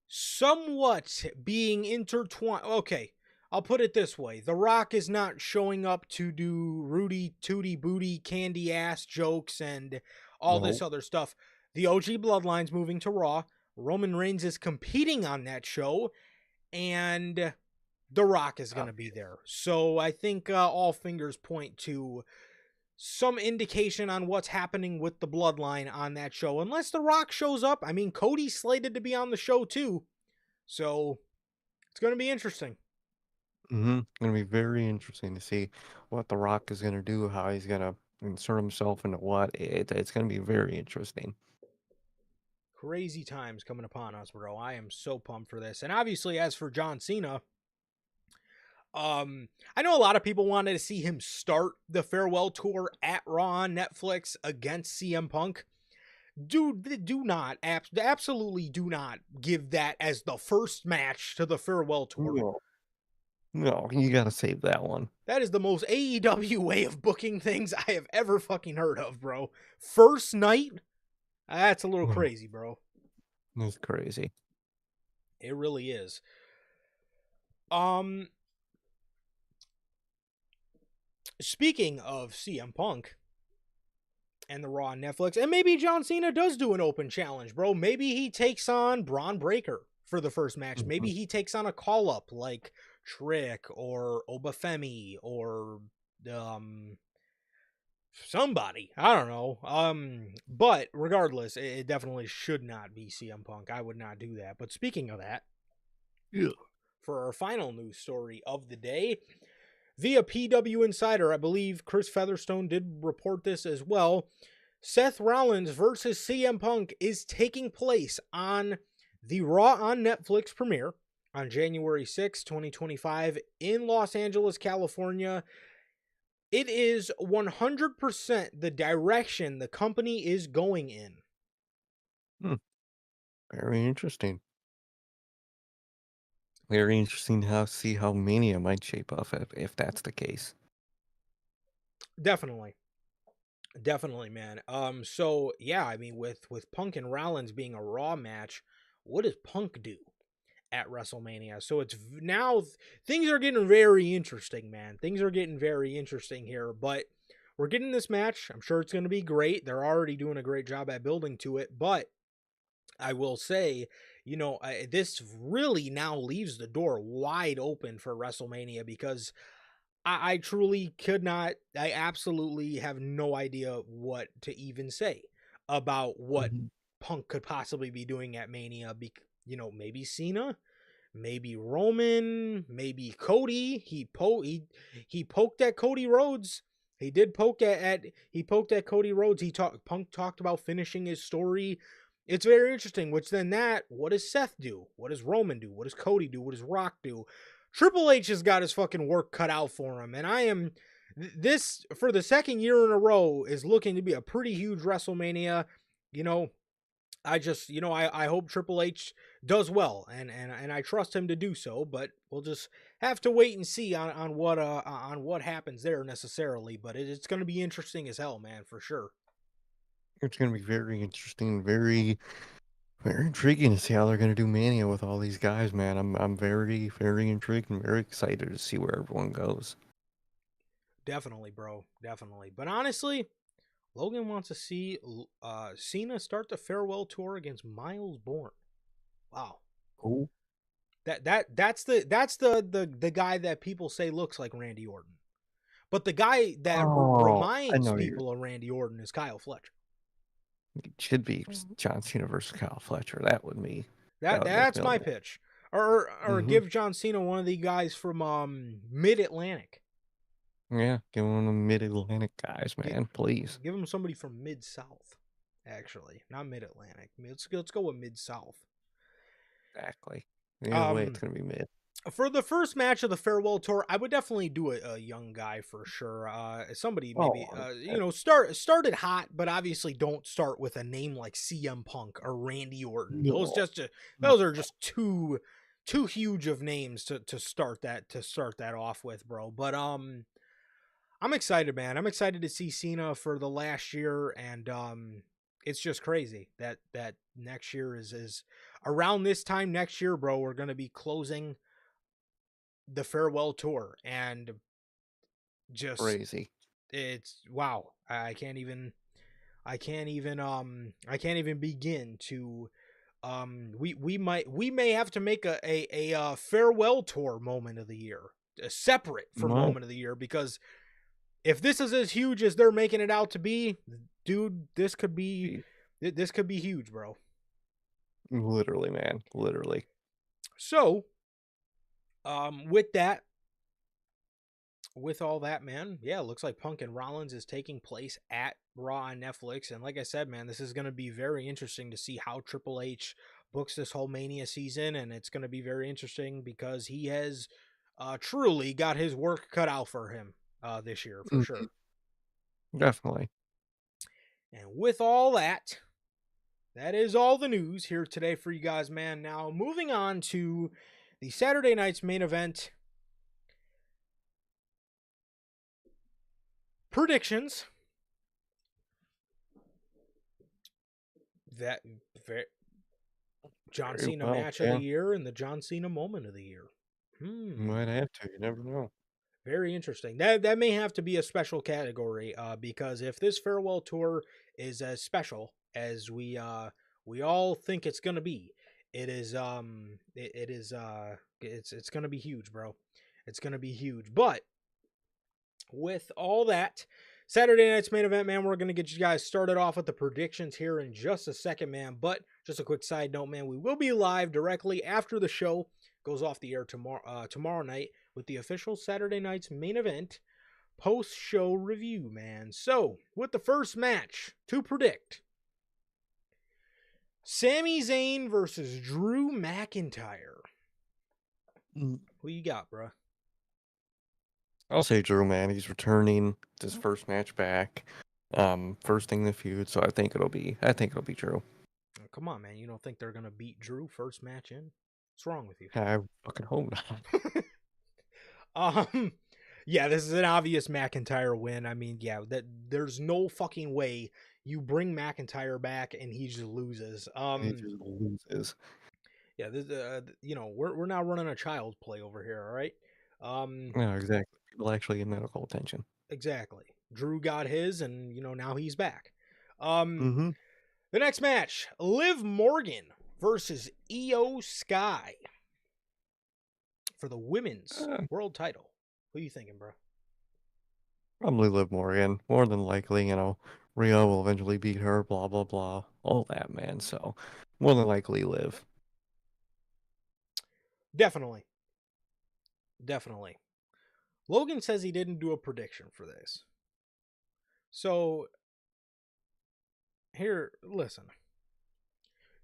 somewhat being intertwined. Okay, I'll put it this way. The Rock is not showing up to do Rudy Tooty Booty candy ass jokes and all this No. other stuff. The OG Bloodline's moving to Raw. Roman Reigns is competing on that show, and The Rock is going to be there. So I think all fingers point to some indication on what's happening with the bloodline on that show. Unless The Rock shows up. I mean, Cody's slated to be on the show too. So it's going to be interesting. Gonna be very interesting to see what The Rock is gonna do, how he's gonna insert himself into what. It's gonna be very interesting. Crazy times coming upon us, bro. I am so pumped for this. And obviously, as for John Cena, I know a lot of people wanted to see him start the farewell tour at Raw on Netflix against CM Punk. Do not, absolutely do not give that as the first match to the farewell tour. No, no, you gotta save that one. That is the most AEW way of booking things I have ever fucking heard of, bro. First night? That's a little Mm, crazy, bro. It's crazy. It really is. Um, Speaking of CM Punk and the Raw on Netflix, and maybe John Cena does do an open challenge, bro. Maybe he takes on Braun Breaker for the first match. Mhm. Maybe he takes on a call up like Trick or Obafemi or um somebody. I don't know. But regardless, it definitely should not be CM Punk. I would not do that. But speaking of that, Yeah. for our final news story of the day, via PW Insider, I believe Chris Featherstone did report this as well. Seth Rollins versus CM Punk is taking place on the Raw on Netflix premiere on January 6, 2025, in Los Angeles, California. It is 100% the direction the company is going in. Hmm. Very interesting. Very interesting to see how Mania might shape up if that's the case. Definitely. Definitely, man. So yeah, I mean with Punk and Rollins being a Raw match, what does Punk do at WrestleMania? So it's now things are getting very interesting, man. Things are getting very interesting here, but we're getting this match. I'm sure it's going to be great. They're already doing a great job at building to it, but I will say, this really now leaves the door wide open for WrestleMania because I truly could not, I absolutely have no idea what to even say about what Mhm. Punk could possibly be doing at Mania. Maybe Cena, maybe Roman, maybe Cody. He poked at Cody Rhodes. He did poke he poked at Cody Rhodes. Punk talked about finishing his story. It's very interesting. Which then what does Seth do? What does Roman do? What does Cody do? What does Rock do? Triple H has got his fucking work cut out for him, and I am this for the second year in a row is looking to be a pretty huge WrestleMania. You know, I just, I hope Triple H does well, and I trust him to do so. But we'll just have to wait and see on what happens there necessarily. But it's going to be interesting as hell, man, for sure. It's going to be very interesting, very intriguing to see how they're going to do Mania with all these guys, man. I'm very intrigued and very excited to see where everyone goes. Definitely, bro, definitely. But honestly, Logan wants to see Cena start the farewell tour against Miles Bourne. Wow, Cool. that's the guy that people say looks like Randy Orton. But the guy that Oh, I reminds know you're. people of Randy Orton is Kyle Fletcher. It should be John Cena versus Kyle Fletcher. That would make That's me a my little. pitch. Or Hmm. give John Cena one of the guys from Mid Atlantic. Yeah, give one of the Mid Atlantic guys, Give man, please. give him somebody from Mid South. Actually, not Mid Atlantic. Let's go with Mid South. Exactly. Either way, it's Um, gonna be mid. for the first match of the farewell tour, I would definitely do a young guy for sure. Somebody Oh, maybe 100%. started hot, but obviously don't start with a name like CM Punk or Randy Orton. No, no. Those are just too huge of names to start that off with, bro. But I'm excited, man. I'm excited to see Cena for the last year, and it's just crazy that next year is around this time next year, bro. We're gonna be closing the farewell tour, and just Crazy. it's wow. I can't even begin to we may have to make a farewell tour moment of the year, separate from No, moment of the year, because if this is as huge as they're making it out to be, dude, be this could be huge, bro. literally, man, literally. So, with that, with all that, man, yeah, it looks like Punk and Rollins is taking place at Raw on Netflix. And like I said, man, this is going to be very interesting to see how Triple H books this whole Mania season. And it's going to be very interesting because he has truly got his work cut out for him this year, for Mhm. sure. Definitely. And with all that, that is all the news here today for you guys, man. Now, moving on to the Saturday night's main event predictions. That John Very Cena well, match of the yeah. year and the John Cena moment of the year. Hmm. Might have to. You never know. Very interesting. That may have to be a special category, because if this farewell tour is as special as we all think it's gonna be, it is it is it's gonna be huge, bro. It's gonna be huge. But with all that, Saturday night's main event, man, we're gonna get you guys started off with the predictions here in just a second, man. But just a quick side note, man, we will be live directly after the show goes off the air tomorrow night with the official Saturday night's main event post show review, man. So with the first match to predict, Sami Zayn versus Drew McIntyre. Mm, Who you got, bro? I'll say Drew, man. He's returning his first match back. First thing in the feud, so I think it'll be Drew. Oh, come on, man. You don't think they're gonna beat Drew first match in? What's wrong with you? I fucking hope not. um, yeah, this is an obvious McIntyre win. I mean, yeah, that there's no fucking way you bring McIntyre back and he just loses. And he just loses. Yeah, this, we're not running a child play over here, all right? Yeah, exactly. People actually get medical attention. Exactly. Drew got his, and now he's back. Um, Mm-hmm. the next match: Liv Morgan versus Io Sky for the women's world title. Who you thinking, bro? Probably Liv Morgan. More than likely, Rio will eventually beat her, blah, blah, blah. All that, man. So, more than likely Liv. Definitely, definitely. Logan says he didn't do a prediction for this. So here, listen.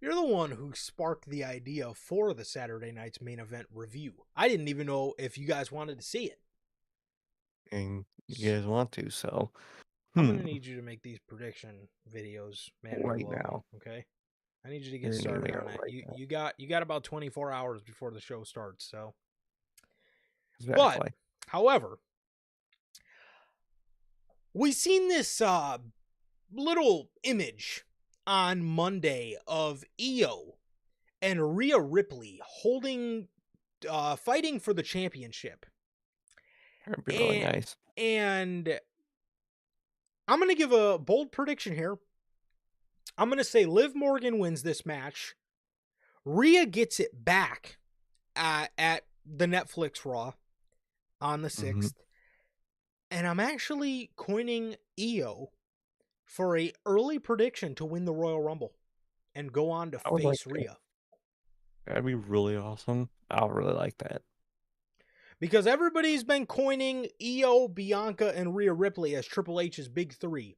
You're the one who sparked the idea for the Saturday night's main event review. I didn't even know if you guys wanted to see it. And you guys want to, so, I'm gonna need you to make these prediction videos, Manager right Logan. now. Okay, I need you to get You're gonna need started me on that. right You now. you got you got about 24 hours before the show starts. So, but Exactly. however, we seen this little image on Monday of Io and Rhea Ripley fighting for the championship. That'd be really And nice. and I'm gonna give a bold prediction here. I'm gonna say Liv Morgan wins this match. Rhea gets it back at the Netflix Raw on the Mm-hmm. 6th. And I'm actually coining Io for a early prediction to win the Royal Rumble and go on to I would like face to. Rhea. That'd be really awesome. I would really like that. Because everybody's been coining Io, Bianca, and Rhea Ripley as Triple H's big three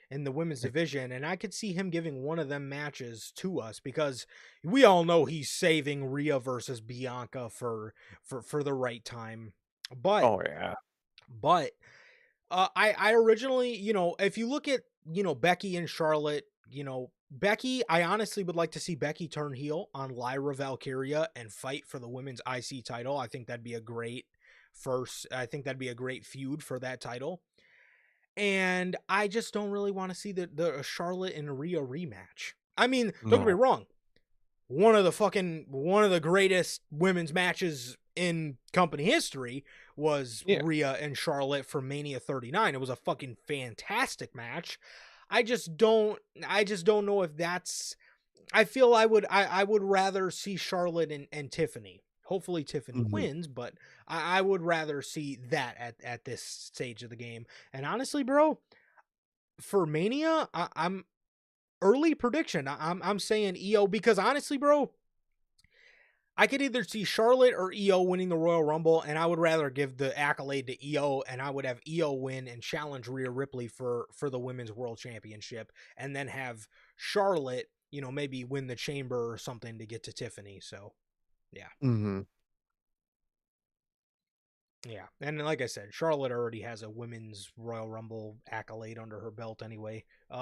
in the women's division, and I could see him giving one of them matches to us because we all know he's saving Rhea versus Bianca for the right time. But Oh, yeah. but I originally, if you look at Becky and Charlotte, Becky, I honestly would like to see Becky turn heel on Lyra Valkyria and fight for the women's IC title. I think that'd be a great feud for that title. And I just don't really want to see the Charlotte and Rhea rematch. I mean, don't get me No. wrong. One of the greatest women's matches in company history was Yeah. Rhea and Charlotte for Mania 39. It was a fucking fantastic match. I just don't know if that's I feel I would rather see Charlotte and Tiffany. Hopefully Tiffany Mm-hmm. wins, but I would rather see that at this stage of the game. And honestly, bro, for Mania, I'm early prediction. I'm saying Io because honestly, bro, I could either see Charlotte or Io winning the Royal Rumble, and I would rather give the accolade to Io, and I would have Io win and challenge Rhea Ripley for the Women's World Championship, and then have Charlotte, maybe win the Chamber or something to get to Tiffany. So, yeah. Mm-hmm. Yeah. And like I said, Charlotte already has a Women's Royal Rumble accolade under her belt anyway. So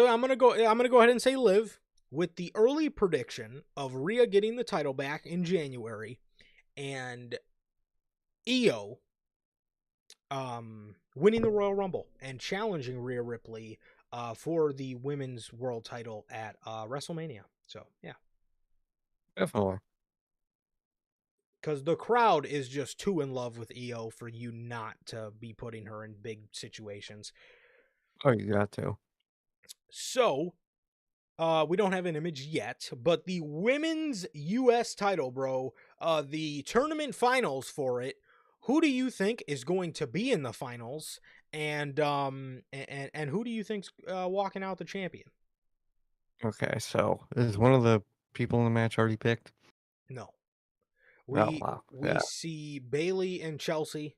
I'm gonna go ahead and say Liv with the early prediction of Rhea getting the title back in January and Io winning the Royal Rumble and challenging Rhea Ripley for the women's world title at WrestleMania. So yeah. Definitely. because the crowd is just too in love with EO for you not to be putting her in big situations. Oh, you got to. So, we don't have an image yet, but the women's US title, bro, the tournament finals for it, who do you think is going to be in the finals? And who do you think's walking out the champion? Okay, so is one of the people in the match already picked? No. Oh, We wow. we Yeah. see Bailey and Chelsea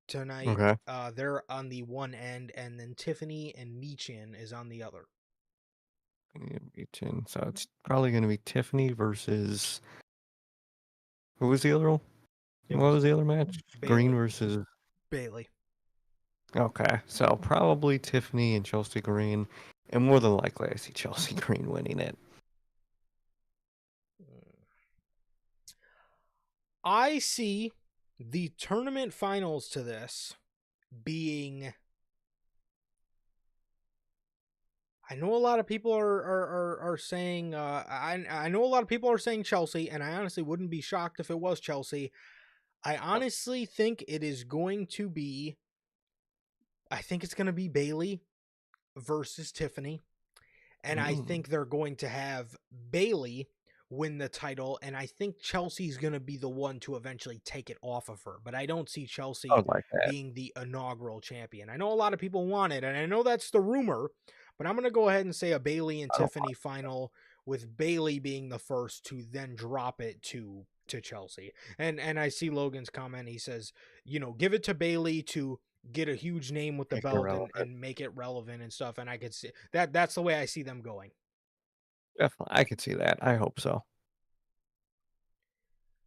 tonight. Okay. They're on the one end, and then Tiffany and Michin is on the other. So it's probably going to be Tiffany versus who was the other one? It What was was the other match? Green Bailey. versus. Bailey. Okay, so probably Tiffany and Chelsea Green, and more than likely I see Chelsea Green winning it. I see the tournament finals to this being. I know a lot of people are saying. I know a lot of people are saying Chelsea, and I honestly wouldn't be shocked if it was Chelsea. I honestly think it is going to be. I think it's going to be Bailey versus Tiffany. And I Mm, think they're going to have Bailey win the title. And I think Chelsea's going to be the one to eventually take it off of her. But I don't see I Chelsea would like that. being the inaugural champion. I know a lot of people want it, and I know that's the rumor. But I'm going to go ahead and say a Bailey and I don't Tiffany final, with Bailey being the first to then drop it to Chelsea. And I see Logan's comment. He says, give it to Bailey to get a huge name with the make it belt and, relevant. and make it relevant and stuff. And I could see that's the way I see them going. Definitely, I could see that. I hope so.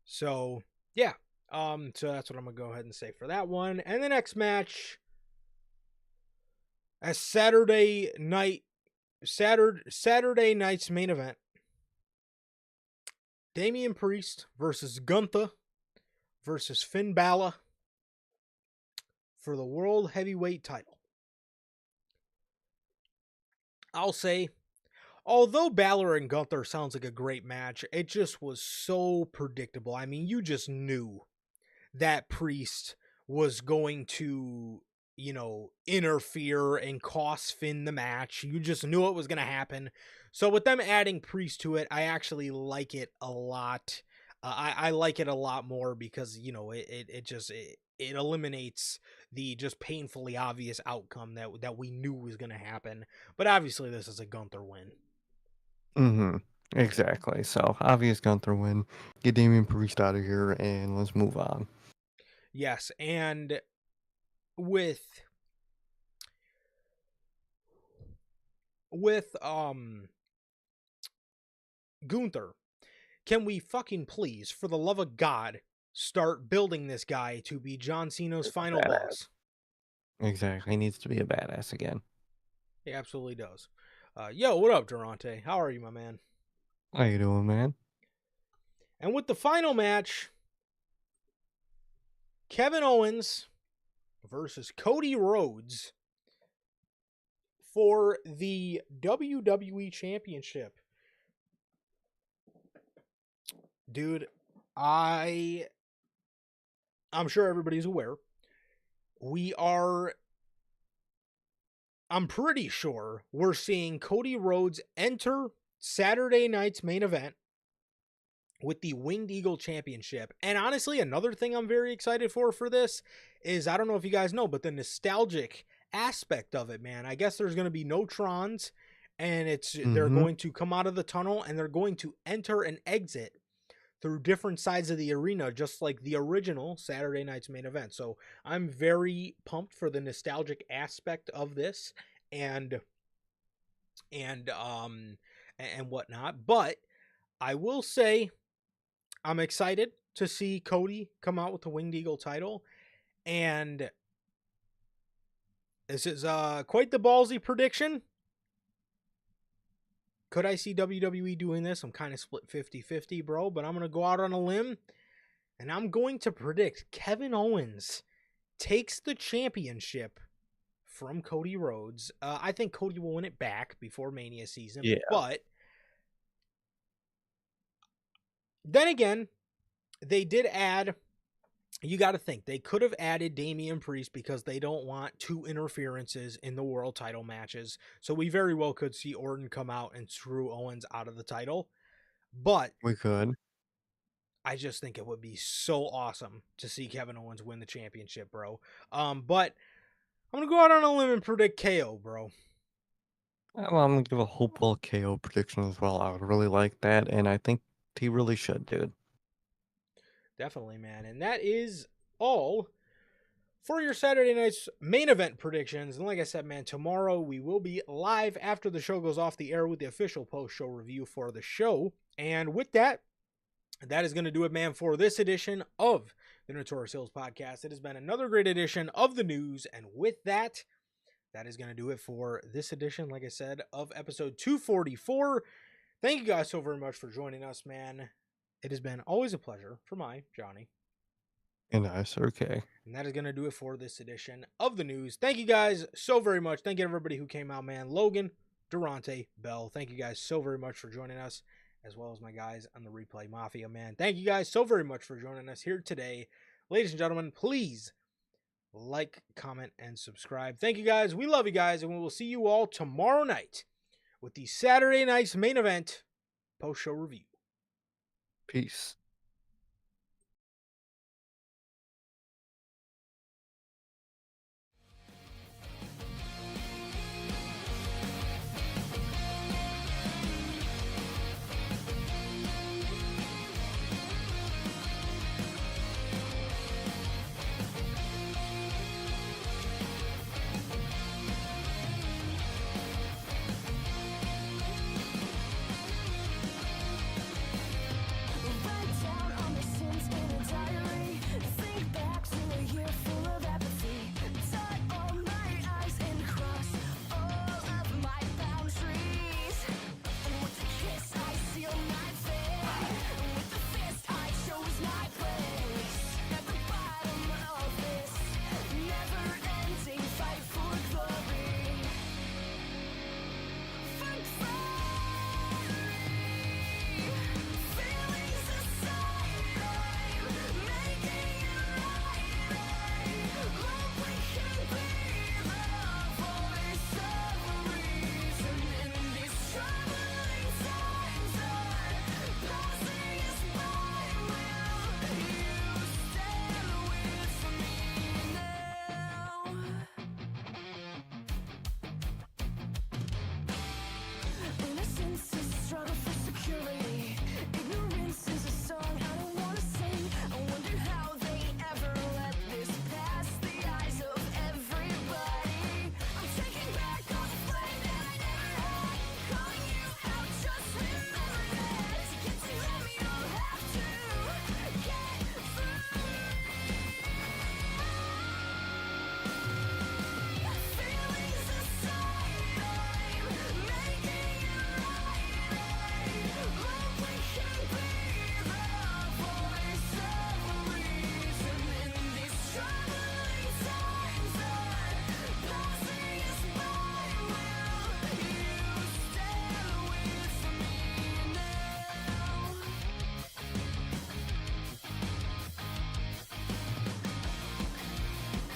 So yeah. So that's what I'm gonna go ahead and say for that one. And the next match, a Saturday night's main event. Damian Priest versus Gunther versus Finn Balor for the World Heavyweight title. I'll say, although Balor and Gunther sounds like a great match, it just was so predictable. I mean, you just knew that Priest was going to, interfere and cost Finn the match. You just knew it was going to happen. So with them adding Priest to it, I actually like it a lot. I like it a lot more because it eliminates the just painfully obvious outcome that we knew was going to happen. But obviously, this is a Gunther win. Mm-hmm. Exactly. So obvious Gunther win. Get Damian Priest out of here, and let's move on. Yes, and with with Gunther, can we fucking please, for the love of God, start building this guy to be John Cena's It's a final badass. boss? Exactly. He needs to be a badass again. He absolutely does. Yo, what up, Durante? How are you, my man? How you doing, man? And with the final match, Kevin Owens versus Cody Rhodes for the WWE Championship. Dude, I'm sure everybody's aware. We are I'm pretty sure we're seeing Cody Rhodes enter Saturday night's main event with the Winged Eagle Championship. And honestly, another thing I'm very excited for this is, I don't know if you guys know, but the nostalgic aspect of it, man. I guess there's going to be no Trons, and they're Mm-hmm. going to come out of the tunnel and they're going to enter and exit through different sides of the arena, just like the original Saturday night's main event. So I'm very pumped for the nostalgic aspect of this, and and um and whatnot. But I will say I'm excited to see Cody come out with the Winged Eagle title, and this is quite the ballsy prediction. Could I see WWE doing this? I'm kind of split 50-50, bro, but I'm going to go out on a limb, and I'm going to predict Kevin Owens takes the championship from Cody Rhodes. I think Cody will win it back before Mania season, Yeah. but then again, they did add, you got to think, they could have added Damian Priest because they don't want two interferences in the world title matches. So we very well could see Orton come out and screw Owens out of the title. But We could. I just think it would be so awesome to see Kevin Owens win the championship, bro. But I'm gonna go out on a limb and predict KO, bro. Well, I'm gonna give a hopeful KO prediction as well. I would really like that, and I think he really should, dude. Definitely, man. And that is all for your Saturday night's main event predictions. And like I said, man, tomorrow we will be live after the show goes off the air with the official post-show review for the show. And with that, that is going to do it, man, for this edition of the Notorious Hills podcast. It has been another great edition of the news. And with that, that is going to do it for this edition, like I said, of episode 244. Thank you guys so very much for joining us, man. It has been always a pleasure for my Johnny. And I, Sir K. And that is going to do it for this edition of the news. Thank you guys so very much. Thank you everybody who came out, man. Logan, Durante, Bell. Thank you guys so very much for joining us, as well as my guys on the Replay Mafia, man. Thank you guys so very much for joining us here today. Ladies and gentlemen, please like, comment, and subscribe. Thank you guys. We love you guys, and we will see you all tomorrow night with the Saturday night's main event post-show review. Peace.